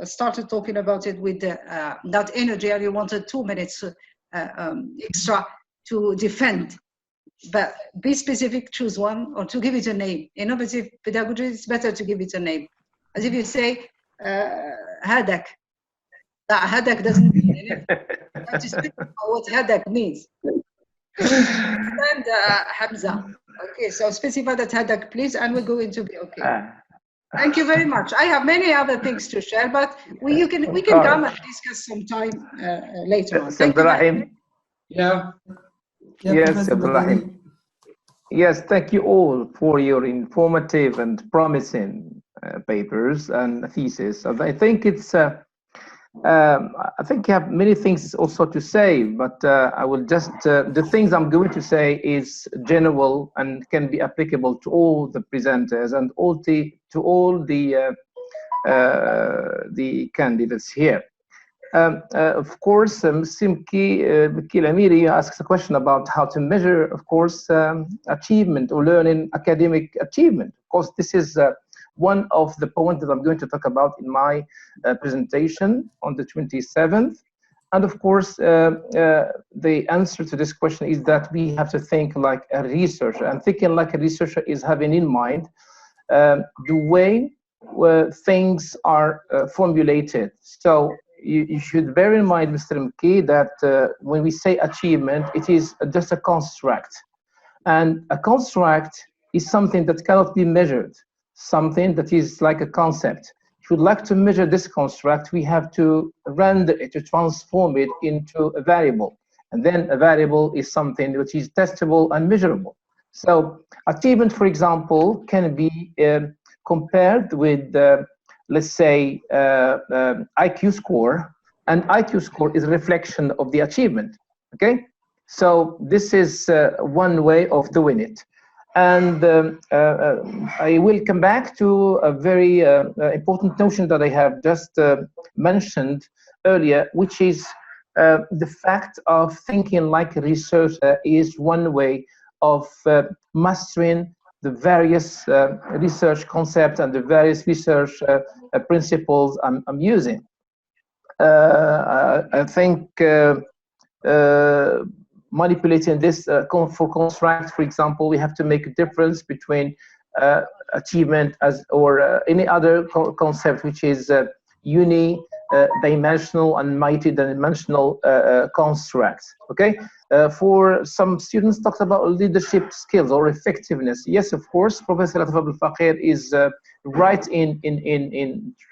started talking about it with that energy, and you wanted 2 minutes extra to defend. But be specific, choose one, or to give it a name. Innovative pedagogy, it's better to give it a name. As if you say, hadak. That hadak doesn't mean anything. You have to specify what hadak means. And Hamza. Okay, so specify that hadak, please, and we're going to be okay. Thank you very much. I have many other things to share, but we can come and discuss sometime later on. Thank you very much. Yes, Abdulrahim. Yes, thank you all for your informative and promising papers and thesis. I think it's. I think you have many things also to say, but I will just the things I'm going to say is general and can be applicable to all the presenters and to all the candidates here. Of course, Simki Lamiri asks a question about how to measure, of course, achievement or learning academic achievement. Of course, this is one of the points that I'm going to talk about in my presentation on the 27th. And of course, the answer to this question is that we have to think like a researcher. And thinking like a researcher is having in mind the way where things are formulated. So you should bear in mind, Mr. Mki, that when we say achievement, it is just a construct. And a construct is something that cannot be measured, something that is like a concept. If you'd like to measure this construct, we have to render it, to transform it into a variable. And then a variable is something which is testable and measurable. So achievement, for example, can be compared with, let's say, IQ score, and IQ score is a reflection of the achievement, okay? So this is one way of doing it. And I will come back to a very important notion that I have just mentioned earlier, which is the fact of thinking like a researcher is one way of mastering the various research concepts and the various research principles I'm using. I think manipulating this for construct, for example, we have to make a difference between achievement or any other concept which is uni-dimensional and multi-dimensional constructs. Okay, for some students talked about leadership skills or effectiveness. Yes, of course, Professor Latif Abdel Fakir is right in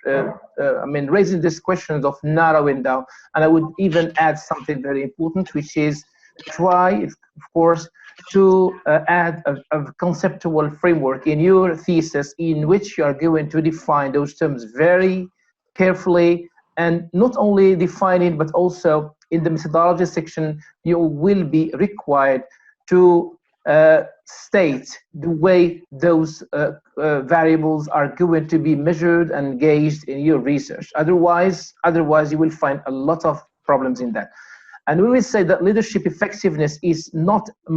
I mean, raising this question of narrowing down. And I would even add something very important, which is try, of course, to add a conceptual framework in your thesis in which you are going to define those terms very carefully, and not only defining, but also in the methodology section, you will be required to state the way those variables are going to be measured and gauged in your research. Otherwise you will find a lot of problems in that. And we will say that leadership effectiveness is not a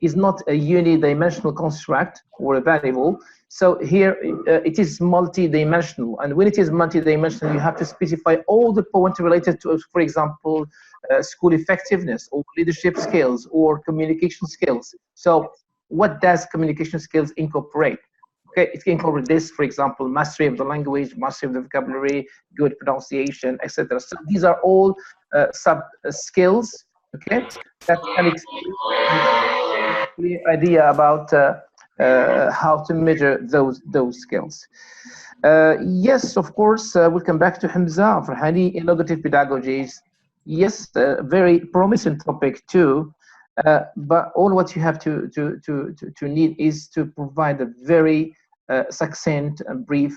unidimensional construct or a variable. So here it is multidimensional, and when it is multidimensional, you have to specify all the points related to, for example, school effectiveness or leadership skills or communication skills. So what does communication skills incorporate? Okay, it can incorporate this, for example, mastery of the language, mastery of the vocabulary, good pronunciation, etc. So these are all sub skills, okay, that can explain a clear idea about how to measure those skills. Yes, of course, we'll come back to Hamza for Hani innovative pedagogies. Yes, very promising topic too. But all what you have to need is to provide a very succinct and brief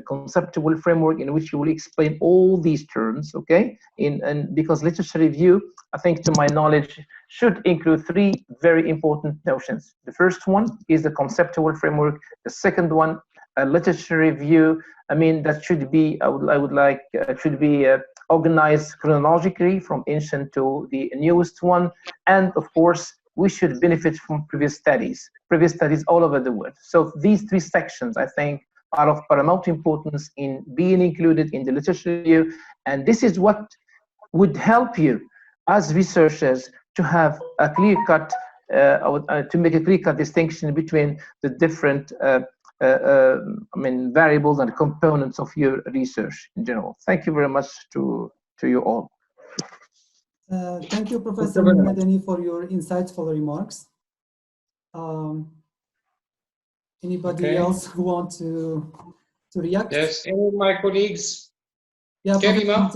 conceptual framework in which you will explain all these terms, okay? And because literature review, I think to my knowledge, should include three very important notions. The first one is the conceptual framework. The second one, a literature review. I mean, that should be, I would like, should be organized chronologically from ancient to the newest one. And of course, we should benefit from previous studies all over the world. So these three sections, I think, are of paramount importance in being included in the literature review. And this is what would help you as researchers to have a clear-cut, to make a clear-cut distinction between the different variables and components of your research in general. Thank you very much to you all. Thank you, Professor Madani, for your insightful remarks. Anybody else who want to react? Yes, any of my colleagues? Yeah, Karima?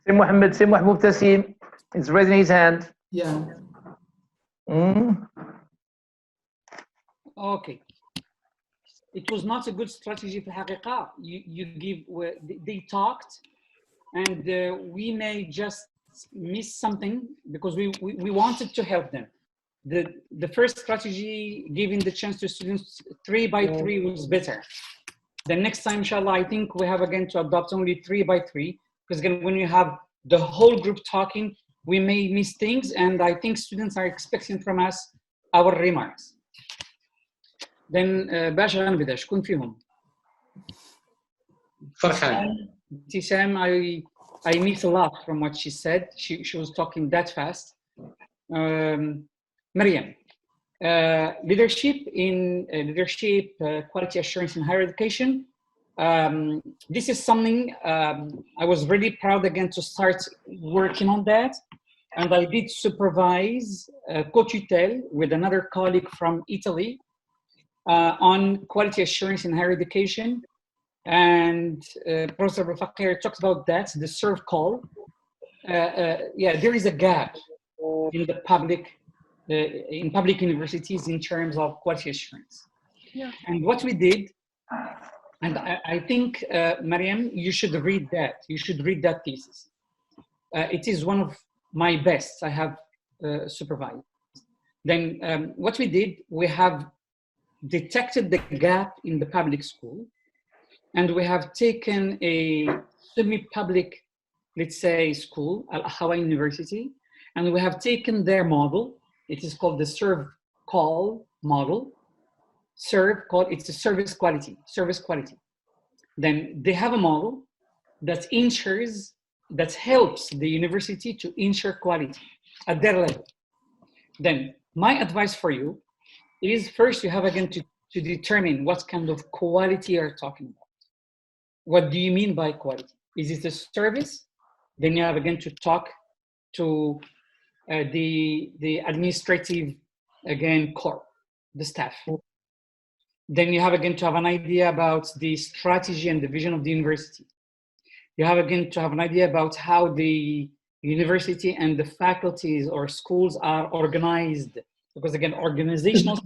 Mohammed Tassim is raising his hand. Yeah. Okay. It was not a good strategy for Haqiqa. They talked, and we may just miss something because we wanted to help them. The first strategy, giving the chance to students 3 by 3 was better. The next time, inshallah, I think we have again to adopt only 3 by 3, because again, when you have the whole group talking, we may miss things, and I think students are expecting from us our remarks. Then باش غنبدا شكون فيهم؟ فرحان. Tissam, I miss a lot from what she said. She was talking that fast. Maryam, leadership, quality assurance in higher education. This is something I was really proud again to start working on that. And I did supervise co-tutel with another colleague from Italy on quality assurance in higher education. And Professor Fakir talks about that, the serve call. Yeah, there is a gap in the public universities in terms of quality assurance. Yeah. And what we did, and I think, Mariam, you should read that. You should read that thesis. It is one of my best I have supervised. Then what we did, we have detected the gap in the public school, and we have taken a semi-public, let's say, school, Al-Ahwa University, and we have taken their model. It is called the serve call model. Serve call, it's a service quality. Then they have a model that ensures, that helps the university to ensure quality at their level. Then my advice for you is, first you have again to determine what kind of quality you're talking about. What do you mean by quality? Is it a service? Then you have again to talk to the administrative, again, core, the staff. Then you have again to have an idea about the strategy and the vision of the university. You have again to have an idea about how the university and the faculties or schools are organized, because again, organizational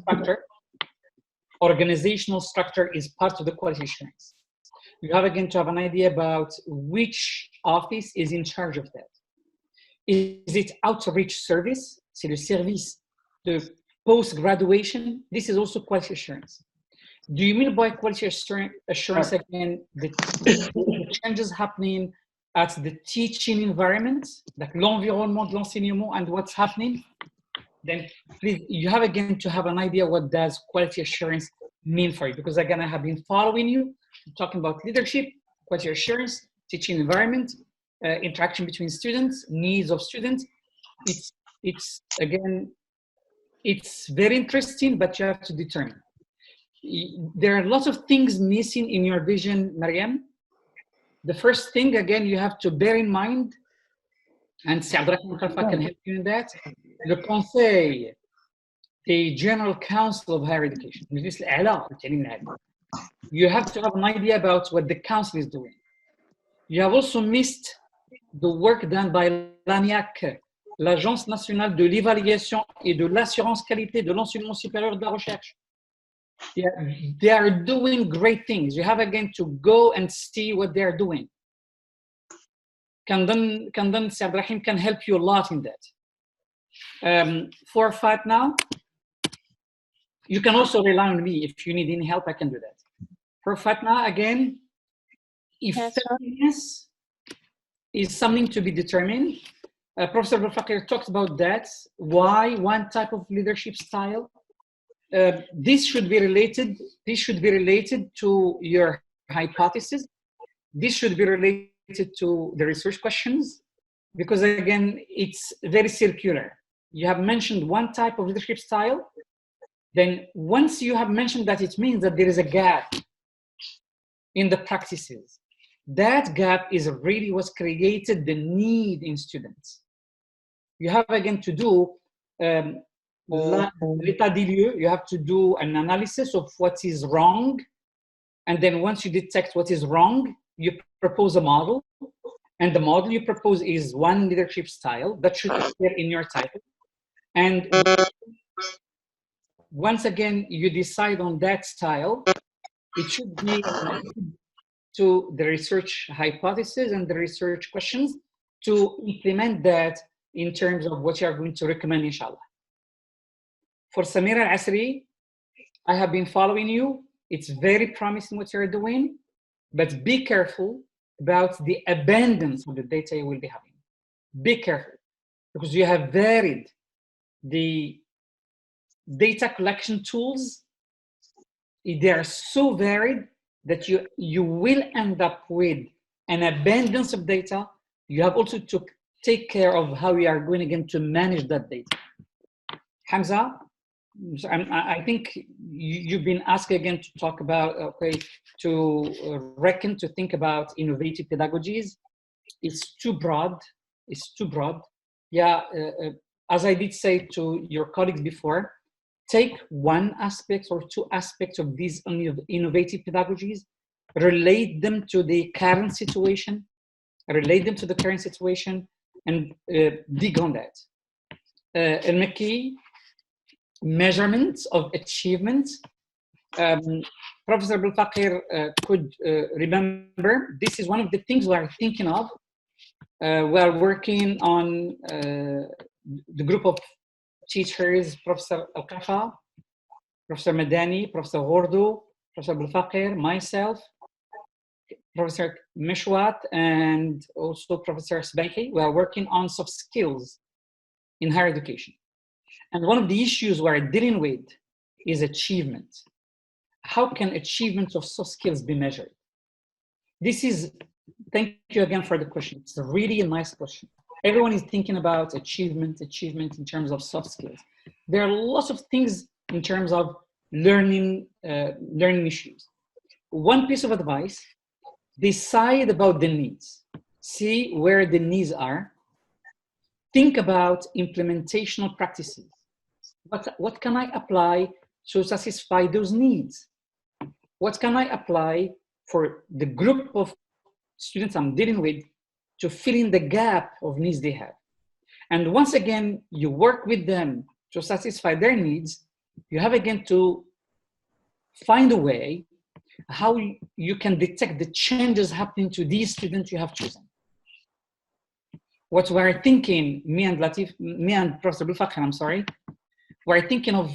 structure is part of the quality assurance. You have again to have an idea about which office is in charge of that. Is it outreach service? C'est le service de post-graduation. This is also quality assurance. Do you mean by quality assurance again the changes happening at the teaching environment, like l'environnement de l'enseignement and what's happening? Then please, you have again to have an idea what does quality assurance mean for you, because again, I have been following you, talking about leadership, quality assurance, teaching environment, interaction between students, needs of students. It's again, it's very interesting, but you have to determine. There are lots of things missing in your vision, Mariam. The first thing, again, you have to bear in mind, and Elkarfa can help you in that, le Conseil, the General Council of Higher Education. You have to have an idea about what the council is doing. You have also missed the work done by l'ANIAC, l'Agence nationale de l'évaluation et de l'assurance qualité de l'enseignement supérieur de la recherche. Yeah, they are doing great things. You have again to go and see what they are doing. Kandan Saad Rahim can help you a lot in that. For Fatna, you can also rely on me. If you need any help, I can do that. For Fatna, again, effectiveness is something to be determined. Professor Al-Fakir talked about that. Why one type of leadership style? This should be related to your hypothesis. This should be related to the research questions, because again, it's very circular. You have mentioned one type of leadership style. Then once you have mentioned that, it means that there is a gap in the practices. That gap is really what's created the need in students. You have again to do l'état des lieux. You have to do an analysis of what is wrong. And then once you detect what is wrong, you propose a model. And the model you propose is one leadership style that should appear in your title. And once again, you decide on that style, it should be to the research hypothesis and the research questions to implement that in terms of what you are going to recommend, inshallah. For Samira Al-Asri, I have been following you. It's very promising what you're doing, but be careful about the abundance of the data you will be having. Be careful, because you have varied the data collection tools. They are so varied that you will end up with an abundance of data. You have also to take care of how you are going again to manage that data. Hamza, I think you've been asked again to talk about, to think about innovative pedagogies. It's too broad. It's too broad. Yeah, as I did say to your colleagues before, take one aspect or two aspects of these innovative pedagogies, relate them to the current situation, and dig on that. Al-Makki, measurements of achievement. Professor Al-Fakir could remember, this is one of the things we are thinking of. We are working on the group of teachers, Professor Elkarfa, Professor Madani, Professor Gordo, Professor Al-Fakir, myself, Professor Meshwat, and also Professor Sbaiki. We are working on soft skills in higher education. And one of the issues we're dealing with is achievement. How can achievement of soft skills be measured? This is, thank you again for the question. It's a really nice question. Everyone is thinking about achievement in terms of soft skills. There are lots of things in terms of learning issues. One piece of advice, decide about the needs. See where the needs are. Think about implementational practices. What can I apply to satisfy those needs? What can I apply for the group of students I'm dealing with to fill in the gap of needs they have. And once again, you work with them to satisfy their needs. You have again to find a way how you can detect the changes happening to these students you have chosen. What we're thinking, me and Professor Bulfakir, I'm sorry, we're thinking of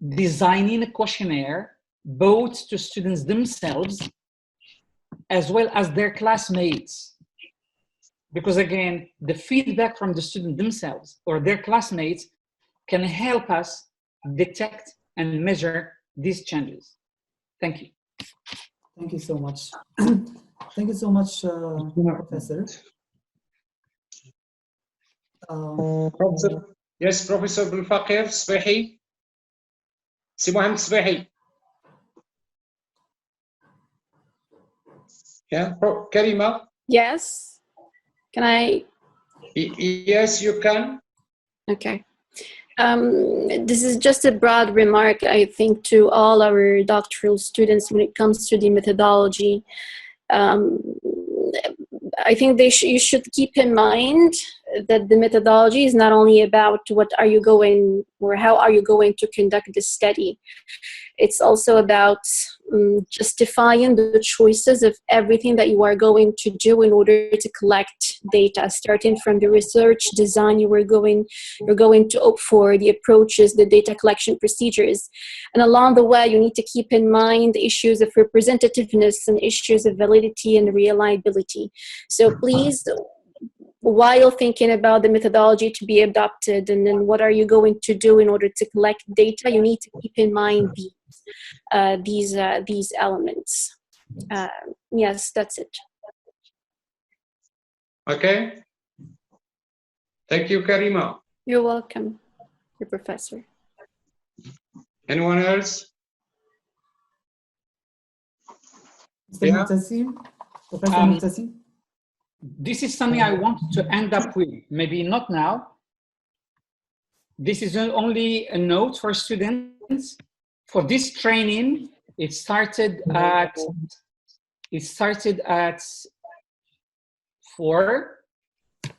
designing a questionnaire both to students themselves as well as their classmates. Because again, the feedback from the student themselves or their classmates can help us detect and measure these changes. Thank you. Thank you so much. Thank you so much, Professor. Yes, Professor Bulfakir Sbahi. Si Mohamed Sbahi. Yeah, Karima. Yes. Can I? Yes, you can. Okay. This is just a broad remark, I think, to all our doctoral students when it comes to the methodology. I think you should keep in mind that the methodology is not only about what are you going or how are you going to conduct the study. It's also about justifying the choices of everything that you are going to do in order to collect data, starting from the research design you're going to opt for, the approaches, the data collection procedures. And along the way, you need to keep in mind the issues of representativeness and issues of validity and reliability. So please, while thinking about the methodology to be adopted and then what are you going to do in order to collect data, you need to keep in mind these elements. Yes, that's it. Okay. Thank you, Karima. You're welcome, your professor. Anyone else? Mr. Mutasim? Professor Mutasim? This is something I want to end up with, maybe not now. This is only a note for students. For this training, it started at 4.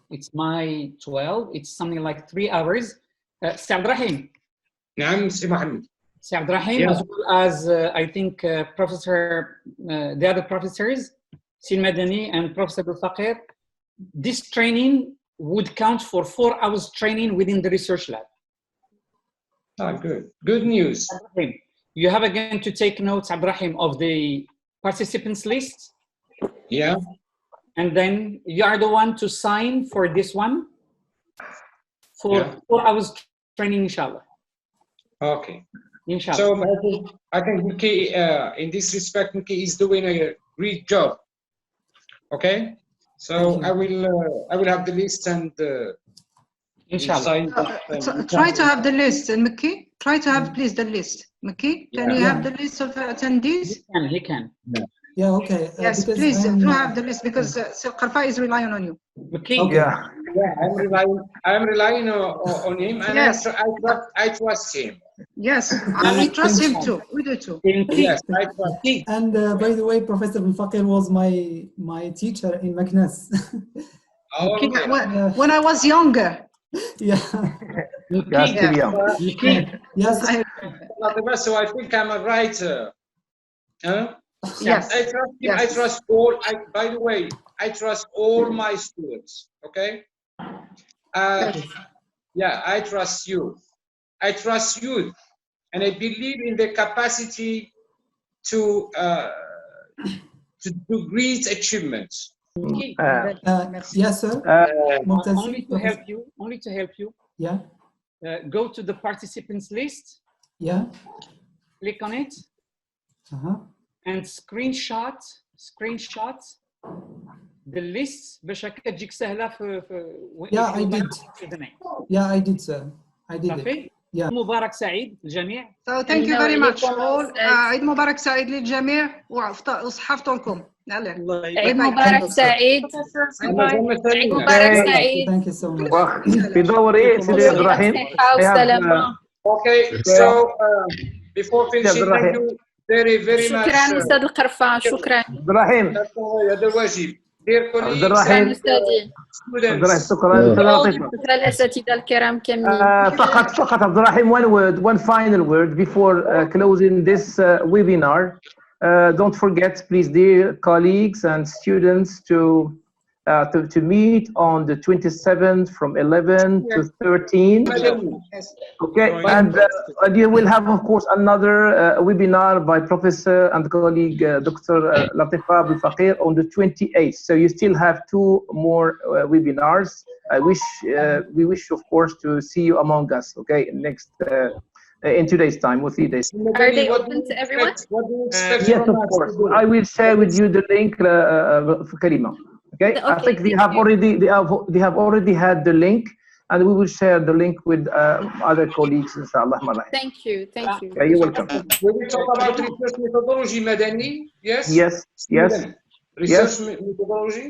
It's my 12. It's something like 3 hours. Sir Abdrahim. نعم سي محمد. Sir Abdrahim, as well as I think Professor, the other professors, Sil Madani and Professor Bulfakir, this training would count for 4 hours training within the research lab. Good. Good news. You have again to take notes, Abdrahim, of the participants list. Yeah. And then you are the one to sign for this one for 4 hours training, inshallah. Okay. Inshallah. So I think Miki, in this respect, Miki is doing a great job. Okay. So I will have the list and inshallah. Try to have the list, Miki. Try to have please the list. Miki, can you have the list of attendees? He can. Yeah, okay. Yes, please do have the list because Elkarfa is relying on you. Okay. Yeah. I'm relying on him, and yes. I trust him. Yes, we trust him too. We do too. Yes, I trust him. And by the way, Professor Bulfakir was my teacher in Magnes. When I was younger. Yeah. Yes. So I think I'm a writer. Huh? Yes. I trust him. Yes. I trust all. By the way, I trust all my students. Okay. Yeah, I trust you. I trust you, and I believe in the capacity to do great achievements. Yes, sir. Only to help you. Yeah. Go to the participants list. Yeah. Click on it. And screenshot the lists باش هكا تجيك سهله في Yeah, I did. Yeah, I did, sir. I did it. Yeah. مبارك سعيد للجميع. So thank you very much all. عيد مبارك سعيد للجميع وصحة طولكم. عيد مبارك سعيد. عيد مبارك سعيد. Thank you so much. في دور ايه سيدي ابراهيم؟ Okay, so before finishing, thank you very much. شكرا أستاذ القرفة. شكرا. ابراهيم. هذا واجب. dear colleagues شكرا and أستاذي. students. شكرا الأساتذة الكرام كاملين. فقط عبد الرحيم, one final word before closing this webinar. Don't forget, please, dear colleagues and students, to meet on the 27th from 11 to 13. Okay, and you will have, of course, another webinar by Professor and colleague Dr. Latifa Al-Faqir on the 28th. So you still have 2 more webinars. We wish, of course, to see you among us. Okay, next in 2 days' time or 3 days. Are they open to everyone? Yes, of course. I will share with you the link, Karima. Okay, I think they have already had the link, and we will share the link with other colleagues, inshallah. Thank you. Okay, you're welcome. We will talk about research methodology, Madani. Yes. Yes. Research methodology.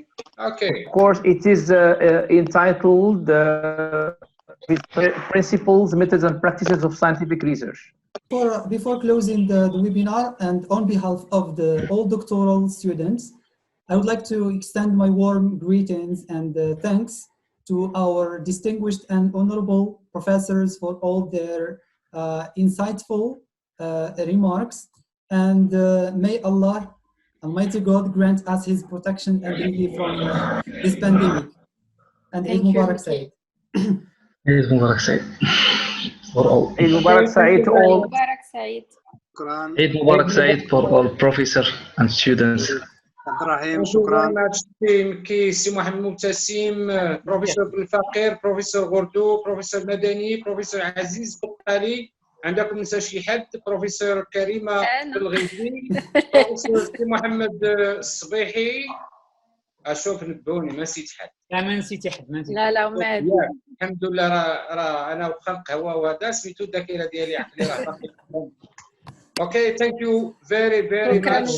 Okay. Of course, it is entitled Principles, Methods, and Practices of Scientific Research. Before closing the webinar, and on behalf of all doctoral students, I would like to extend my warm greetings and thanks to our distinguished and honorable professors for all their insightful remarks. And may Allah, Almighty God, grant us His protection and relief from this pandemic. And Eid Mubarak Said. Eid Mubarak Said. For all. Eid Mubarak Said to all. Eid Mubarak Said for all professors and students. شكرا. سي محمد مبتسم, بروفيسور الفقير, بروفيسور غردو, بروفيسور مدني, بروفيسور عزيز بقالي, عندكم ننسى شي حد, بروفيسور كريمه الغيثي, بروفيسور سي محمد الصبيحي. اشوف نبهوني ما نسيت حد. لا ما نسيتي حد. لا ومات. الحمد لله راه انا وخلق هوا وهذا سميتو الذاكره ديالي عقلي راه باقي. Okay, thank you very much.